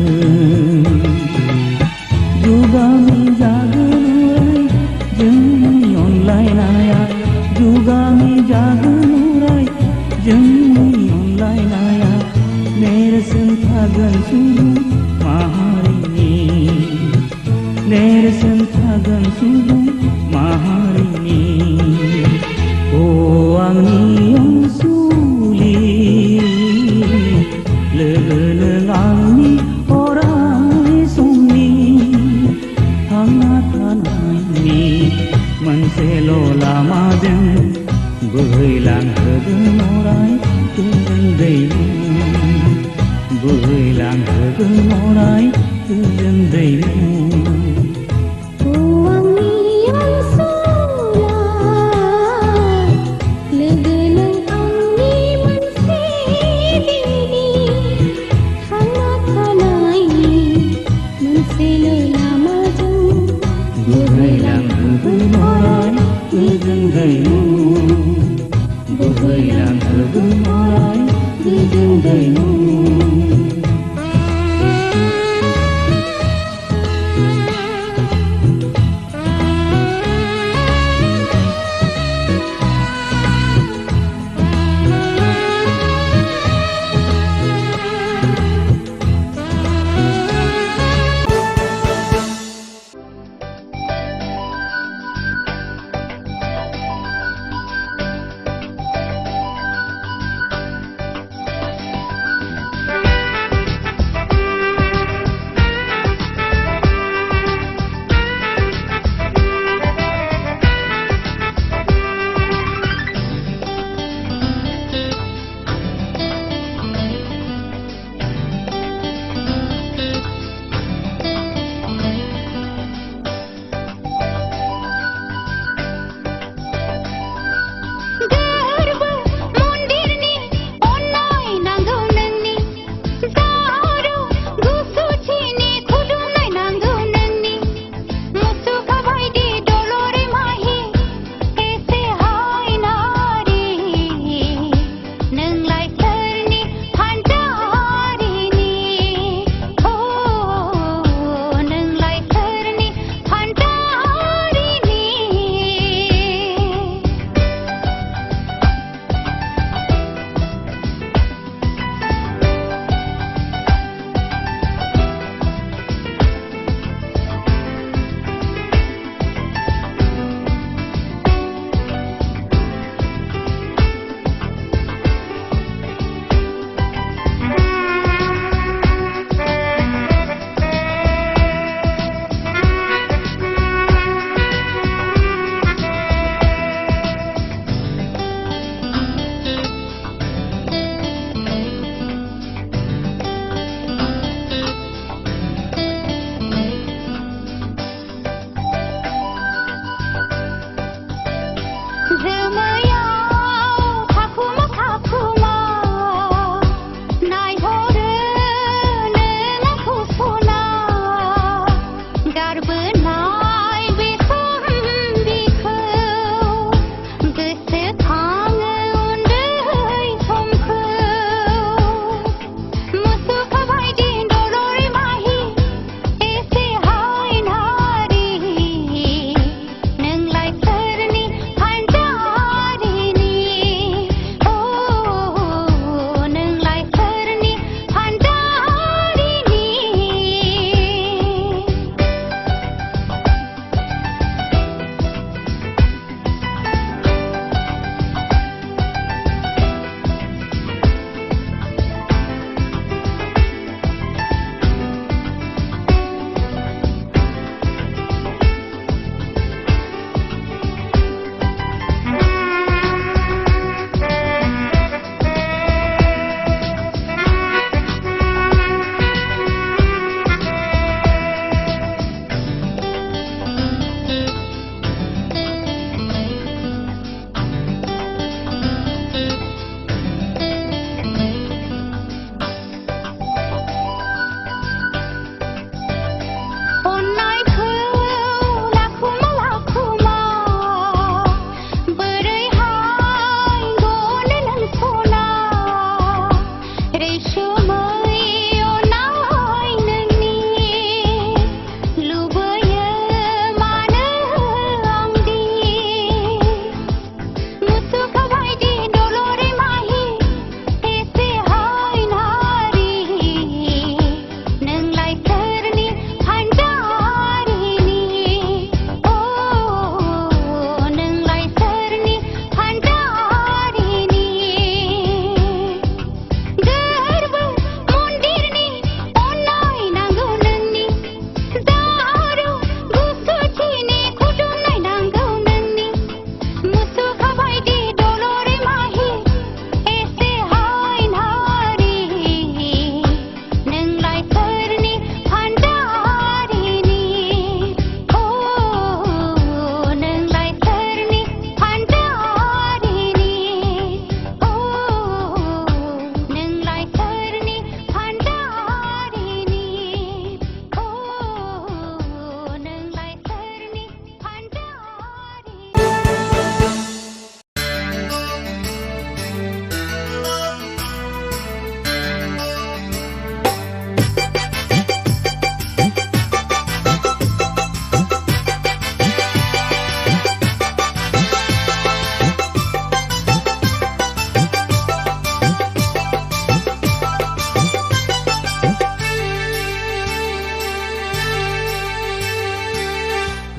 जुगामि जागोन जोंनि अनलायनाया जुगामि जागोन जोंनि अनलायनाया नेरसोन थागोन सुबुं माहारिनि नेरसोन थागोन सुबुं माहारिनि ओ आंनि अनसुलि लोगो नों आंनि अराय समनि थांना थानायनि मोनसेल' लामाजों बोहैलांहोगोन अराय गोजोन दैमु बोहैलांहोगोन अराय गोजोन दैमु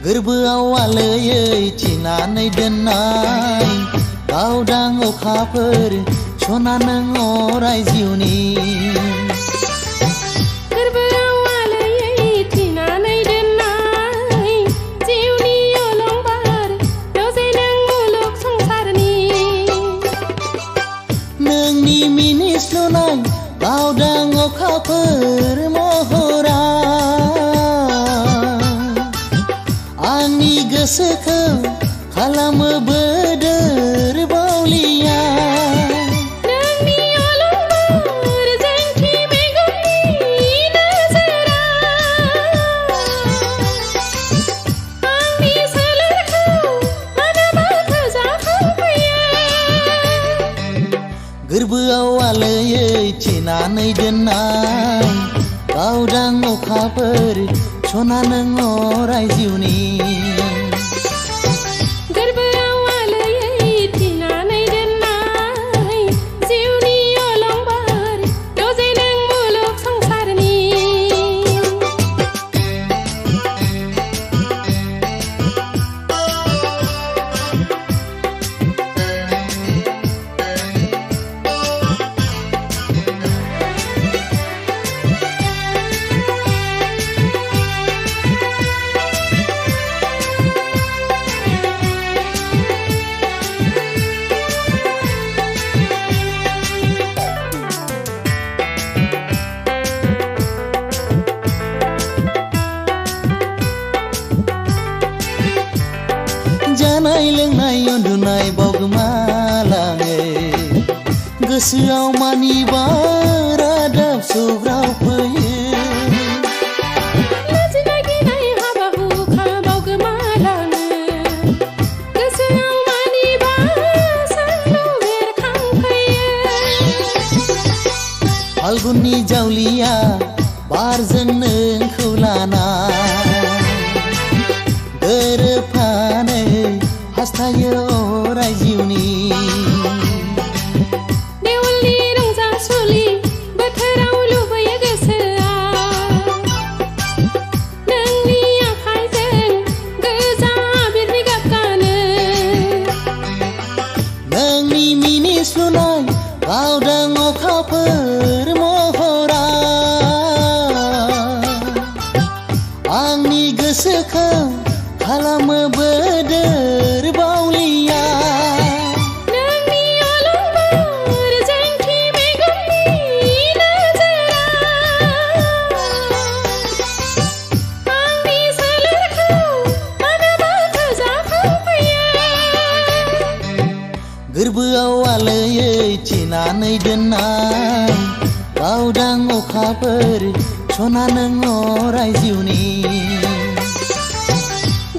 गोरबोआव आलोयै थिनानै दोननाय गावदां अखाफोर सना नों अराय जिउनि गोरबोआव आलोयै थिनानै दोननाय जिउनि अलंबार दजे नों मुलुग संसारनि नोंनि मिनिस्लुनाय गावदां अखाफोर महरा आंनि गोसोखौ खालामो बोदोर बावलिया नोंनि अलंबार जोंथि मेगननि नोजोरा आंनि सोलेरखौ मानोबा फोजाखांफैयो गोरबोआव आलोयै थिनानै दोननाय गावदां अखाफोर सना नों अराय जिउनि गोरबोआव आलोयै थिनानै दोननाय जिउनि अलंबार दजे नों मुलुग संसारनि जानाय लोंनाय उन्दुनाय बावगोमालाङो गोसोआव मानिबा रादाब सौग्राव फैयो लाजिनाय गिनाय हाबा हुखा बावगोमालाङो गोसोआव मानिबा सानदु बेरखांफैयो फाल्गुननि जावलिया बारजों नोंखौ लाना गोरोबफानो हास्थायो अराय जिउनि देवलनि रंजासुलि बोथोराव लुबैयो गोसोआ नोंनि आखाइजों गोजा आबिरनि गाब गानो नोंनि मिनिस्लुनाय गावदां अखाफोर महरा आंनि गोसोखौ खालामो बोदोर बावलिया नोंनि अलंबार जोंथि मेगननि नोजोरा आंनि सोलेरखौ मानोबा फोजाखांफैयो गोरबोआव आलोयै थिनानै दोननाय गावदां अखाफोर सना नों अराय जिउनि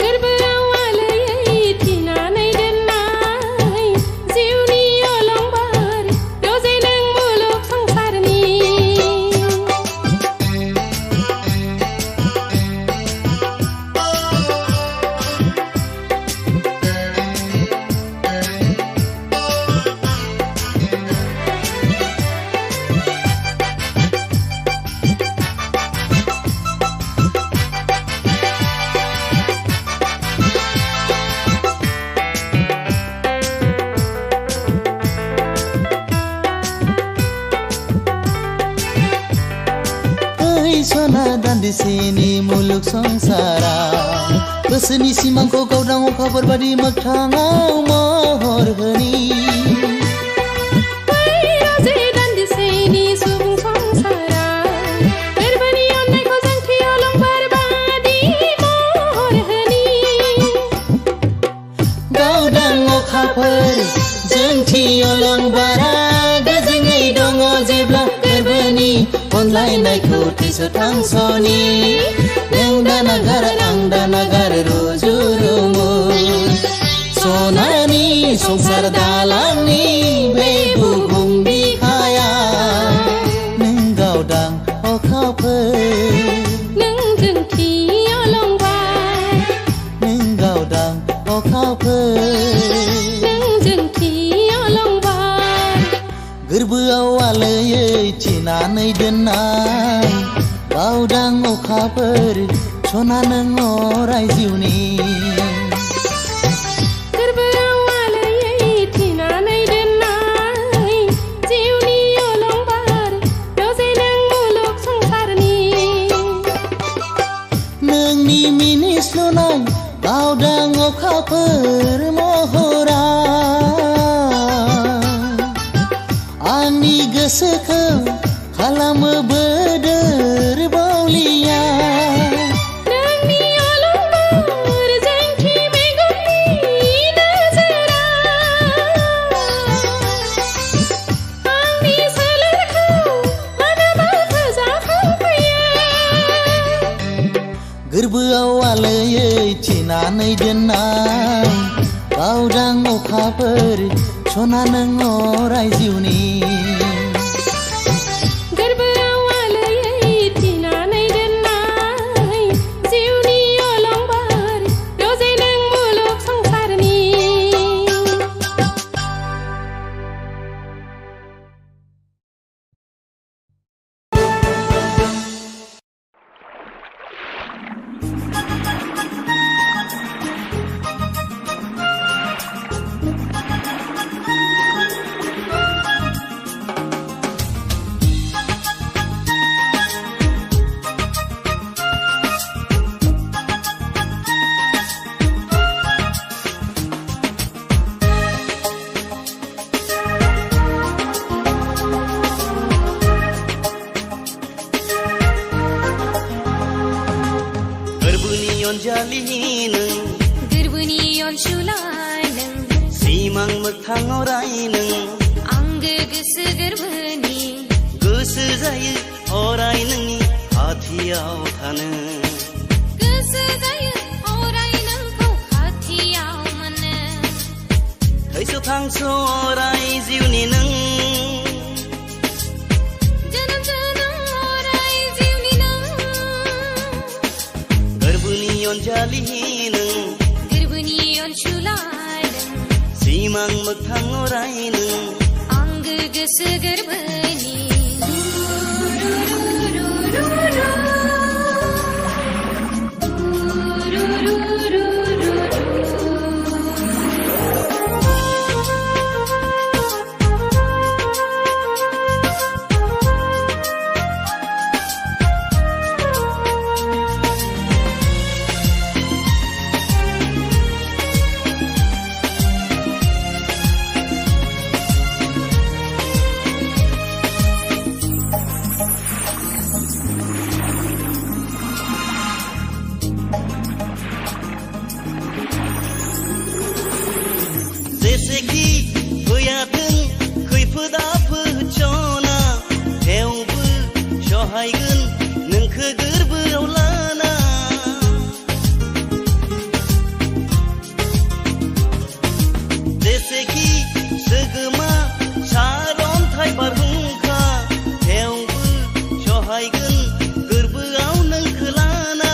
गोरबोआव आलोयै थिनानै दोननाय जिउनि अलंबार दजे नों मुलुग संसारनि सना दान्दिसेनि मुलुग संसारा गोसोनि सिमांखौ गावदां अखाफोर बादि मोगथाङाव महर होनि राजे दान्दिसेनि सुबुं संसारा गोरबोनि अननायखौ जोंथि अलंबार बादि महर होनि गावदां अखाफोर जोंथि अलंबारा गोजोङै दङ जेब्ला गोरबोनि अनलायनायखौ थैस थांसनि नों दानागार आं दानागार रुजु रुमु सनानि संसार दालांनि बे बुहुम बिखाया नों गावदां अखाफोर नों जोंथि अलंबार नों गावदां अखाफोर नों जोंथि अलंबार गोरबोआव आलोयै थिनानै दोननाय गावदां अखाफोर सना नों अराय जिउनि गावदां अखाफोर महरा आंनि गोसोखौ खालामो बोदोर बावलिया नोंनि अलंबार जोंथि मेगननि नोजोरा आंनि सोलेरखौ मानोबा फोजाखांफैयो गोरबोआव आलोयै थिनानै दोननाय गावदां अखाफोर सना नों अराय जिउनि गोरबोआव आलोयै थिनानै दोननाय जिउनि अलंबार रजे नों मुलुग संसारनि गोरबोनि अनसुलाय नों सिमां मोगथाङाव राय नों आंगो गोसो गोरबोनि गोसो जायो अराय नोंनि खाथियाव थानो गोसो जायो अराय नोंखौ खाथियाव मोनो थैस' थांस' अराय जिउनि नों जोनोम जोनोम अराय जिउनि नों गोरबोनि अनजालि नों गोरबोनि अनसुलाय नों सिमां मोगथाङाव राय नों आंगो गोसो गोरबोनि जेसेखि फैयाथों खैफोद आफोद सना थेवबो सहायगोन नोंखो गोरबोआव लाना जेसेखि सोगोमा सारन्थाइ बारहुंखा थेवबो सहायगोन गोरबोआव नोंखो लाना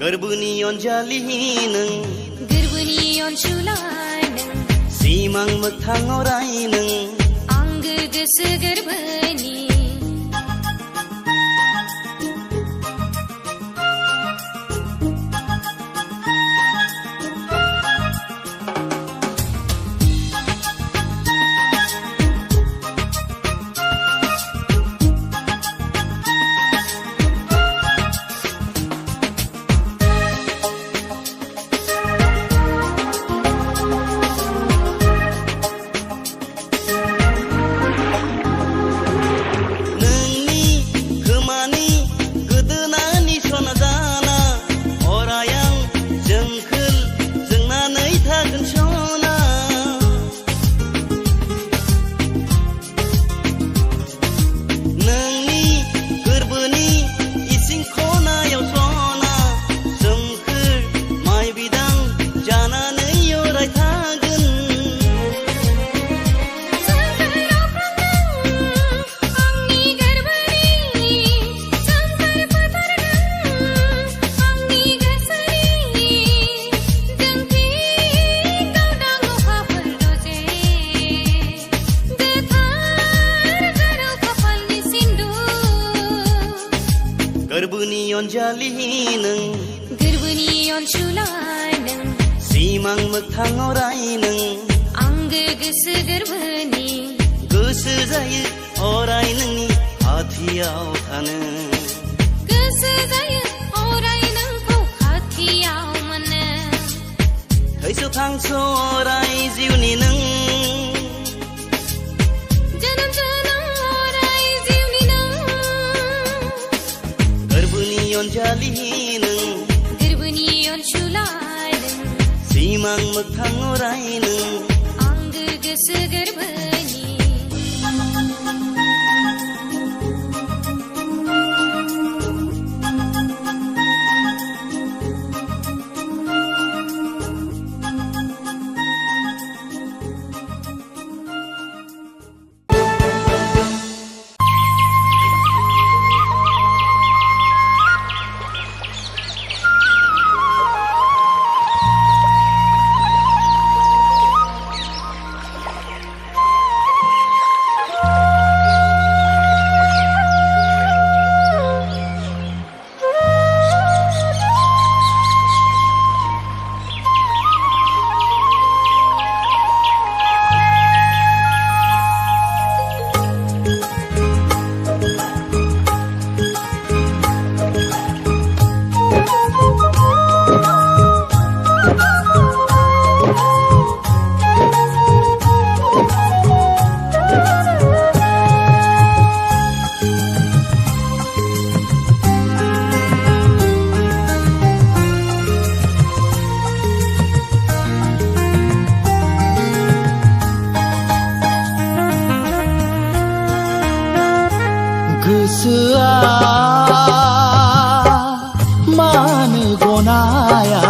गोरबोनि अनजालि नों गोरबोनि अनसुलाय नों सिमां मोगथाङाव राय नों आंगो गोसो गोरबोनि गोरबोनि अनजालि नों गोरबोनि अनसुलाय नों सिमां मोगथाङाव राय नों आंगो गोसो गोरबोनि गोसो जायो अराय नोंनि खाथियाव थानो गोसो जायो अराय नोंखौ खाथियाव मोनो थैस' थांस' अराय जिउनि नों जोनोम जोनोम अराय जिउनि नों गोरबोनि अनजालि नों गोरबोनि अनसुलाय नों सिमां मोगथाङाव राय नों आंगो गोसो गोरबोनि गोसोआ मानो गनाया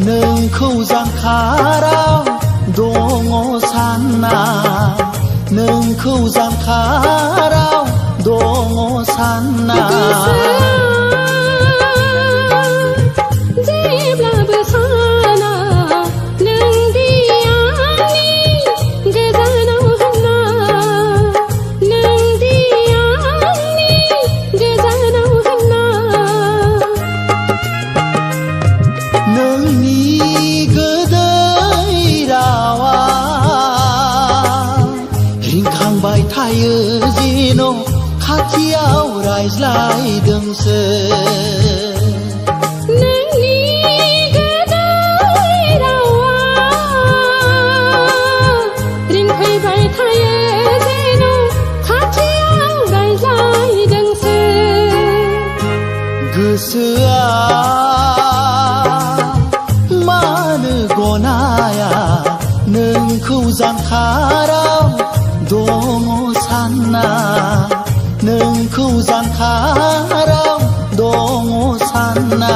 नोंखौ जानखाराव दङ सानना नोंखौ जानखाराव दङ सानना जेब्लाबो साना नोंदि आंनि गोजानाव होनना नोंदि आंनि गोजानाव होनना नोंनि गोदै रावा रिंखांबाय थायो जेन' खाथियाव रायज्लायदोंसो नोंनि गोदै रावा रिंखांबाय थायो जेन' खाथियाव रायज्लायदोंसो गोसोआ मानो गनाया नोंखौ जानखाराव दङ सानना नोंखौ जानखाराव दङ सानना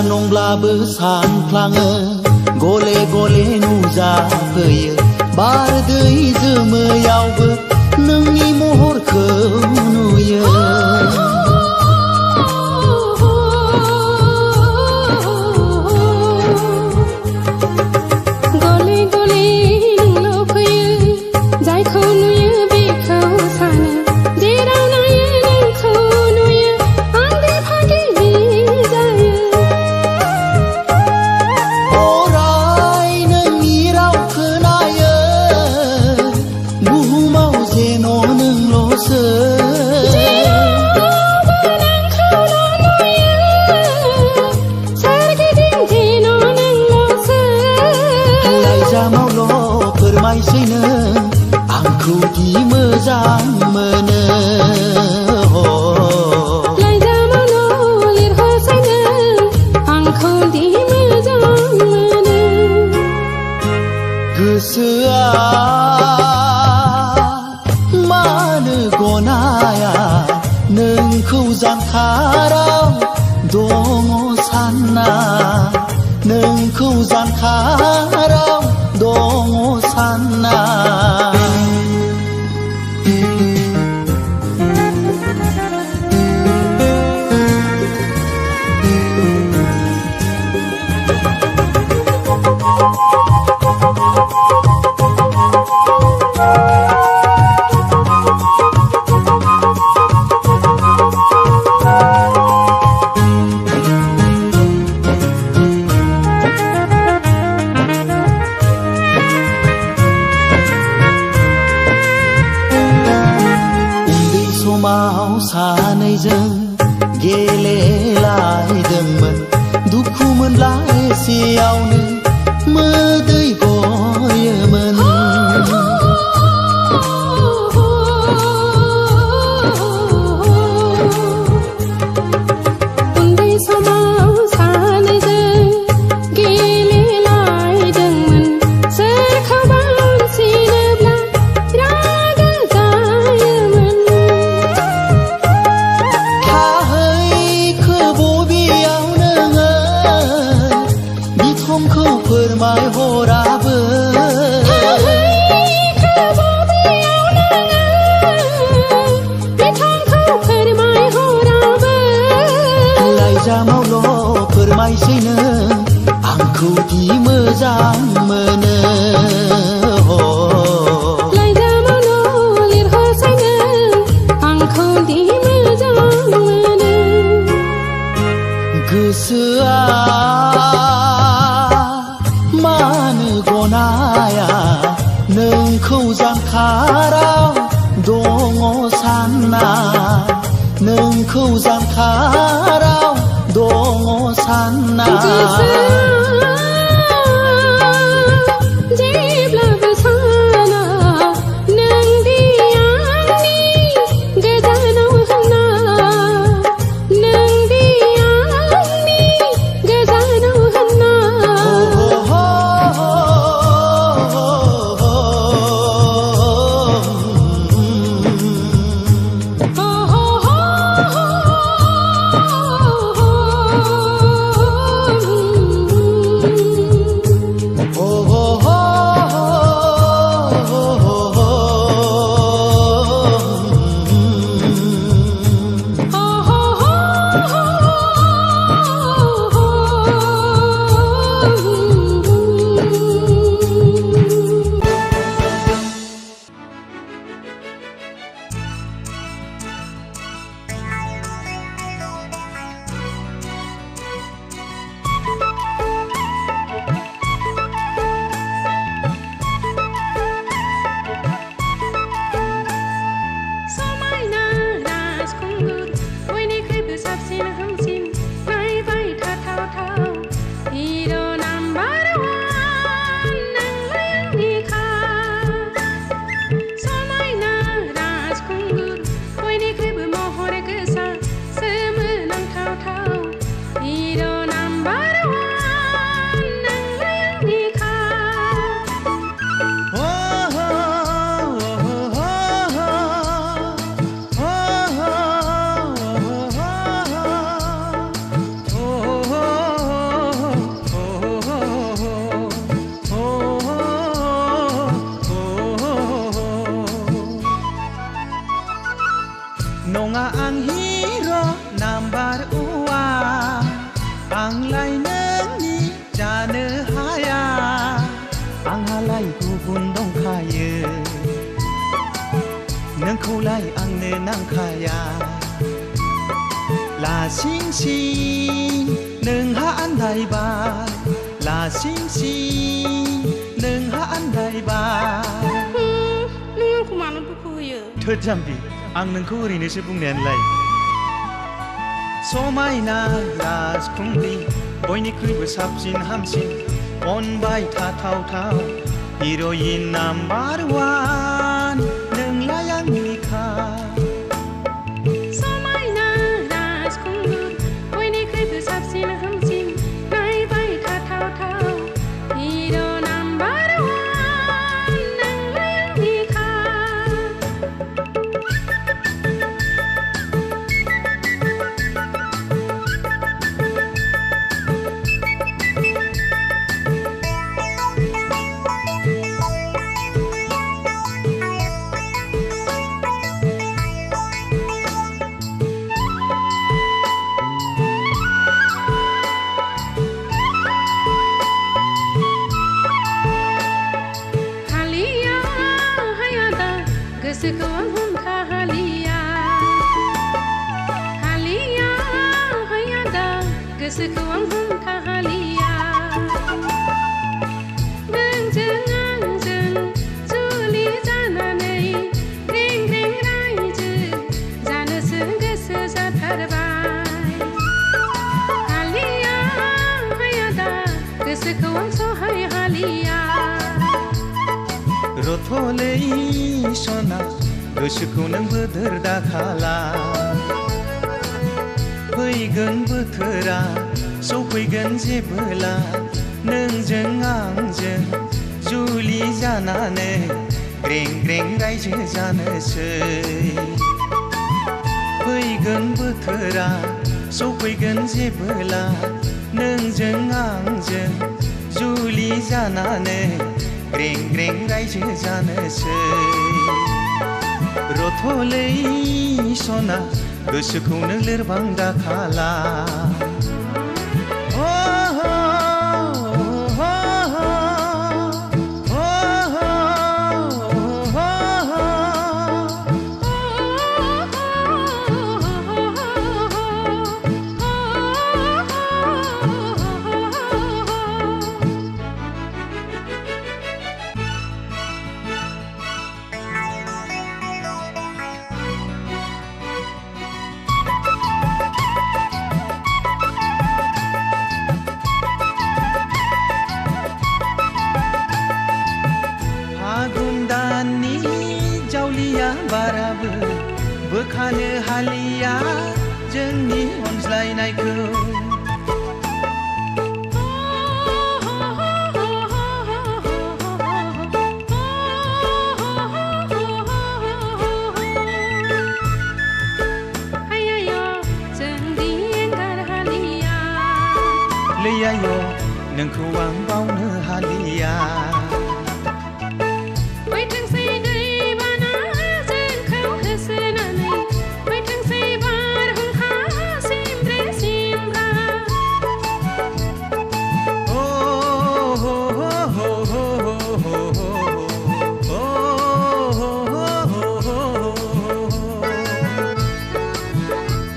नंब्लाबो सानफ्लाङो गले गले नुजाफैयो बार दै जोमैयावबो नोंनि महरखौ नुयो गले गले नोंल' फैयो जायखौ नुयो बेखौ सानो जेराव नायो नोंखौ नुयो आंदि फागि जायो अराय नोंनि राव खोनायो बुहुमाव जेन' नोंल'सो लाइजामावल' फोरमायसै नों आंखौ दि मोजां मोनो लाइजामावल' लिरहरसै नों आंखौ दि मोजां मोनो गोसोआ मानो गना जानखाराव दङ सानना सानैजों गेलेलायदोंमोन दुखु मोनला एसेयावनो मोदै गयोमोन उन्दै समाव सानैजों गेलेलायदोंमोन सोरखौबा अनसिनोब्ला रागा जायोमोन बिथंखौ फोरमायहराबो लाइजामावल' फोरमायसै नों आंखौ दि मोजां मोनो लाइजामावल' लिरहरसै नों आंखौ दि मोजां मोनो गोसोआ मानो गनाया नोंखौ जानखाराव दङ सानना नोंखौ जानखाराव दङ सानना जेब्लाबो साना नोंदि आंनि गोजानाव होनना नोंदि आंनि गोजानाव होनना नङा आं हिरो नाम्बार वान आंलाय नोंनि जानो हाया आंहालाय गुबुन दंखायो नोंखौलाय आंनो नांखाया लासिं सिं नोंहा आन्दायबाय लासिं सिं नोंहा आन्दायबाय नों आंखौ मानो दुखु होयो थोद जाम्बि आं नोंखौ ओरैनोसो बुंनायानोलाय समायना राजखुंग्रि बयनिख्रुइबो साबसिन हामसिन अनबाय थाथावथाव हिर'इन नाम्बार वान नोंलाय आंनिखा समायना राजखुंग्रि बयनिख्रुइबो साबसिन हामसिन नायबाय थाथावथाव हिर' नाम्बार वान नोंलाय आंनिखा गोसोखौ आं हमथा हालिया हालिया हैया दा गोसोखौ आं हमथा हालिया नोंजों आंजों जुलि जानानै ग्रें ग्रें रायजो जानोसो गोसो जाथारबाय हालिया हैया दा गोसोखौ आं सहाय हालिया रथ'लै सना गोसोखौ नों बोदोर दाखाला फैगोन बोथोरा सफैगोन जेबोला नोंजों आंजों जुलि जानानै ग्रें ग्रें रायजो जानोसै फैगोन बोथोरा सफैगोन जेबोला नोंजों आंजों जुलि जानानै ग्रें ग्रें रायजो जानोसै रथ'लै सना गोसोखौनो लोरबां दाखाला बाराबो बोखानो हालिया जोंनि अनज्लायनायखौ लैयाय' नोंखौ आं बावनो हालिया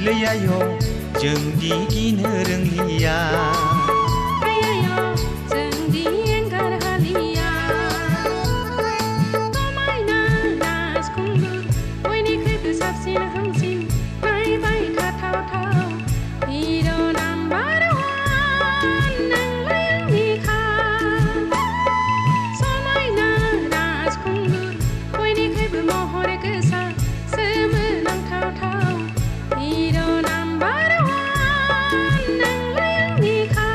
लैयाय' जोंदि गिनो रोंलिया जोंदि एंगार हालिया समायना राजखुंगुर बयनिख्रुइबो साबसिन हामसिन नायबाय थाथावथाव हिर' नाम्बार वान नोंलाय आंनिखा समायना राजखुंगुर बयनिख्रुइबो महर गोसा सोमोनांथावथाव हिर' नाम्बार वान नोंलाय आंनिखा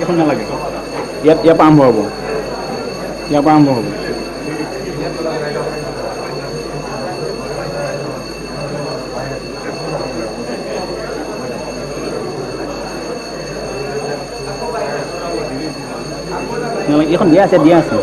এখন নালাগে ইয়াৰ পৰা আৰম্ভ হ'ব এখন দিয়া আছে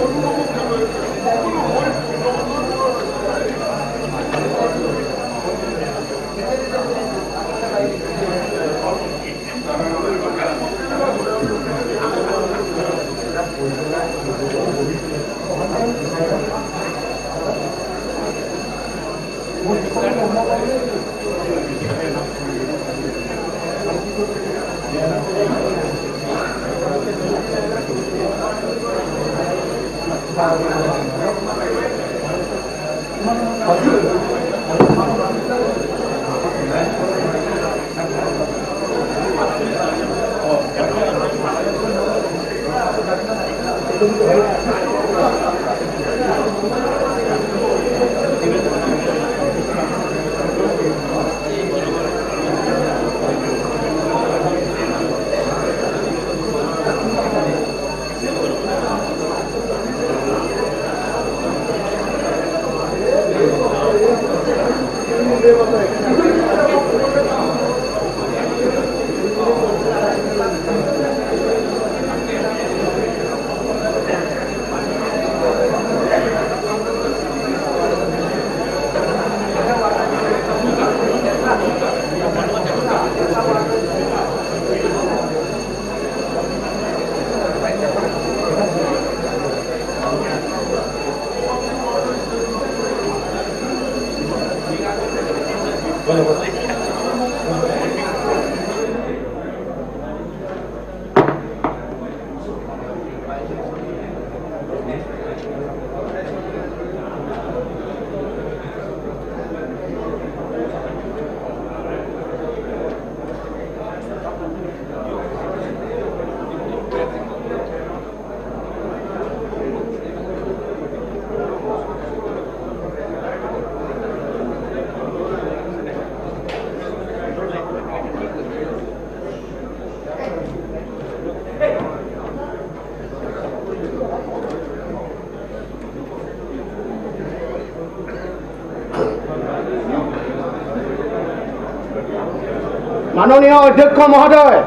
মাননীয় অধ্যক্ষ মহোদয়,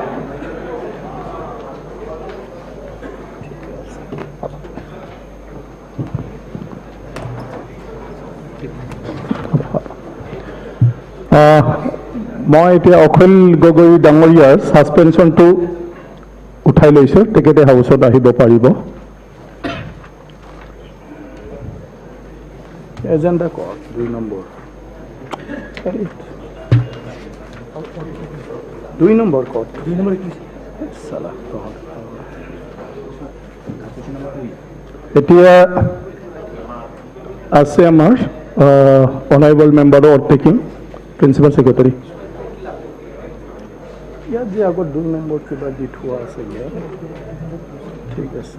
মই এতিয়া অখিল গগৈ ডাঙৰীয়াৰ ছাছপেনশ্যনটো উঠাই লৈছোঁ, তেখেতে হাউচত আহিব পাৰিব। এজেণ্ডা কওক 2 নম্বৰ 2 নম্বৰ কওক 2 নম্বৰ কি চালা এতিয়া আছে আমাৰ honourable member of taking principal secretary. ইয়াত যে আগত 2 নম্বৰ কিবা দি থোৱা আছে ইয়াত, ঠিক আছে।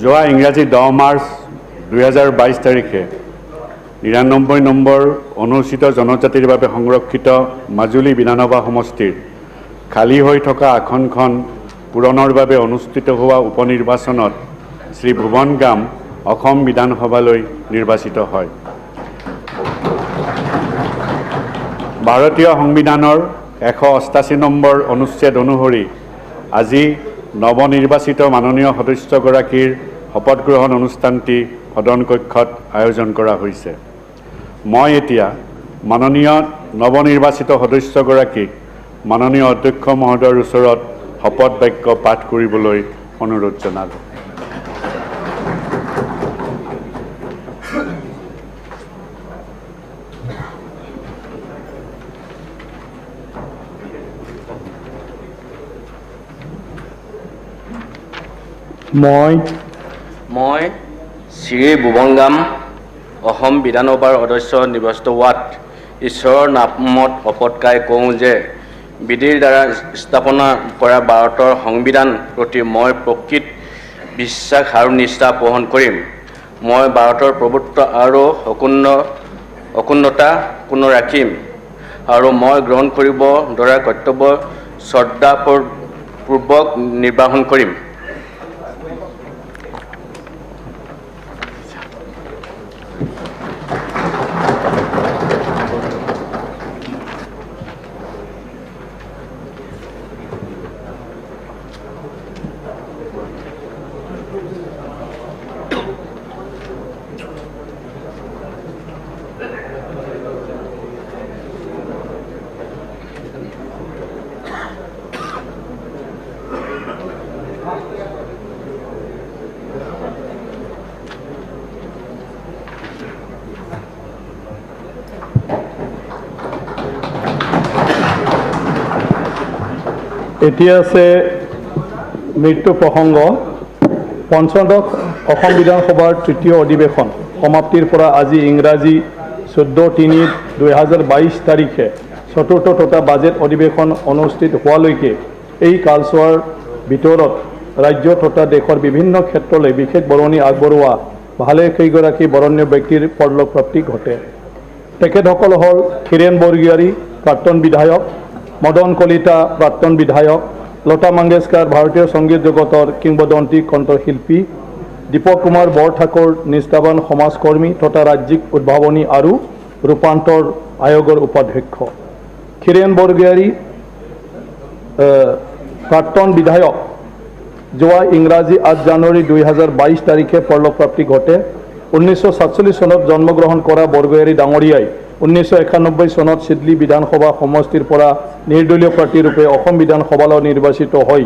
যোৱা ইংৰাজী 10 মাৰ্চ 2022 তাৰিখে 99 নম্বৰ অনুসূচিত জনজাতিৰ বাবে সংৰক্ষিত মাজুলী বিধানসভা সমষ্টিৰ খালী হৈ থকা আসনখন পূৰণৰ বাবে অনুষ্ঠিত হোৱা উপনিৰ্বাচনত শ্ৰী ভুৱন গাম অসম বিধানসভালৈ নিৰ্বাচিত হয়। ভাৰতীয় সংবিধানৰ 188 নম্বৰ অনুচ্ছেদ অনুসৰি আজি নৱনিৰ্বাচিত মাননীয় সদস্যগৰাকীৰ শপত গ্ৰহণ অনুষ্ঠানটি সদন কক্ষত আয়োজন কৰা হৈছে। মই এতিয়া মাননীয় নৱনিৰ্বাচিত সদস্যগৰাকীক মাননীয় অধ্যক্ষ মহোদয়ৰ ওচৰত শপত বাক্য পাঠ কৰিবলৈ অনুৰোধ জনালোঁ। মই শ্ৰী ভুৱন গাম অসম বিধানসভাৰ সদস্য নিৰ্বাচিত হোৱাত ঈশ্বৰৰ নামত শপত খাই কওঁ যে বিধিৰ দ্বাৰা স্থাপনা কৰা ভাৰতৰ সংবিধান প্ৰতি মই প্ৰকৃত বিশ্বাস আৰু নিষ্ঠা পোষণ কৰিম। মই ভাৰতৰ প্ৰভুত্ব আৰু অখণ্ডতা অক্ষুণ্ণ ৰাখিম আৰু মই গ্ৰহণ কৰিব ধৰা কৰ্তব্য শ্ৰদ্ধাপূৰ্বক নিৰ্বাহন কৰিম। এতিয়া আছে মৃত্যু প্ৰসংগ। পঞ্চদশ অসম বিধানসভাৰ তৃতীয় অধিৱেশন সমাপ্তিৰ পৰা আজি ইংৰাজী 14/3/2022 তাৰিখে চতুৰ্থ তথা বাজেট অধিৱেশন অনুষ্ঠিত হোৱালৈকে এই কালছোৱাৰ ভিতৰত ৰাজ্য তথা দেশৰ বিভিন্ন ক্ষেত্ৰলৈ বিশেষ বৰঙণি আগবঢ়োৱা ভালেকেইগৰাকী বৰণ্য ব্যক্তিৰ পৰলোক প্ৰাপ্তি ঘটে। তেখেতসকল হ'ল ক্ষীৰেন বৰগোহাঞি প্ৰাক্তন বিধায়ক, মদন কলিতা প্ৰাক্তন বিধায়ক, লতা মংগেশকাৰ ভাৰতীয় সংগীত জগতৰ কিংবদন্তী কণ্ঠশিল্পী, দীপক কুমাৰ বৰঠাকুৰ নিষ্ঠাবান সমাজকৰ্মী তথা ৰাজ্যিক উদ্ভাৱনী আৰু ৰূপান্তৰ আয়োগৰ উপাধ্যক্ষ। ক্ষীৰেন বৰগোহাঞি প্ৰাক্তন বিধায়ক, যোৱা ইংৰাজী 8 জানুৱাৰী 2022 তাৰিখে পৰলোকপ্ৰাপ্তি ঘটে। 1947 চনত জন্মগ্ৰহণ কৰা বৰগোহাঞি ডাঙৰীয়াই 1991 চনত চিডলি বিধানসভা সমষ্টিৰ পৰা নিৰ্দলীয় প্ৰাৰ্থীৰূপে অসম বিধানসভালৈ নিৰ্বাচিত হৈ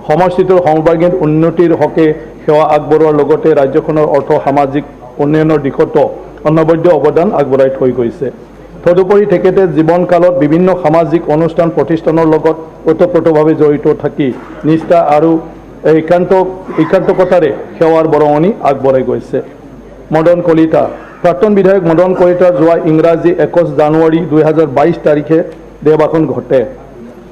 সমষ্টিটোৰ সৰ্বাংগীন উন্নতিৰ হকে সেৱা আগবঢ়োৱাৰ লগতে ৰাজ্যখনৰ অৰ্থ সামাজিক উন্নয়নৰ দিশতো অনবদ্য অৱদান আগবঢ়াই থৈ গৈছে। তদুপৰি তেখেতে জীৱনকালত বিভিন্ন সামাজিক অনুষ্ঠান প্ৰতিষ্ঠানৰ লগত ওতঃপ্ৰোতভাৱে জড়িত থাকি নিষ্ঠা আৰু একান্তকতাৰে সেৱাৰ বৰঙণি আগবঢ়াই গৈছে। মদন কলিতা প্ৰাক্তন বিধায়ক মদন কলিতাৰ যোৱা ইংৰাজী 21 জানুৱাৰী 2022 তাৰিখে দেহাৱসান ঘটে।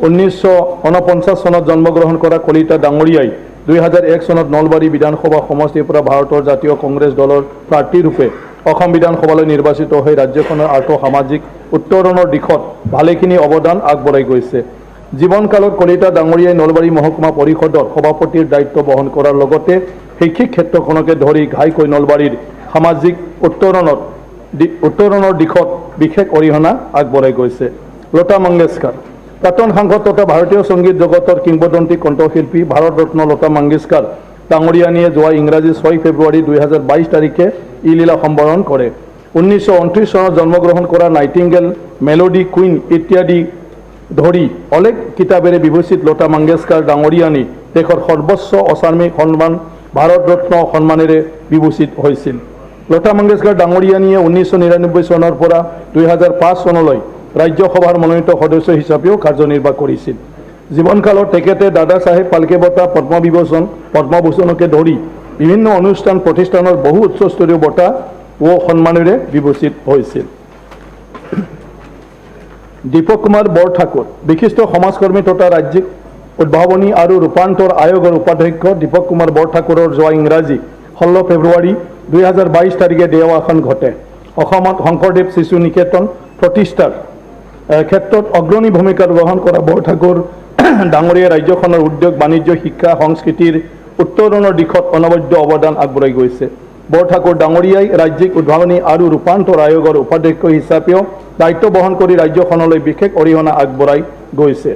1949 চনত জন্মগ্ৰহণ কৰা কলিতা ডাঙৰীয়াই 2001 চনত নলবাৰী বিধানসভা সমষ্টিৰ পৰা ভাৰতৰ জাতীয় কংগ্ৰেছ দলৰ প্ৰাৰ্থীৰূপে অসম বিধানসভালৈ নিৰ্বাচিত হৈ ৰাজ্যখনৰ আৰ্থ সামাজিক উত্তৰণৰ দিশত ভালেখিনি অৱদান আগবঢ়াই গৈছে। জীৱনকালত কলিতা ডাঙৰীয়াই নলবাৰী মহকুমা পৰিষদৰ সভাপতিৰ দায়িত্ব বহন কৰাৰ লগতে শৈক্ষিক ক্ষেত্ৰখনকে ধৰি ঘাইকৈ নলবাৰীৰ সামাজিক উত্তৰণৰ দিশত বিশেষ অৰিহণা আগবঢ়াই গৈছে। লতা মংগেশকাৰ প্ৰাক্তন সাংসদ তথা ভাৰতীয় সংগীত জগতৰ কিংবদন্তী কণ্ঠশিল্পী ভাৰতৰত্ন লতা মংগেশকাৰ ডাঙৰীয়ানীয়ে যোৱা ইংৰাজী 6 ফেব্ৰুৱাৰী 2022 তাৰিখে ইলীলা সম্বৰণ কৰে। 1929 চনত জন্মগ্ৰহণ কৰা নাইটিংগেল, মেলোডি কুইন ইত্যাদি ধৰি অলেখ কিতাপেৰে বিভূষিত লতা মংগেশকাৰ ডাঙৰীয়ানী দেশৰ সৰ্বোচ্চ অসামৰিক সন্মান ভাৰতৰত্ন সন্মানেৰে বিভূষিত হৈছিল। লতা মংগেশকাৰ ডাঙৰীয়ানীয়ে 1999 চনৰ পৰা 2005 চনলৈ ৰাজ্যসভাৰ মনোনীত সদস্য হিচাপেও কাৰ্যনিৰ্বাহ কৰিছিল। জীৱনকালত তেখেতে দাদা চাহেব ফাল্কে বঁটা, পদ্মভূষণকে ধৰি বিভিন্ন অনুষ্ঠান প্ৰতিষ্ঠানৰ বহু উচ্চস্তৰীয় বঁটা ও সন্মানেৰে বিভূষিত হৈছিল। দীপক কুমাৰ বৰঠাকুৰ বিশিষ্ট সমাজকৰ্মী তথা ৰাজ্যিক উদ্ভাৱনী আৰু ৰূপান্তৰ আয়োগৰ উপাধ্যক্ষ দীপক কুমাৰ বৰঠাকুৰৰ যোৱা ইংৰাজী 16 ফেব্ৰুৱাৰী 2022 তাৰিখে দেহাৱসান ঘটে। অসমত শংকৰদেৱ শিশু নিকেতন প্ৰতিষ্ঠাৰ ক্ষেত্ৰত অগ্ৰণী ভূমিকা গ্ৰহণ কৰা বৰঠাকুৰ ডাঙৰীয়া ৰাজ্যখনৰ উদ্যোগ, বাণিজ্য, শিক্ষা, সংস্কৃতিৰ উত্তৰণৰ দিশত অনবদ্য অৱদান আগবঢ়াই গৈছে। বৰঠাকুৰ ডাঙৰীয়াই ৰাজ্যিক উদ্ভাৱনী আৰু ৰূপান্তৰ আয়োগৰ উপাধ্যক্ষ হিচাপেও দায়িত্ব বহন কৰি ৰাজ্যখনলৈ বিশেষ অৰিহণা আগবঢ়াই গৈছে।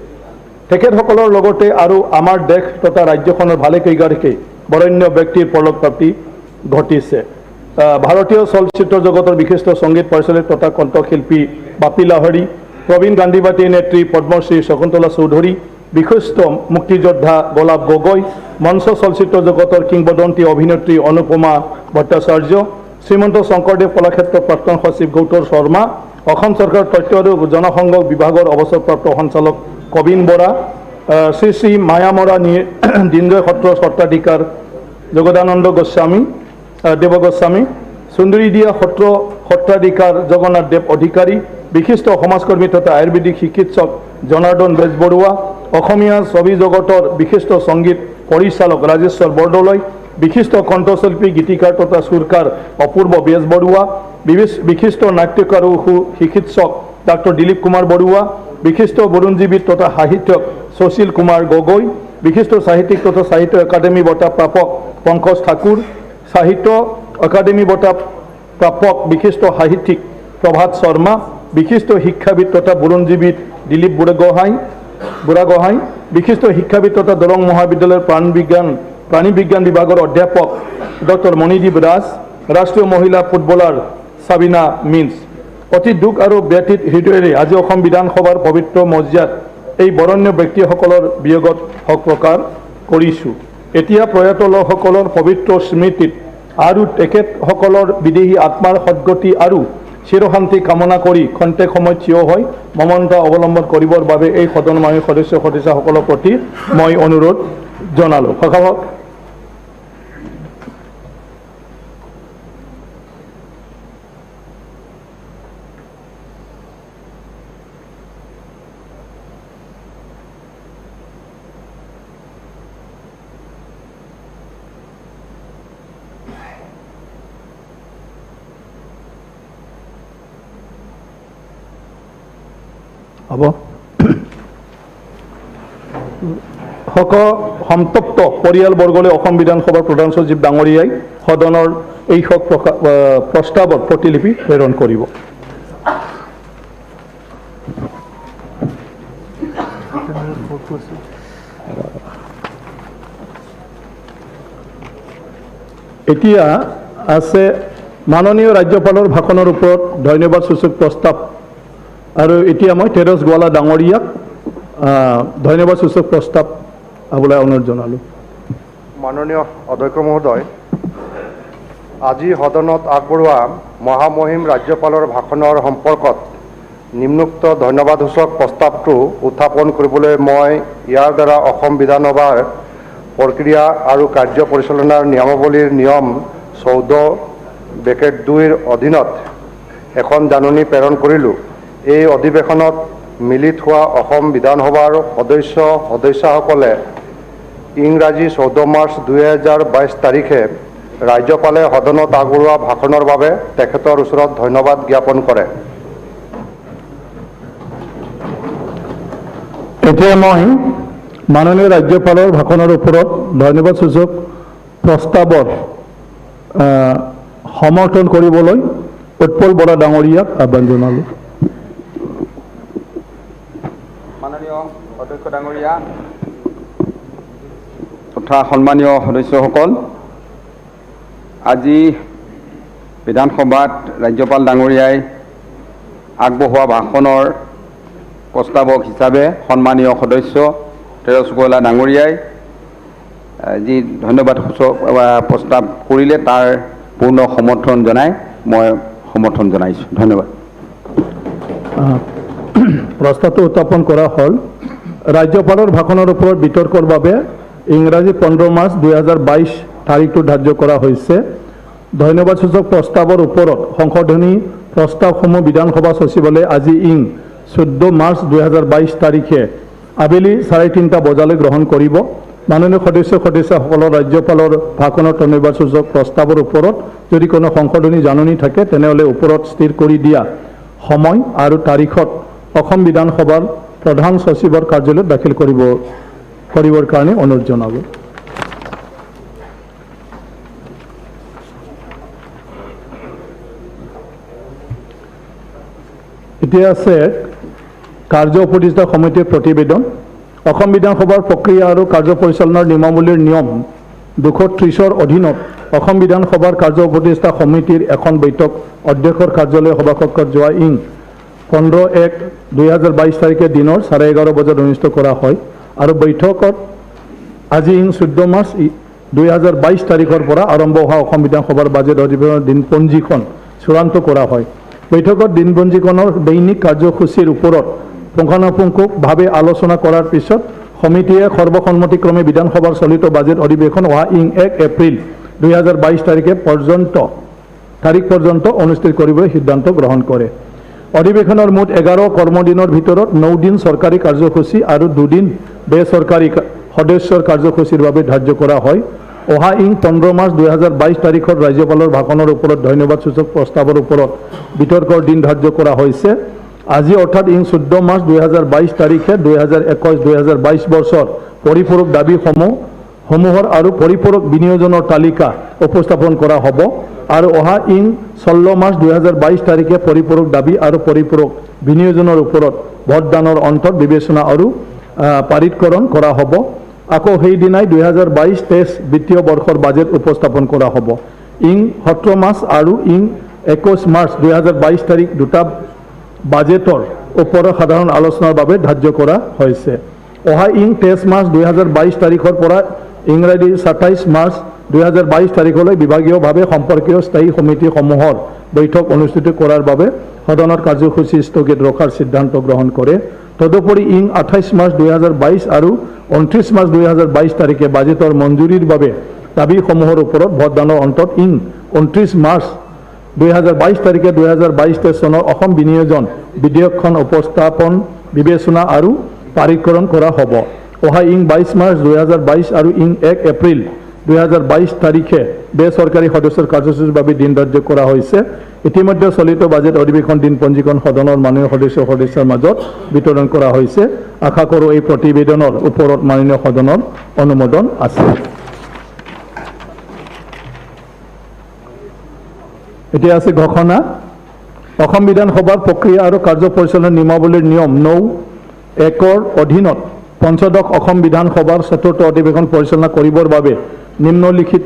তেখেতসকলৰ লগতে আৰু আমাৰ দেশ তথা ৰাজ্যখনৰ ভালেকেইগৰাকী বৰেণ্য ব্যক্তিৰ পৰলোকপ্ৰাপ্তি ঘটিছে। ভাৰতীয় চলচ্চিত্ৰ জগতৰ বিশিষ্ট সংগীত পৰিচালক তথা কণ্ঠশিল্পী বাপী লাহৰী, প্ৰবীণ গান্ধীবাটী নেত্ৰী পদ্মশ্ৰী শকুন্তলা চৌধুৰী, বিশিষ্ট মুক্তিযোদ্ধা গোলাপ গগৈ, মঞ্চ চলচ্চিত্ৰ জগতৰ কিংবদন্তী অভিনেত্ৰী অনুপমা ভট্টাচাৰ্য, শ্ৰীমন্ত শংকৰদেৱ কলাক্ষেত্ৰৰ প্ৰাক্তন সচিব গৌতৰ শৰ্মা, অসম চৰকাৰৰ তথ্য আৰু জনসংযোগ বিভাগৰ অৱসৰপ্ৰাপ্ত সঞ্চালক কবিন বৰা, শ্ৰী শ্ৰী মায়ামৰা দিনজয় সত্ৰৰ সত্ৰাধিকাৰ জগদানন্দ দেৱ গোস্বামী, সুন্দৰীদিয়া সত্ৰ সত্ৰাধিকাৰ জগন্নাথ দেৱ অধিকাৰী, বিশিষ্ট সমাজকৰ্মী তথা আয়ুৰ্বেদিক চিকিৎসক জনাৰ্দন বেজবৰুৱা, অসমীয়া ছবি জগতৰ বিশিষ্ট সংগীত পৰিচালক ৰাজেশ্বৰ বৰদলৈ, বিশিষ্ট কণ্ঠশিল্পী গীতিকাৰ তথা সুৰকাৰ অপূৰ্ব বেজবৰুৱা, বিশিষ্ট নাট্যকাৰ ও চিকিৎসক ডাক্তৰ দিলীপ কুমাৰ বৰুৱা, বিশিষ্ট বুৰঞ্জীবিদ তথা সাহিত্যক সুশীল কুমাৰ গগৈ, বিশিষ্ট সাহিত্যিক তথা সাহিত্য একাডেমী বঁটা প্ৰাপক পংকজ ঠাকুৰ, সাহিত্য একাডেমী বঁটা প্ৰাপক বিশিষ্ট সাহিত্যিক প্ৰভাত শৰ্মা, বিশিষ্ট শিক্ষাবিদ তথা বুৰঞ্জীবিদ দিলীপ বুঢ়াগোহাঁই, বিশিষ্ট শিক্ষাবিদ তথা দৰং মহাবিদ্যালয়ৰ প্ৰাণী বিজ্ঞান বিভাগৰ অধ্যাপক ডক্টৰ মণিদীপ ৰাজ, ৰাষ্ট্ৰীয় মহিলা ফুটবলাৰ সাবিনা মিন্স। অতি দুখ আৰু ব্যথিত হৃদয়েৰে আজি অসম বিধানসভাৰ পবিত্ৰ মজিয়াত এই বৰণ্য ব্যক্তিসকলৰ বিয়োগত শোক প্ৰকাশ কৰিছোঁ। এতিয়া প্ৰয়াত লোকসকলৰ পবিত্ৰ স্মৃতিত আৰু তেখেতসকলৰ বিদেহী আত্মাৰ সদ্গতি আৰু চিৰশান্তি কামনা কৰি খন্তেক সময় থিয় হৈ মমতা অৱলম্বন কৰিবৰ বাবে এই সদনৰ সদস্যসকলৰ প্ৰতি মই অনুৰোধ জনালোঁ। হ'ব সন্তপ্ত পৰিয়ালবৰ্গলৈ অসম বিধানসভাৰ প্ৰধান সচিব ডাঙৰীয়াই সদনৰ এই শোক প্ৰস্তাৱৰ প্ৰতিলিপি প্ৰেৰণ কৰিব। এতিয়া আছে মাননীয় ৰাজ্যপালৰ ভাষণৰ ওপৰত ধন্যবাদ সূচক প্ৰস্তাৱ আৰু এতিয়া মই তেৰছ গোৱালা ডাঙৰীয়াক ধন্যবাদ সূচক প্ৰস্তাৱ আবলৈ অনুৰোধ জনালোঁ। মাননীয় অধ্যক্ষ মহোদয়, আজি সদনত আগবঢ়োৱা মহামহিম ৰাজ্যপালৰ ভাষণৰ সম্পৰ্কত নিম্নোক্ত ধন্যবাদসূচক প্ৰস্তাৱটো উত্থাপন কৰিবলৈ মই ইয়াৰ দ্বাৰা অসম বিধানসভাৰ প্ৰক্ৰিয়া আৰু কাৰ্য পৰিচালনাৰ নিয়মাৱলীৰ নিয়ম 14(2)ৰ অধীনত এখন জাননী প্ৰেৰণ কৰিলোঁ। এই অধিৱেশনত মিলিত হোৱা অসম বিধানসভাৰ সদস্যসকলে ইংৰাজী 14 মাৰ্চ 2022 তাৰিখে ৰাজ্যপালে সদনত আগবঢ়োৱা ভাষণৰ বাবে তেখেতৰ ওচৰত ধন্যবাদ জ্ঞাপন কৰে। এতিয়া মই মাননীয় ৰাজ্যপালৰ ভাষণৰ ওপৰত ধন্যবাদসূচক প্ৰস্তাৱৰ সমৰ্থন কৰিবলৈ উৎপল বৰা ডাঙৰীয়াক আহ্বান জনালোঁ। মাননীয় অধ্যক্ষ ডাঙৰীয়া তথা সন্মানীয় সদস্যসকল, আজি বিধানসভাত ৰাজ্যপাল ডাঙৰীয়াই আগবঢ়োৱা ভাষণৰ প্ৰস্তাৱক হিচাপে সন্মানীয় সদস্য তেৰছ গোৱালা ডাঙৰীয়াই যি ধন্যবাদসূচক প্ৰস্তাৱ কৰিলে তাৰ পূৰ্ণ সমৰ্থন জনাই মই সমৰ্থন জনাইছোঁ। ধন্যবাদ। প্ৰস্তাৱটো উত্থাপন কৰা হ'ল। ৰাজ্যপালৰ ভাষণৰ ওপৰত বিতৰ্কৰ বাবে ইংৰাজী 15 মাৰ্চ 2022 তাৰিখটো ধাৰ্য কৰা হৈছে। ধন্যবাদসূচক প্ৰস্তাৱৰ ওপৰত সংশোধনী প্ৰস্তাৱসমূহ বিধানসভা সচিবালয়ে আজি 14 মাৰ্চ 2022 তাৰিখে আবেলি 3:30 বজালৈ গ্ৰহণ কৰিব। মাননীয় সদস্যসকলৰ ৰাজ্যপালৰ ভাষণৰ ধন্যবাদসূচক প্ৰস্তাৱৰ ওপৰত যদি কোনো সংশোধনী জাননী থাকে তেনেহ'লে ওপৰত স্থিৰ কৰি দিয়া সময় আৰু তাৰিখত অসম বিধানসভাৰ প্ৰধান সচিবৰ কাৰ্যালয়ত দাখিল কৰিবৰ কাৰণে অনুৰোধ জনালোঁ। এতিয়া আছে কাৰ্য উপদেষ্টা সমিতিৰ প্ৰতিবেদন। অসম বিধানসভাৰ প্ৰক্ৰিয়া আৰু কাৰ্য পৰিচালনাৰ নিয়মাৱলীৰ নিয়ম 230ৰ অধীনত অসম বিধানসভাৰ কাৰ্য উপদেষ্টা সমিতিৰ এখন বৈঠক অধ্যক্ষৰ কাৰ্যালয় সভাকক্ষত যোৱা 15/1/2022 তাৰিখে দিনৰ 11:30 বজাত অনুষ্ঠিত কৰা হয় আৰু বৈঠকত আজি 14 মাৰ্চ 2022 তাৰিখৰ পৰা আৰম্ভ হোৱা অসম বিধানসভাৰ বাজেট অধিৱেশনৰ দিনপঞ্জীখন চূড়ান্ত কৰা হয়। বৈঠকত দিনপঞ্জীখনৰ দৈনিক কাৰ্যসূচীৰ ওপৰত পুংখানুপুংখভাৱে আলোচনা কৰাৰ পিছত সমিতিয়ে সৰ্বসন্মতিক্ৰমে বিধানসভাৰ চলিত বাজেট অধিৱেশন অহা 1 এপ্ৰিল 2022 তাৰিখ পৰ্যন্ত অনুষ্ঠিত কৰিবলৈ সিদ্ধান্ত গ্ৰহণ কৰে। অধিৱেশনৰ মুঠ 11 কৰ্মদিনৰ ভিতৰত 9 দিন চৰকাৰী কাৰ্যসূচী আৰু 2 দিন বেচৰকাৰী সদস্যৰ কাৰ্যসূচীৰ বাবে ধাৰ্য কৰা হয়। অহা 15 মাৰ্চ 2022 তাৰিখৰ ৰাজ্যপালৰ ভাষণৰ ওপৰত ধন্যবাদসূচক প্ৰস্তাৱৰ ওপৰত বিতৰ্কৰ দিন ধাৰ্য কৰা হৈছে। আজি অৰ্থাৎ 14 মাৰ্চ 2022 তাৰিখে 2021-2022 বৰ্ষৰ পৰিপূৰক দাবীসমূহৰ আৰু পৰিপূৰক বিনিয়োজনৰ তালিকা উপস্থাপন কৰা হ'ব আৰু অহা 16 মাৰ্চ 2022 তাৰিখে পৰিপূৰক দাবী আৰু পৰিপূৰক বিনিয়োজনৰ ওপৰত ভোটদানৰ অন্তত বিবেচনা আৰু পাৰিতকৰণ কৰা হ'ব। আকৌ সেইদিনাই 2022-23 বিত্তীয় বৰ্ষৰ বাজেট উপস্থাপন কৰা হ'ব। 17 মাৰ্চ আৰু 21 মাৰ্চ 2022 তাৰিখ দুটা বাজেটৰ ওপৰত সাধাৰণ আলোচনাৰ বাবে ধাৰ্য কৰা হৈছে। অহা 23 মাৰ্চ 2022 তাৰিখৰ পৰা ইংৰাজী 27 মাৰ্চ 2022 তাৰিখলৈ বিভাগীয়ভাৱে সম্পৰ্কীয় স্থায়ী সমিতিসমূহৰ বৈঠক অনুষ্ঠিত কৰাৰ বাবে সদনৰ কাৰ্যসূচী স্থগিত ৰখাৰ সিদ্ধান্ত গ্ৰহণ কৰে। তদুপৰি 28 মাৰ্চ 2022 আৰু 29 মাৰ্চ 2022 তাৰিখে বাজেটৰ মঞ্জুৰিৰ বাবে দাবীসমূহৰ ওপৰত ভোটদানৰ অন্তত 29 মাৰ্চ 2022 তাৰিখে 2022 চনৰ অসম বিনিয়োজন বিধেয়কখন উপস্থাপন বিবেচনা আৰু পাৰিতকৰণ কৰা হ'ব। অহা 22 মাৰ্চ 2022 আৰু 1 এপ্ৰিল 2022 তাৰিখে বেচৰকাৰী সদস্যৰ কাৰ্যসূচীৰ বাবে দিন ধাৰ্য কৰা হৈছে। ইতিমধ্যে চলিত বাজেট অধিৱেশন দিনপঞ্জীখন সদনৰ মাননীয় সদস্যৰ মাজত বিতৰণ কৰা হৈছে। আশা কৰোঁ এই প্ৰতিবেদনৰ ওপৰত মাননীয় সদনৰ অনুমোদন আছে। এতিয়া আছে ঘোষণা। অসম বিধানসভাৰ প্ৰক্ৰিয়া আৰু কাৰ্য পৰিচালনাৰ নিয়মাৱলীৰ নিয়ম 9(1)ৰ অধীনত পঞ্চদশ অসম বিধানসভাৰ 4ৰ্থ অধিৱেশন পৰিচালনা কৰিবৰ বাবে নিম্নলিখিত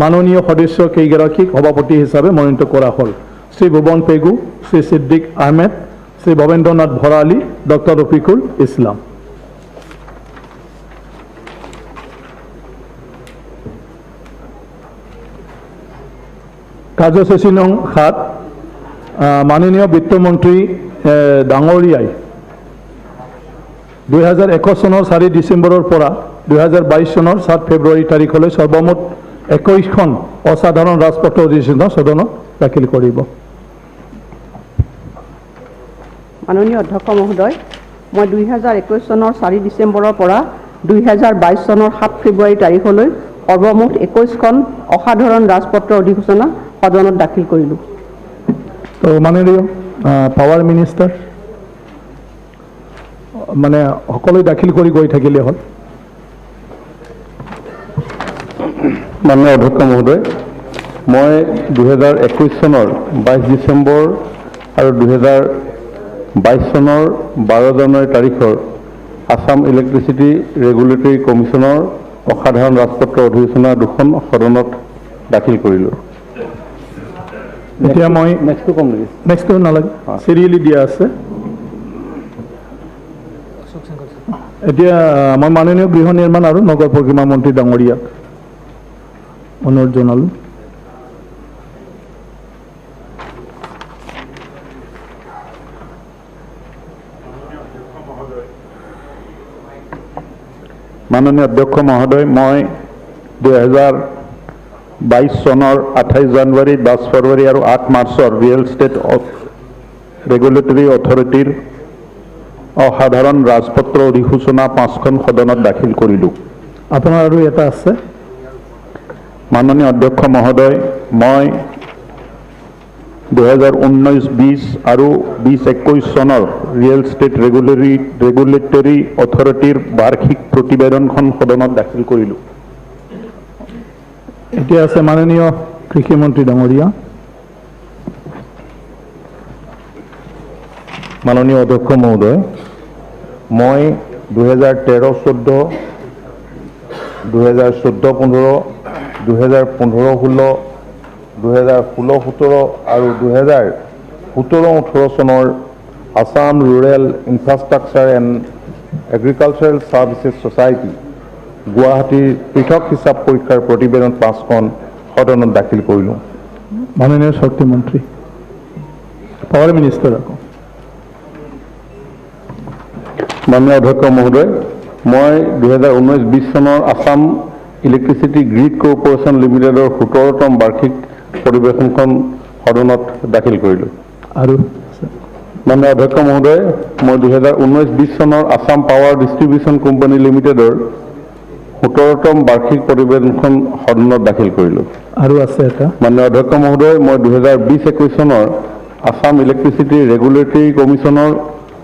মাননীয় সদস্য কেইগৰাকীক সভাপতি হিচাপে মনোনীত কৰা হ'ল: শ্ৰী ভুৱন পেগু, শ্ৰী সিদ্দিক আহমেদ, শ্ৰী ভৱেন্দ্ৰনাথ ভৰালী, ডক্টৰ ৰফিকুল ইছলাম। কাৰ্যসূচী নং 7, মাননীয় বিত্তমন্ত্ৰী ডাঙৰীয়াই 2021 চনৰ 4 ডিচেম্বৰৰ পৰা 2022 চনৰ 7 ফেব্ৰুৱাৰী তাৰিখলৈ সৰ্বমুঠ 21খন অসাধাৰণ ৰাজপত্ৰ অধিসূচনা সদনত দাখিল কৰিব। মাননীয় অধ্যক্ষ মহোদয়, মই 2021 চনৰ 4 ডিচেম্বৰৰ পৰা 2022 চনৰ 7 ফেব্ৰুৱাৰী তাৰিখলৈ সৰ্বমুঠ 21খন অসাধাৰণ ৰাজপত্ৰ অধিসূচনা সদনত দাখিল কৰিলোঁ। তো মাননীয় পাৱাৰ মিনিষ্টাৰ, মানে সকলোৱে দাখিল কৰি গৈ থাকিলে হ'ল। মাননীয় অধ্যক্ষ মহোদয়, মই 2021 চনৰ 22 ডিচেম্বৰ আৰু 2022 চনৰ 12 জানুৱাৰী তাৰিখৰ আছাম ইলেক্ট্ৰিচিটি ৰেগুলেটৰী কমিশ্যনৰ অসাধাৰণ ৰাজপত্ৰ অধিসূচনা দুখন সদনত দাখিল কৰিলোঁ। এতিয়া মই নেক্সটটো কম নেকি? নেক্সটটো নালাগে, চিৰিয়েলি দিয়া আছে। এতিয়া মই মাননীয় গৃহ নিৰ্মাণ আৰু নগৰ পৰিক্ৰমা মন্ত্ৰী ডাঙৰীয়াক অনুৰোধ জনালোঁ। মাননীয় অধ্যক্ষ মহোদয়, মই 2022 চনৰ 28 জানুৱাৰী, 10 ফেব্ৰুৱাৰী আৰু 8 মাৰ্চৰ ৰিয়েল ষ্টেট ৰেগুলেটৰী অথৰিটিৰ অসাধাৰণ ৰাজপত্ৰ অধিসূচনা 5খন সদনত দাখিল কৰিলোঁ। আপোনাৰ আৰু এটা আছে। মাননীয় অধ্যক্ষ মহোদয়, মই 2019-20 আৰু 20-21 চনৰ ৰিয়েল ষ্টেট ৰেগুলেটৰী অথৰিটিৰ বাৰ্ষিক প্ৰতিবেদনখন সদনত দাখিল কৰিলোঁ। এতিয়া আছে মাননীয় কৃষিমন্ত্ৰী ডাঙৰীয়া। মাননীয় অধ্যক্ষ মহোদয়, মই 2013-14, 2014-15, 2015-16, 2016-17 আৰু 2017-18 চনৰ Assam rural infrastructure and agricultural services society গুৱাহাটীৰ পৃথক হিচাপ পৰীক্ষাৰ প্ৰতিবেদন 5খন সদনত দাখিল কৰিলোঁ। মাননীয় শক্তি মন্ত্ৰী, পাৱাৰ মিনিষ্টাৰ। মাননীয় অধ্যক্ষ মহোদয়, মই 2019-20 চনৰ আছাম ইলেক্ট্ৰিচিটি গ্ৰিড কৰ্পোৰেশ্যন লিমিটেডৰ 17তম বাৰ্ষিক পৰিৱেশনখন সদনত দাখিল কৰিলোঁ। আৰু মাননীয় অধ্যক্ষ মহোদয়, মই 2019-20 চনৰ আছাম পাৱাৰ ডিষ্ট্ৰিবিউশ্যন কোম্পানী লিমিটেডৰ 17তম বাৰ্ষিক প্ৰতিবেদনখন সদনত দাখিল কৰিলোঁ। আৰু আছে এটা। মাননীয় অধ্যক্ষ মহোদয়, মই 2020-21 চনৰ আছাম ইলেক্ট্ৰিচিটি ৰেগুলেটৰী কমিশ্যনৰ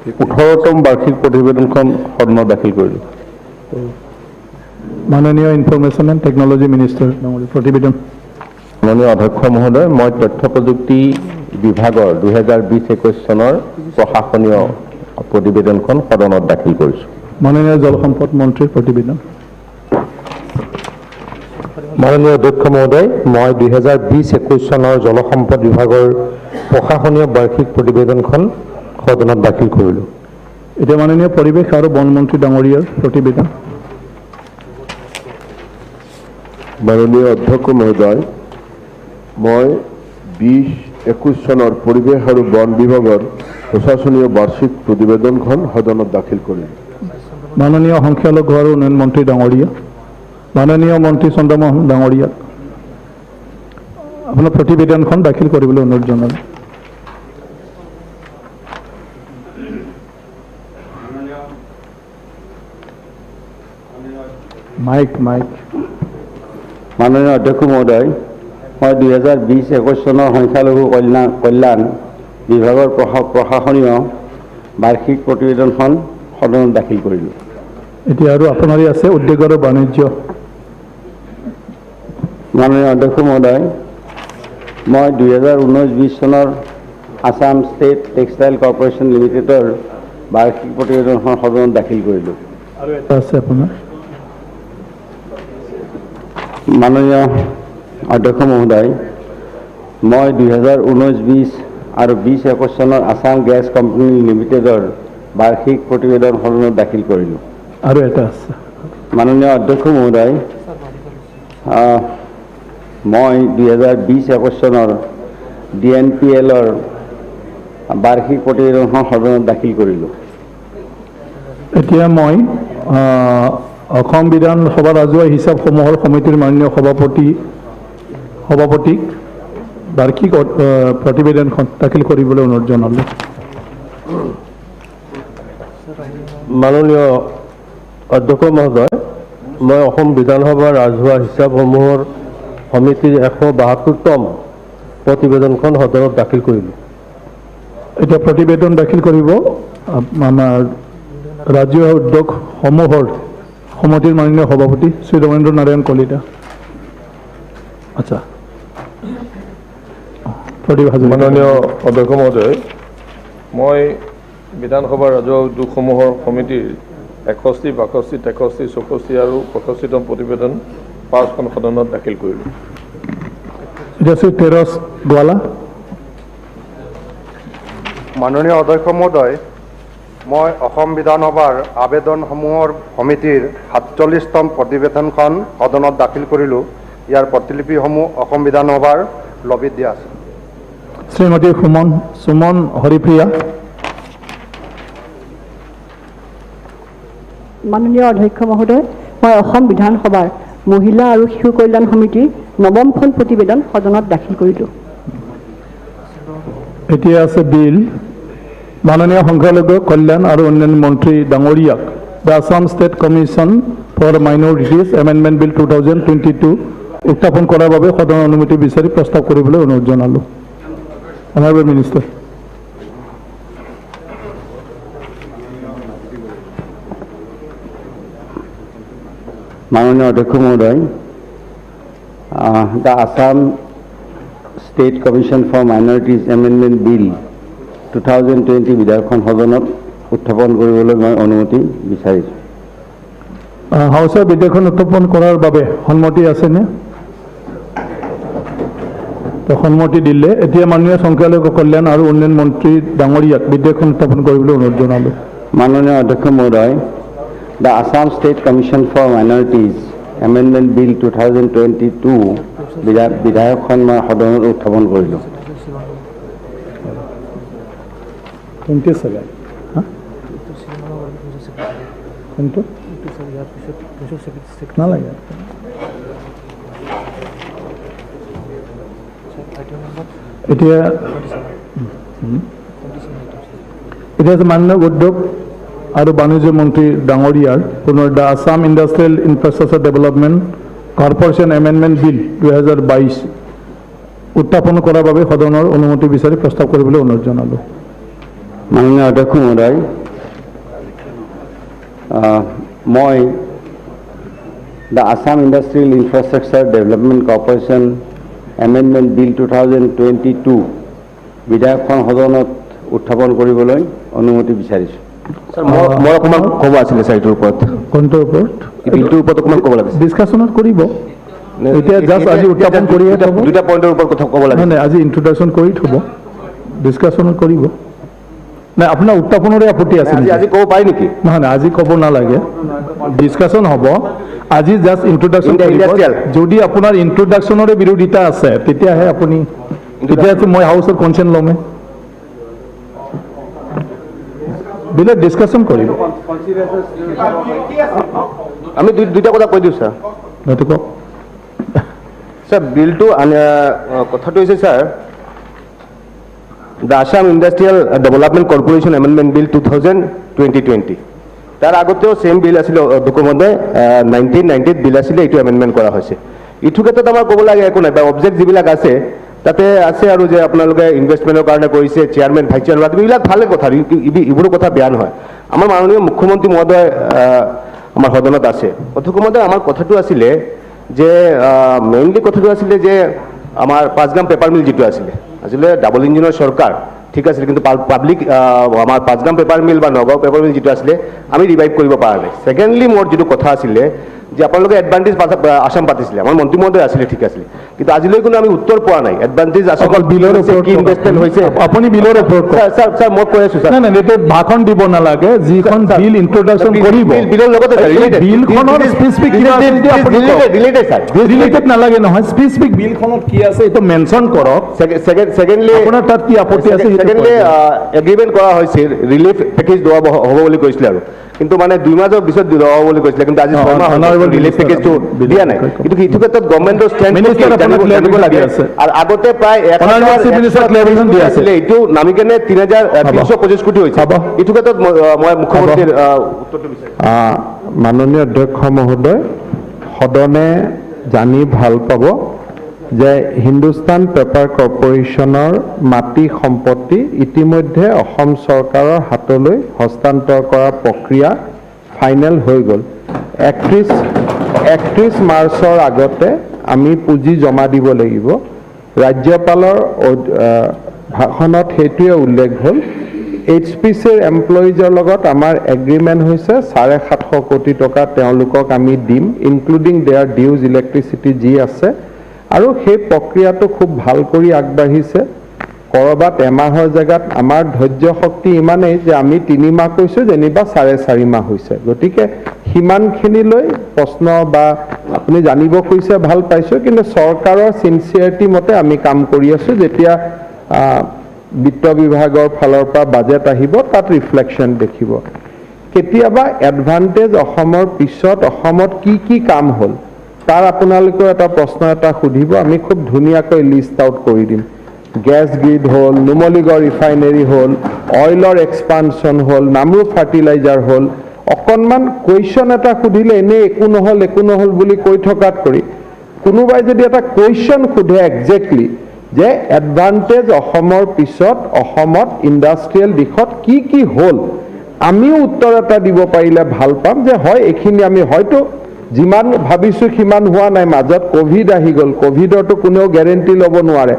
18তম বাৰ্ষিক প্ৰতিবেদনখন সদনত দাখিল কৰিলোঁ। মাননীয় ইনফৰমেশ্যন এণ্ড টেকনলজি মিনিষ্টাৰ প্ৰতিবেদন। মাননীয় অধ্যক্ষ মহোদয়, মই তথ্য প্ৰযুক্তি বিভাগৰ 2020-21 চনৰ প্ৰশাসনীয় প্ৰতিবেদনখন সদনত দাখিল কৰিছোঁ। মাননীয় জলসম্পদ মন্ত্ৰীৰ প্ৰতিবেদন। মাননীয় অধ্যক্ষ মহোদয়, মই 2020-21 চনৰ জলসম্পদ বিভাগৰ প্ৰশাসনীয় বাৰ্ষিক প্ৰতিবেদনখন সদনত দাখিল কৰিলোঁ। এতিয়া মাননীয় পৰিৱেশ আৰু বন মন্ত্ৰী ডাঙৰীয়াৰ প্ৰতিবেদন। মাননীয় অধ্যক্ষ মহোদয়, মই 20-21 চনৰ পৰিৱেশ আৰু বন বিভাগৰ প্ৰশাসনীয় বাৰ্ষিক প্ৰতিবেদনখন সদনত দাখিল কৰিলোঁ। মাননীয় সংখ্যালঘু আৰু উন্নয়ন মন্ত্ৰী ডাঙৰীয়া, মাননীয় মন্ত্ৰী চন্দ্ৰমোহন ডাঙৰীয়া, আপোনাৰ প্ৰতিবেদনখন দাখিল কৰিবলৈ অনুৰোধ জনালোঁ। মাইক। মাননীয় অধ্যক্ষ মহোদয়, মই 2020-21 চনৰ সংখ্যালঘু কল্যাণ বিভাগৰ প্ৰশাসনীয় বাৰ্ষিক প্ৰতিবেদনখন সদনত দাখিল কৰিলোঁ। এতিয়া আৰু আপোনাৰে আছে উদ্যোগ আৰু বাণিজ্য। মাননীয় অধ্যক্ষ মহোদয়, মই 2019-20 চনৰ আছাম ষ্টেট টেক্সটাইল কৰ্পোৰেশ্যন লিমিটেডৰ বাৰ্ষিক প্ৰতিবেদনখন সদনত দাখিল কৰিলোঁ। আৰু এটা আছে আপোনাৰ। মাননীয় অধ্যক্ষ মহোদয়, মই 2019-20 আৰু 20-21 চনৰ আছাম গেছ কোম্পানী লিমিটেডৰ বাৰ্ষিক প্ৰতিবেদন সদনত দাখিল কৰিলোঁ। আৰু এটা আছে। মাননীয় অধ্যক্ষ মহোদয়, মই 2020-21 চনৰ DNPLৰ বাৰ্ষিক প্ৰতিবেদনখন সদনত দাখিল কৰিলোঁ। এতিয়া মই অসম বিধানসভা ৰাজহুৱা হিচাপসমূহৰ সমিতিৰ মাননীয় সভাপতিক বাৰ্ষিক প্ৰতিবেদনখন দাখিল কৰিবলৈ অনুৰোধ জনালোঁ। মাননীয় অধ্যক্ষ মহোদয়, মই অসম বিধানসভা ৰাজহুৱা হিচাপসমূহৰ সমিতিৰ 172তম প্ৰতিবেদনখন সদনত দাখিল কৰিলোঁ। এতিয়া প্ৰতিবেদন দাখিল কৰিব আমাৰ ৰাজ্যিক উদ্যোগ সমূহৰ সমিতিৰ মাননীয় সভাপতি শ্ৰী ৰমেন্দ্ৰ নাৰায়ণ কলিতা। আচ্ছা, মাননীয় অধ্যক্ষ মহোদয়, মই বিধানসভাৰ ৰাজহুৱা উদ্যোগসমূহৰ সমিতিৰ 61, 62, 63, 64 আৰু 65তম প্ৰতিবেদন 5খন সদনত দাখিল কৰিলোঁ। তেৰছ গোৱালা। মাননীয় অধ্যক্ষ মহোদয়, মই অসম বিধানসভাৰ আবেদনসমূহৰ সমিতিৰ 47তম প্ৰতিবেদনখন সদনত দাখিল কৰিলোঁ। ইয়াৰ প্ৰতিলিপিসমূহ অসম বিধানসভাৰ লবিত দিয়া আছে। শ্ৰীমতী সুমন হৰিপ্ৰিয়া। মাননীয় অধ্যক্ষ মহোদয়, মই অসম বিধানসভাৰ মহিলা আৰু শিশু কল্যাণ সমিতিৰ 9মখন প্ৰতিবেদন সদনত দাখিল কৰিলোঁ। এতিয়া আছে বিল। মাননীয় সংখ্যালঘু কল্যাণ আৰু উন্নয়ন মন্ত্ৰী ডাঙৰীয়াক the Assam state commission for minorities amendment bill 2022 উত্থাপন কৰাৰ বাবে সদনৰ অনুমতি বিচাৰি প্ৰস্তাৱ কৰিবলৈ অনুৰোধ জনালোঁ। Honourable minister. মাননীয় অধ্যক্ষ মহোদয়, the Assam state commission for minorities amendment bill 2020 বিধেয়কখন সদনত উত্থাপন কৰিবলৈ মই অনুমতি বিচাৰিছোঁ। হাউচৰ বিধেয়কখন উত্থাপন কৰাৰ বাবে সন্মতি আছেনে? সন্মতি দিলে এতিয়া মাননীয় সংখ্যালঘু কল্যাণ আৰু উন্নয়ন মন্ত্ৰী ডাঙৰীয়াক বিধেয়কখন উত্থাপন কৰিবলৈ অনুৰোধ জনালোঁ। মাননীয় অধ্যক্ষ মহোদয়, the Assam state commission for minorities amendment bill 2022 বিধেয়কখন মই সদনত উত্থাপন কৰিলোঁ। নালাগে। এতিয়া মাননীয় উদ্যোগ আৰু বাণিজ্য মন্ত্ৰী ডাঙৰীয়াৰ পুনৰ the Assam industrial infrastructure development corporation amendment bill 2022 উত্থাপন কৰাৰ বাবে সদনৰ অনুমতি বিচাৰি প্ৰস্তাৱ কৰিবলৈ অনুৰোধ জনালোঁ। মাননীয় অধ্যক্ষ মহোদয়, মই the Assam industrial infrastructure development corporation amendment bill 2022 বিধেয়কখন সদনত উত্থাপন কৰিবলৈ অনুমতি বিচাৰিছোঁ। মই অকণমান ক'ব আছিলে ছাৰ এইটোৰ ওপৰত। কোনটোৰ ওপৰত? বিলটোৰ ওপৰত অকণমান ক'ব লাগে। ডিছকাশ্যনত কৰিব। এতিয়া জাষ্ট আজি উত্থাপন কৰিয়ে থ'ব। দুটা পইণ্টৰ ওপৰত কথা ক'ব লাগে। নাই, আজি ইন্ট্ৰডাকশ্যন কৰি থ'ব, ডিছকাশ্যনত কৰিব। নাই, আপোনাৰ উত্থাপনৰে আপত্তি আছে আজি ক'ব পাৰি নেকি? নহয় নাই, আজি ক'ব নালাগে, ডিছকাশ্যন হ'ব। আজি জাষ্ট ইন্ট্ৰডাকশ্যন কৰিব। যদি আপোনাৰ ইন্ট্ৰডাকশ্যনৰে বিৰোধিতা আছে তেতিয়াহে আপুনি, তেতিয়াতো মই হাউচৰ কনচেণ্ট ল'মে। বিলত ডিছকাশ্যন কৰিব। আমি দুইটা কথা কৈ দিওঁ ছাৰ। সেইটো কওক ছাৰ। বিলটো কথাটো হৈছে sir, the Assam industrial development corporation amendment bill 2020। তাৰ আগতেও ছেম বিল আছিলে ডকুমেণ্টে 1990 বিল আছিলে, এইটো এমেণ্ডমেণ্ট কৰা হৈছে। ইটো ক্ষেত্ৰত আমাৰ ক'ব লাগে একো নাই, বা অবজেক্ট যিবিলাক আছে তাতে আছে আৰু যে আপোনালোকে ইনভেষ্টমেণ্টৰ কাৰণে কৰিছে, চেয়াৰমেন ভাইচ চেয়াৰমেন, এইবিলাক ভালে কথা, এইবোৰো কথা বেয়া নহয়। আমাৰ মাননীয় মুখ্যমন্ত্ৰী মহোদয় আমাৰ সদনত আছে। অধ্যক্ষ মহোদয়, আমাৰ কথাটো আছিলে যে মেইনলি কথাটো আছিলে যে আমাৰ 5 গ্ৰাম পেপাৰ মিল যিটো আছিলে, আছিলে ডাবল ইঞ্জিনৰ চৰকাৰ, ঠিক আছিলে, কিন্তু পাব্লিক আমাৰ 5 গ্ৰাম পেপাৰ মিল বা নগাঁও পেপাৰ মিল যিটো আছিলে আমি ৰিভাইভ কৰিব পৰা নাই। ছেকেণ্ডলি মোৰ যিটো কথা আছিলে যে আপোনালোকে এডভান্টেজ আছাম পাতিছিলে, আমাৰ মন্ত্ৰী মহোদয় আছিলে, ঠিক আছিলে, কিন্তু আজিলৈ কোনো আমি উত্তৰ পোৱা নাই। এডভান্টেজ আছাম বিলৰ ওপৰত কি ইনভেষ্টমেণ্ট হৈছে আপুনি বিলৰ ওপৰত? ছাৰ মই কৈ আছোঁ ছাৰ। নাই, এইটো ভাষণ দিব নালাগে। যিখন বিল ইন্ট্ৰডাকশ্যন কৰিব বিলৰ লগতে বিলখনৰ স্পেচিফিক ৰিলেটেড নালাগে নহয়, স্পেচিফিক বিলখনত কি আছে এইটো মেনশ্যন কৰক। ছেকেণ্ডলি আপোনাৰ তাত কি আপত্তি আছে? ছেকেণ্ডলি এগ্ৰিমেণ্ট কৰা হৈছিল, ৰিলিফ পেকেজ দিয়া হ'ব বুলি কৈছিলে, আৰু কিন্তু মানে 2 মাহৰ পিছত দিয়া হ'ব বুলি কৈছিলে, কিন্তু আজি 6 মাহ ৰিলিফ পেকেজটো দিয়া নাই। কিন্তু এইটো ক্ষেত্ৰত গভৰ্ণমেণ্টৰ ষ্ট্ৰেণ্ড জানিব লাগে। আৰু আগতে প্ৰায় 1,000 দিয়া আছিলে, এইটো নামি কেনে 3,325 কোটি হৈছে। এইটো ক্ষেত্ৰত মই মুখ্যমন্ত্ৰীৰ উত্তৰটো বিচাৰিছোঁ। মাননীয় অধ্যক্ষ মহোদয়, সদনে জানি ভাল পাব যে হিন্দুস্তান পেপাৰ কৰ্পোৰেশ্যনৰ মাটি সম্পত্তি ইতিমধ্যে অসম চৰকাৰৰ হাতলৈ হস্তান্তৰ কৰাৰ প্ৰক্ৰিয়া ফাইনেল হৈ গ'ল 31 মাৰ্চৰ আগতে আমি পুঁজি জমা দিব লাগিব ৰাজ্যপালৰ ভাষণত সেইটোৱে উল্লেখ হ'ল HPCৰ এমপ্লয়িজৰ লগত আমাৰ এগ্ৰিমেণ্ট হৈছে 750 কোটি টকা তেওঁলোকক আমি দিম ইনক্লুডিং দেয়াৰ ডিউজ ইলেক্ট্ৰিচিটি যি আছে আৰু সেই প্ৰক্ৰিয়াটো খুব ভাল কৰি আগবাঢ়িছে কৰবাত এমাহৰ জেগাত আমাৰ ধৈৰ্য শক্তি ইমানেই যে আমি 3 মাহ কৈছোঁ যেনিবা 4.5 মাহ হৈছে গতিকে হিমানখিনিলৈ প্ৰশ্ন বা আপুনি জানিব কৈছে ভাল পাইছোঁ কিন্তু চৰকাৰৰ সিনচিয়াৰিটি মতে আমি কাম কৰি আছোঁ যেতিয়া বিত্ত বিভাগৰ ফালৰ পৰা বাজেট আহিব তাত ৰিফ্লেকশ্যন দেখিব কেতিয়াবা এডভান্টেজ অসমৰ পিছত অসমত কি কাম হ'ল তাৰ আপোনালোকৰ এটা প্ৰশ্ন এটা সুধিব আমি খুব ধুনীয়াকৈ লিষ্ট আউট কৰি দিম গেছ গ্ৰিড হ'ল নুমলীগড় ৰিফাইনেৰী হ'ল অইলৰ এক্সপানশ্যন হ'ল নামৰূপ ফাৰ্টিলাইজাৰ হ'ল অকণমান কুৱেশ্যন এটা সুধিলে এনেই একো নহ'ল বুলি কৈ থকাত কৰি কোনোবাই যদি এটা কুৱেশ্যন সোধে একজেক্টলি যে এডভান্টেজ অসমৰ পিছত অসমত ইণ্ডাষ্ট্ৰিয়েল দিশত কি হ'ল আমিও উত্তৰ এটা দিব পাৰিলে ভাল পাম যে হয় এইখিনি আমি হয়তো যিমান ভাবিছোঁ সিমান হোৱা নাই মাজত কোভিড আহি গ'ল কোভিডৰটো কোনেও গেৰেণ্টি ল'ব নোৱাৰে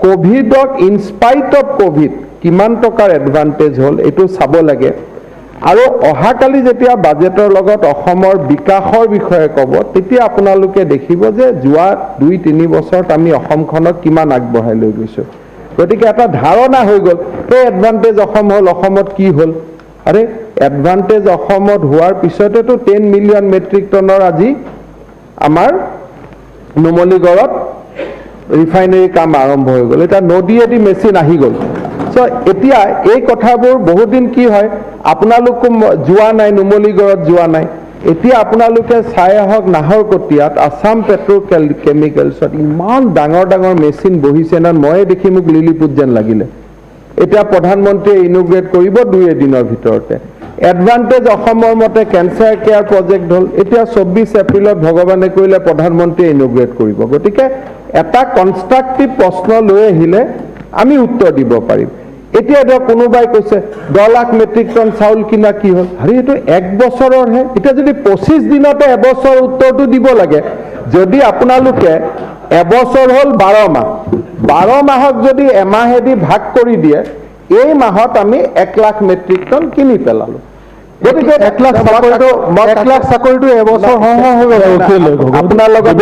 কোভিডক ইনস্পাইট অফ কোভিড কিমান টকাৰ এডভান্টেজ হ'ল এইটো চাব লাগে আৰু অহাকালি যেতিয়া বাজেটৰ লগত অসমৰ বিকাশৰ বিষয়ে ক'ব তেতিয়া আপোনালোকে দেখিব যে যোৱা 2-3 বছৰত আমি অসমখনক কিমান আগবঢ়াই লৈ গৈছোঁ গতিকে এটা ধাৰণা হৈ গ'ল এই এডভান্টেজ অসম হ'ল অসমত কি হ'ল আৰে এডভান্টেজ অসমত হোৱাৰ পিছতেতো 10 মিলিয়ন মেট্ৰিক টনৰ আজি আমাৰ নুমলীগড়ত ৰিফাইনেৰী কাম আৰম্ভ হৈ গ'ল এটা নদীয়েদি মেচিন আহি গ'ল সো এতিয়া এই কথাবোৰ বহুদিন কি হয় আপোনালোকো যোৱা নাই নুমলীগড়ত যোৱা নাই এতিয়া আপোনালোকে চাই আহক নাহৰকটীয়াত আছাম পেট্ৰকেমিকেলছত ইমান ডাঙৰ মেচিন বহিছে না ময়ে দেখি মোক লিলিপুত যেন লাগিলে এতিয়া প্ৰধানমন্ত্ৰীয়ে ইনোগ্ৰেট কৰিব 2 দিনৰ ভিতৰতে এডভান্টেজ অসমৰ মতে কেঞ্চাৰ কেয়াৰ প্ৰজেক্ট হ'ল এতিয়া 24 এপ্ৰিলত ভগৱানে কৈলে প্ৰধানমন্ত্ৰীয়ে ইনোগ্ৰেট কৰিব গতিকে এটা কনষ্ট্ৰাক্টিভ প্ৰশ্ন লৈ আহিলে আমি উত্তৰ দিব পাৰিম এতিয়া কোনোবাই কৈছে 10 লাখ মেট্ৰিক টন চাউল কিনা কি হ'ল আৰে এইটো 1 বছৰৰহে এতিয়া যদি 25 দিনতে এবছৰ উত্তৰটো দিব লাগে যদি আপোনালোকে এবছৰ হ'ল 12 মাহক যদি এমাহেদি ভাগ কৰি দিয়ে এই মাহত আমি 1 লাখ মেট্ৰিক টন কিনি পেলালো গতিকে 1 লাখ চাকৰিটো এবছৰ আপোনাৰ লগত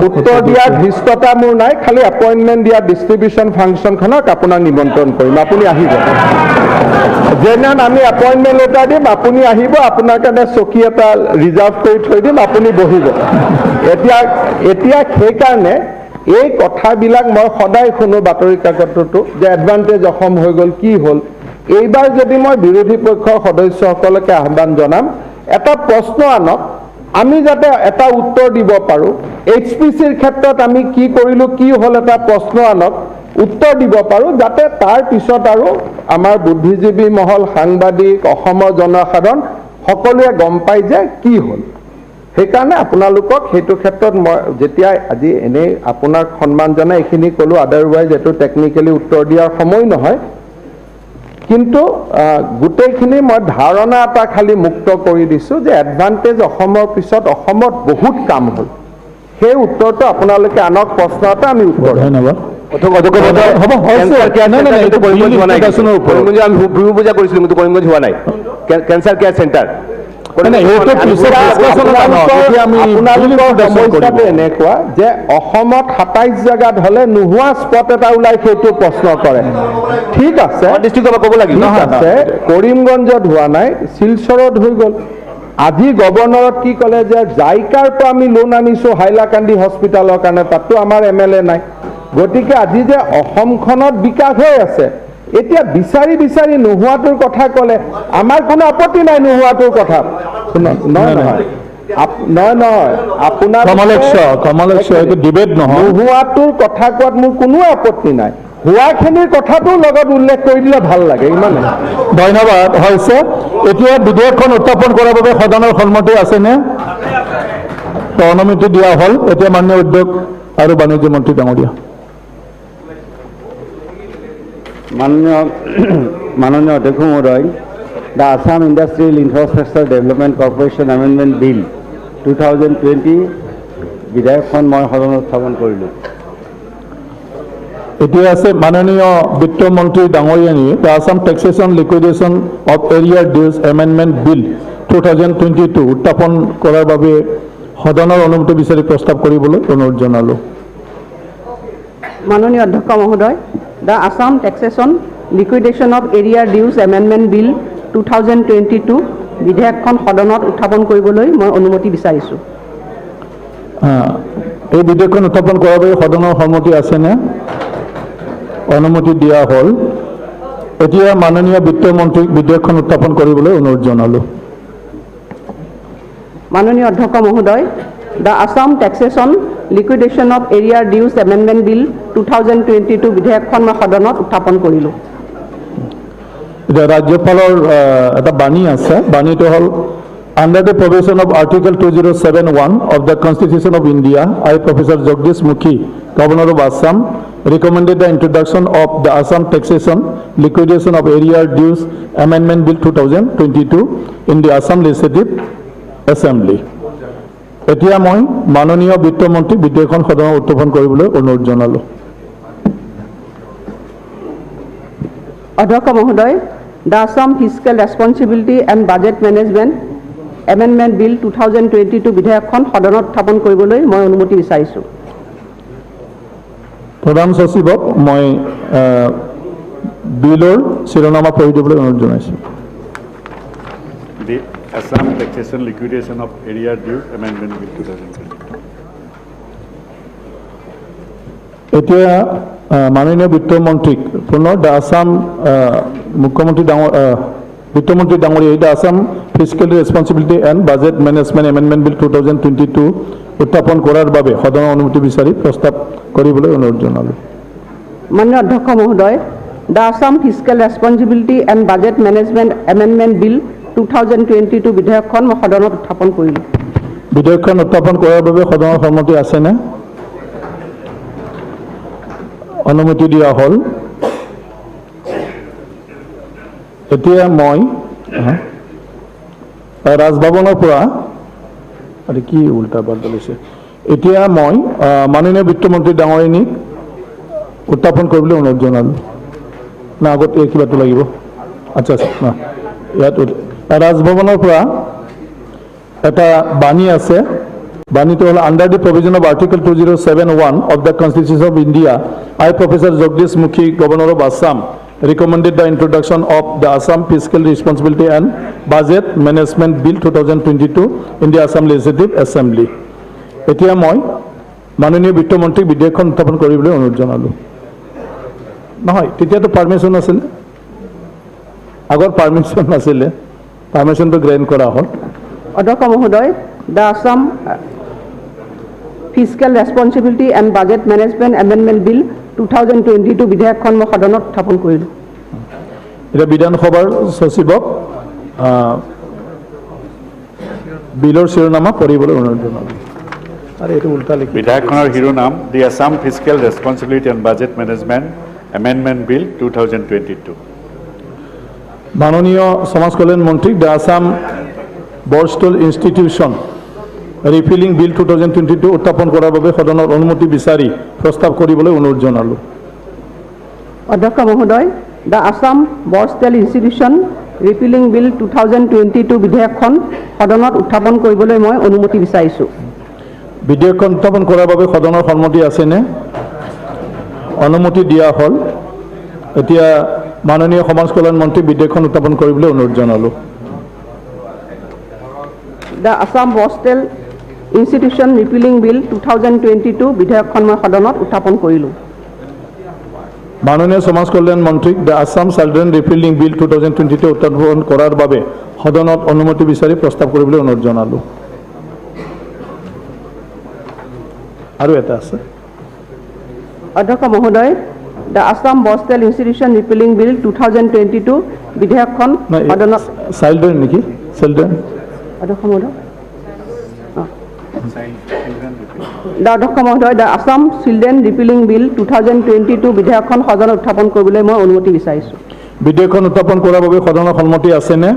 উত্তৰ দিয়াৰ ধৃষ্টতা মোৰ নাই খালি এপইণ্টমেণ্ট দিয়া ডিষ্ট্ৰিবিউশ্যন ফাংচনখনক আপোনাক নিমন্ত্ৰণ কৰিম আপুনি আহিব যেনে আমি এপইণ্টমেণ্ট লেটাৰ দিম আপুনি আহিব আপোনাৰ কাৰণে চকী এটা ৰিজাৰ্ভ কৰি থৈ দিম আপুনি বহিব এতিয়া সেইকাৰণে এই কথাবিলাক মই সদায় শুনো বাতৰি কাকততো যে এডভান্টেজ অসম হৈ গ'ল কি হ'ল এইবাৰ যদি মই বিৰোধী পক্ষৰ সদস্যসকলকে আহ্বান জনাম এটা প্ৰশ্ন আনক আমি যাতে এটা উত্তৰ দিব পাৰোঁ HPCৰ ক্ষেত্ৰত আমি কি কৰিলোঁ কি হ'ল এটা প্ৰশ্ন আনক উত্তৰ দিব পাৰোঁ যাতে তাৰ পিছত আৰু আমাৰ বুদ্ধিজীৱী মহল সাংবাদিক অসমৰ জনসাধাৰণ সকলোৱে গম পায় যে কি হ'ল সেইকাৰণে আপোনালোকক সেইটো ক্ষেত্ৰত মই যেতিয়া আজি এনেই আপোনাক সন্মান জনাই এইখিনি ক'লোঁ আদাৰৱাইজ এইটো টেকনিকেলি উত্তৰ দিয়াৰ সময় নহয় কিন্তু গোটেইখিনি মই ধাৰণা এটা খালি মুক্ত কৰি দিছোঁ যে এডভান্টেজ অসমৰ পিছত অসমত বহুত কাম হ'ল সেই উত্তৰটো আপোনালোকে আনক প্ৰশ্ন এটা আমি উত্তৰ ধন্যবাদ কৰিমগঞ্জ হোৱা নাই কেঞ্চাৰ কেয়াৰ চেণ্টাৰ এনেকুৱা যে অসমত 27 জেগাত হলে নোহোৱা স্পট এটা ওলাই সেইটো প্ৰশ্ন কৰে ঠিক আছে কৰিমগঞ্জত হোৱা নাই শিলচৰত হৈ গ'ল আজি গভৰ্ণৰত কি ক'লে যে জাইকাৰ পৰা আমি লোন আনিছোঁ হাইলাকান্দি হস্পিটেলৰ কাৰণে তাতো আমাৰ MLA নাই গতিকে আজি যে অসমখনত বিকাশ হৈ আছে এতিয়া বিচাৰি নোহোৱাটোৰ কথা ক'লে আমাৰ কোনো আপত্তি নাই নোহোৱাটোৰ কথা নহয় আপোনাৰ নোহোৱাটোৰ কথা কোৱাত মোৰ কোনো আপত্তি নাই হোৱাখিনিৰ কথাটো লগত উল্লেখ কৰি দিলে ভাল লাগে ইমানে ধন্যবাদ হৈছে এতিয়া বিধেয়কখন উত্থাপন কৰাৰ বাবে সদনৰ সন্মতি আছেনে তো অনুমতি দিয়া হ'ল এতিয়া মাননীয় উদ্যোগ আৰু বাণিজ্য মন্ত্ৰী ডাঙৰীয়া মাননীয় অধ্যক্ষ মহোদয় the Assam industrial infrastructure development corporation amendment bill 2020 বিধেয়কখন মই সদনত উত্থাপন কৰিলোঁ এতিয়া আছে মাননীয় বিত্ত মন্ত্ৰী ডাঙৰীয়ানী দ্য আসাম টেক্সেশ্যন লিকুইডেশ্যন অফ এৰিয়াৰ ডিউজ এমেণ্ডমেণ্ট বিল 2022 উত্থাপন কৰাৰ বাবে সদনৰ অনুমতি বিচাৰি প্ৰস্তাৱ কৰিবলৈ অনুৰোধ জনালোঁ মাননীয় অধ্যক্ষ মহোদয় দ্য আসাম টেক্সেশ্যন লিকুইডেশ্যন অফ এৰিয়াৰ ডিউজ এমেণ্ডমেণ্ট বিল 2022 বিধেয়কখন সদনত উত্থাপন কৰিবলৈ মই অনুমতি বিচাৰিছোঁ এই বিধেয়কখন উত্থাপন কৰাৰ বাবে সদনৰ সন্মতি আছেনে অনুমতি দিয়া হ'ল এতিয়া মাননীয় বিত্ত মন্ত্ৰীক বিধেয়কখন উত্থাপন কৰিবলৈ অনুৰোধ জনালোঁ মাননীয় অধ্যক্ষ মহোদয় দ্য আসাম টেক্সেশ্যন লিকুইডেশ্যন অফ এৰিয়াৰ ডিউজ এমেণ্ডমেণ্ট বিল 2022 বিধেয়কখন মই সদনত উত্থাপন কৰিলোঁ এতিয়া ৰাজ্যপালৰ এটা বাণী আছে বাণীটো হ'ল Under the provision of Article 2071 of the Constitution of India, I, Professor Jagdish Mukhi, Governor of Assam, recommended the introduction of the Assam Taxation Liquidation of Area Dues Amendment Bill 2022 in the Assam Legislative Assembly. এতিয়া মই মাননীয় বিত্ত মন্ত্ৰী বিধেয়কখন সদনত উত্থাপন কৰিবলৈ অনুৰোধ জনালোঁ অধ্যক্ষ মহোদয় the Assam fiscal responsibility and budget management amendment bill 2022 বিধেয়কখন সদনত উত্থাপন কৰিবলৈ মই অনুমতি বিচাৰিছোঁ প্ৰধান সচিবক মই বিলৰ শিৰোনামা পঢ়ি দিবলৈ অনুৰোধ জনাইছোঁ The Assam Taxation Liquidation of Area Dues Amendment Bill 2022 এতিয়া মাননীয় বিত্ত মন্ত্ৰীক পুনৰ দ্য আসাম মুখ্যমন্ত্ৰী বিত্তমন্ত্ৰী ডাঙৰীয়া the Assam fiscal responsibility and budget management amendment bill 2022 উত্থাপন কৰাৰ বাবে সদনৰ অনুমতি বিচাৰি প্ৰস্তাৱ কৰিবলৈ অনুৰোধ জনালোঁ মাননীয় অধ্যক্ষ মহোদয় the Assam fiscal responsibility and budget management amendment bill 2022 বিধেয়কখন মই সদনত উত্থাপন কৰিলোঁ বিধেয়কখন উত্থাপন কৰাৰ বাবে সদনৰ সন্মতি আছেনে অনুমতি দিয়া হ'ল এতিয়া মই ৰাজভৱনৰ পৰা আৰু কি উল্টা পাল্টা লৈছে এতিয়া মই মাননীয় বিত্তমন্ত্ৰী ডাঙৰীয়ানীক উত্থাপন কৰিবলৈ অনুৰোধ জনালোঁ না আগত এই কিবাটো লাগিব আচ্ছা আচ্ছা ইয়াত ৰাজভৱনৰ পৰা এটা বাণী আছে বাণীটো হ'ল under the provision of article 2071 of the constitution of India I professor Jagdish Mukhi governor of Assam recommended the introduction of the Assam Fiscal Responsibility and Budget Management Bill 2022 in the Assam Legislative Assembly. এতিয়া মই মাননীয় বিত্ত মন্ত্ৰীক বিধেয়কখন উত্থাপন কৰিবলৈ অনুৰোধ জনালোঁ নহয় তেতিয়াতো পাৰ্মিশ্যন আছিলে আগৰ পাৰ্মিশ্যন নাছিলে পাৰ্মিশ্যনটো গ্ৰেণ্ট কৰা হ'ল অধ্যক্ষ মহোদয় the Assam fiscal responsibility and budget management amendment bill 2022 বিধেয়কখন মই সদনত উত্থাপন কৰিলোঁ এতিয়া বিধানসভাৰ সচিবক বিলৰ শিৰোনামা পঢ়িবলৈ অনুৰোধ জনালোঁ আৰু এইটো উল্টা লিখি বিধেয়কখনৰ শিৰোনাম the Assam fiscal responsibility and budget management amendment bill 2022 মাননীয় সমাজ কল্যাণ মন্ত্ৰীক the Assam borstal institution repealing bill 2022 উত্থাপন কৰাৰ বাবে সদনৰ অনুমতি বিচাৰি প্ৰস্তাৱ কৰিবলৈ অনুৰোধ জনালোঁ অধ্যক্ষ মহোদয় the Assam বৰষ্টেল institution repealing bill 2022 বিধেয়কখন সদনত উত্থাপন কৰিবলৈ মই অনুমতি বিচাৰিছোঁ বিধেয়কখন উত্থাপন কৰাৰ বাবে সদনৰ সন্মতি আছেনে অনুমতি দিয়া হ'ল এতিয়া মাননীয় সমাজ কল্যাণ মন্ত্ৰী বিধেয়কখন উত্থাপন কৰিবলৈ অনুৰোধ জনালোঁ দ্য আসাম বৰষ্টেল ইনষ্টিটিউশ্যন ৰিপিলিং বিল 2022 বিধেয়কখন মই সদনত উত্থাপন কৰিলোঁ মাননীয় সমাজ কল্যাণ মন্ত্ৰীক দ্য আছাম চিলড্ৰেন ৰিপিলিং বিল 2022 উত্থাপন কৰাৰ বাবে সদনত অনুমতি বিচাৰি প্ৰস্তাৱ কৰিবলৈ অনুৰোধ জনালোঁ আৰু এটা আছে অধ্যক্ষ মহোদয় দ্য আছাম বৰষ্টেল ইনষ্টিটিউশ্যন ৰিপিলিং বিল 2022 বিধেয়কখন সদনত চিলড্ৰেন নেকি চিলড্ৰেন অধ্যক্ষ মহোদয় অধ্যক্ষ মহোদয়, দ্য আছাম চিলড্ৰেন ৰিপিলিং বিল 2022 বিধেয়কখন সদনত উত্থাপন কৰিবলৈ মই অনুমতি বিচাৰিছোঁ। বিধেয়কখন উত্থাপন কৰাৰ বাবে সদনৰ সন্মতি আছেনে?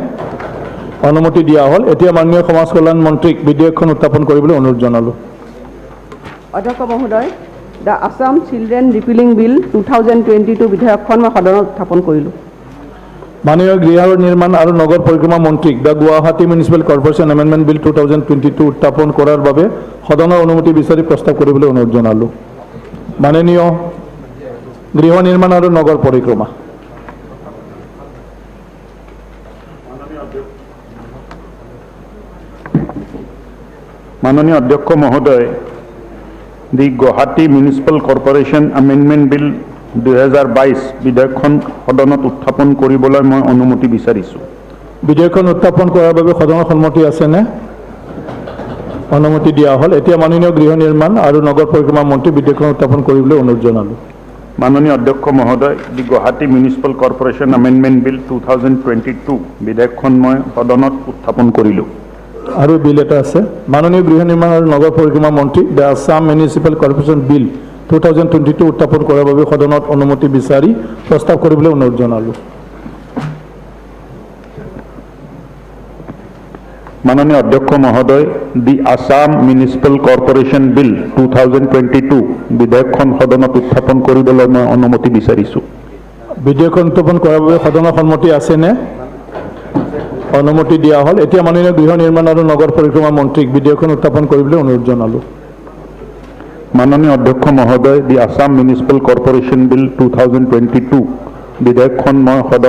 অনুমতি দিয়া হ'ল। এতিয়া মাননীয় সমাজ কল্যাণ মন্ত্ৰীক বিধেয়কখন উত্থাপন কৰিবলৈ অনুৰোধ জনালোঁ। অধ্যক্ষ মহোদয়, দ্য আছাম চিলড্ৰেন ৰিপিলিং বিল 2022 বিধেয়কখন মই সদনত উত্থাপন কৰিলোঁ। মাননীয় গৃহ নিৰ্মাণ আৰু নগৰ পৰিক্ৰমা মন্ত্ৰীক the Guwahati municipal corporation amendment bill 2022 উত্থাপন কৰাৰ বাবে সদনৰ অনুমতি বিচাৰি প্ৰস্তাৱ কৰিবলৈ অনুৰোধ জনালোঁ। মাননীয় গৃহ নিৰ্মাণ আৰু নগৰ পৰিক্ৰমা। মাননীয় অধ্যক্ষ মহোদয়, দি Guwahati municipal corporation amendment bill 2022 বিধেয়কখন সদনত উত্থাপন কৰিবলৈ মই অনুমতি বিচাৰিছোঁ। বিধেয়কখন উত্থাপন কৰাৰ বাবে সদনৰ সন্মতি আছেনে? অনুমতি দিয়া হ'ল। এতিয়া মাননীয় গৃহ নিৰ্মাণ আৰু নগৰ পৰিক্ৰমা মন্ত্ৰী বিধেয়কখন উত্থাপন কৰিবলৈ অনুৰোধ জনালোঁ। মাননীয় অধ্যক্ষ মহোদয়, দি Guwahati municipal corporation amendment bill 2022 বিধেয়কখন মই সদনত উত্থাপন কৰিলোঁ। আৰু বিল এটা আছে। মাননীয় গৃহ নিৰ্মাণ আৰু নগৰ পৰিক্ৰমা মন্ত্ৰী দ্য আছাম মিউনিচিপেল কৰ্পৰেশ্যন বিল 2022 উত্থাপন কৰাৰ বাবে সদনত অনুমতি বিচাৰি প্ৰস্তাৱ কৰিবলৈ অনুৰোধ জনালোঁ। মাননীয় অধ্যক্ষ মহোদয়, দি আছাম মিউনিচিপেল কৰ্পৰেশ্যন বিল 2022 বিধেয়কখন সদনত উত্থাপন কৰিবলৈ মই অনুমতি বিচাৰিছোঁ। বিধেয়কখন উত্থাপন কৰাৰ বাবে সদনৰ সন্মতি আছেনে? অনুমতি দিয়া হ'ল। এতিয়া মাননীয় গৃহ নিৰ্মাণ আৰু নগৰ পৰিক্ৰমা মন্ত্ৰীক বিধেয়কখন উত্থাপন কৰিবলৈ অনুৰোধ জনালোঁ। মাননীয় অধ্যক্ষ মহোদয়, দি আছাম মিউনিচিপেল কৰ্পৰেশ্যন বিল 2022 বিধেয়কখন মই সদনত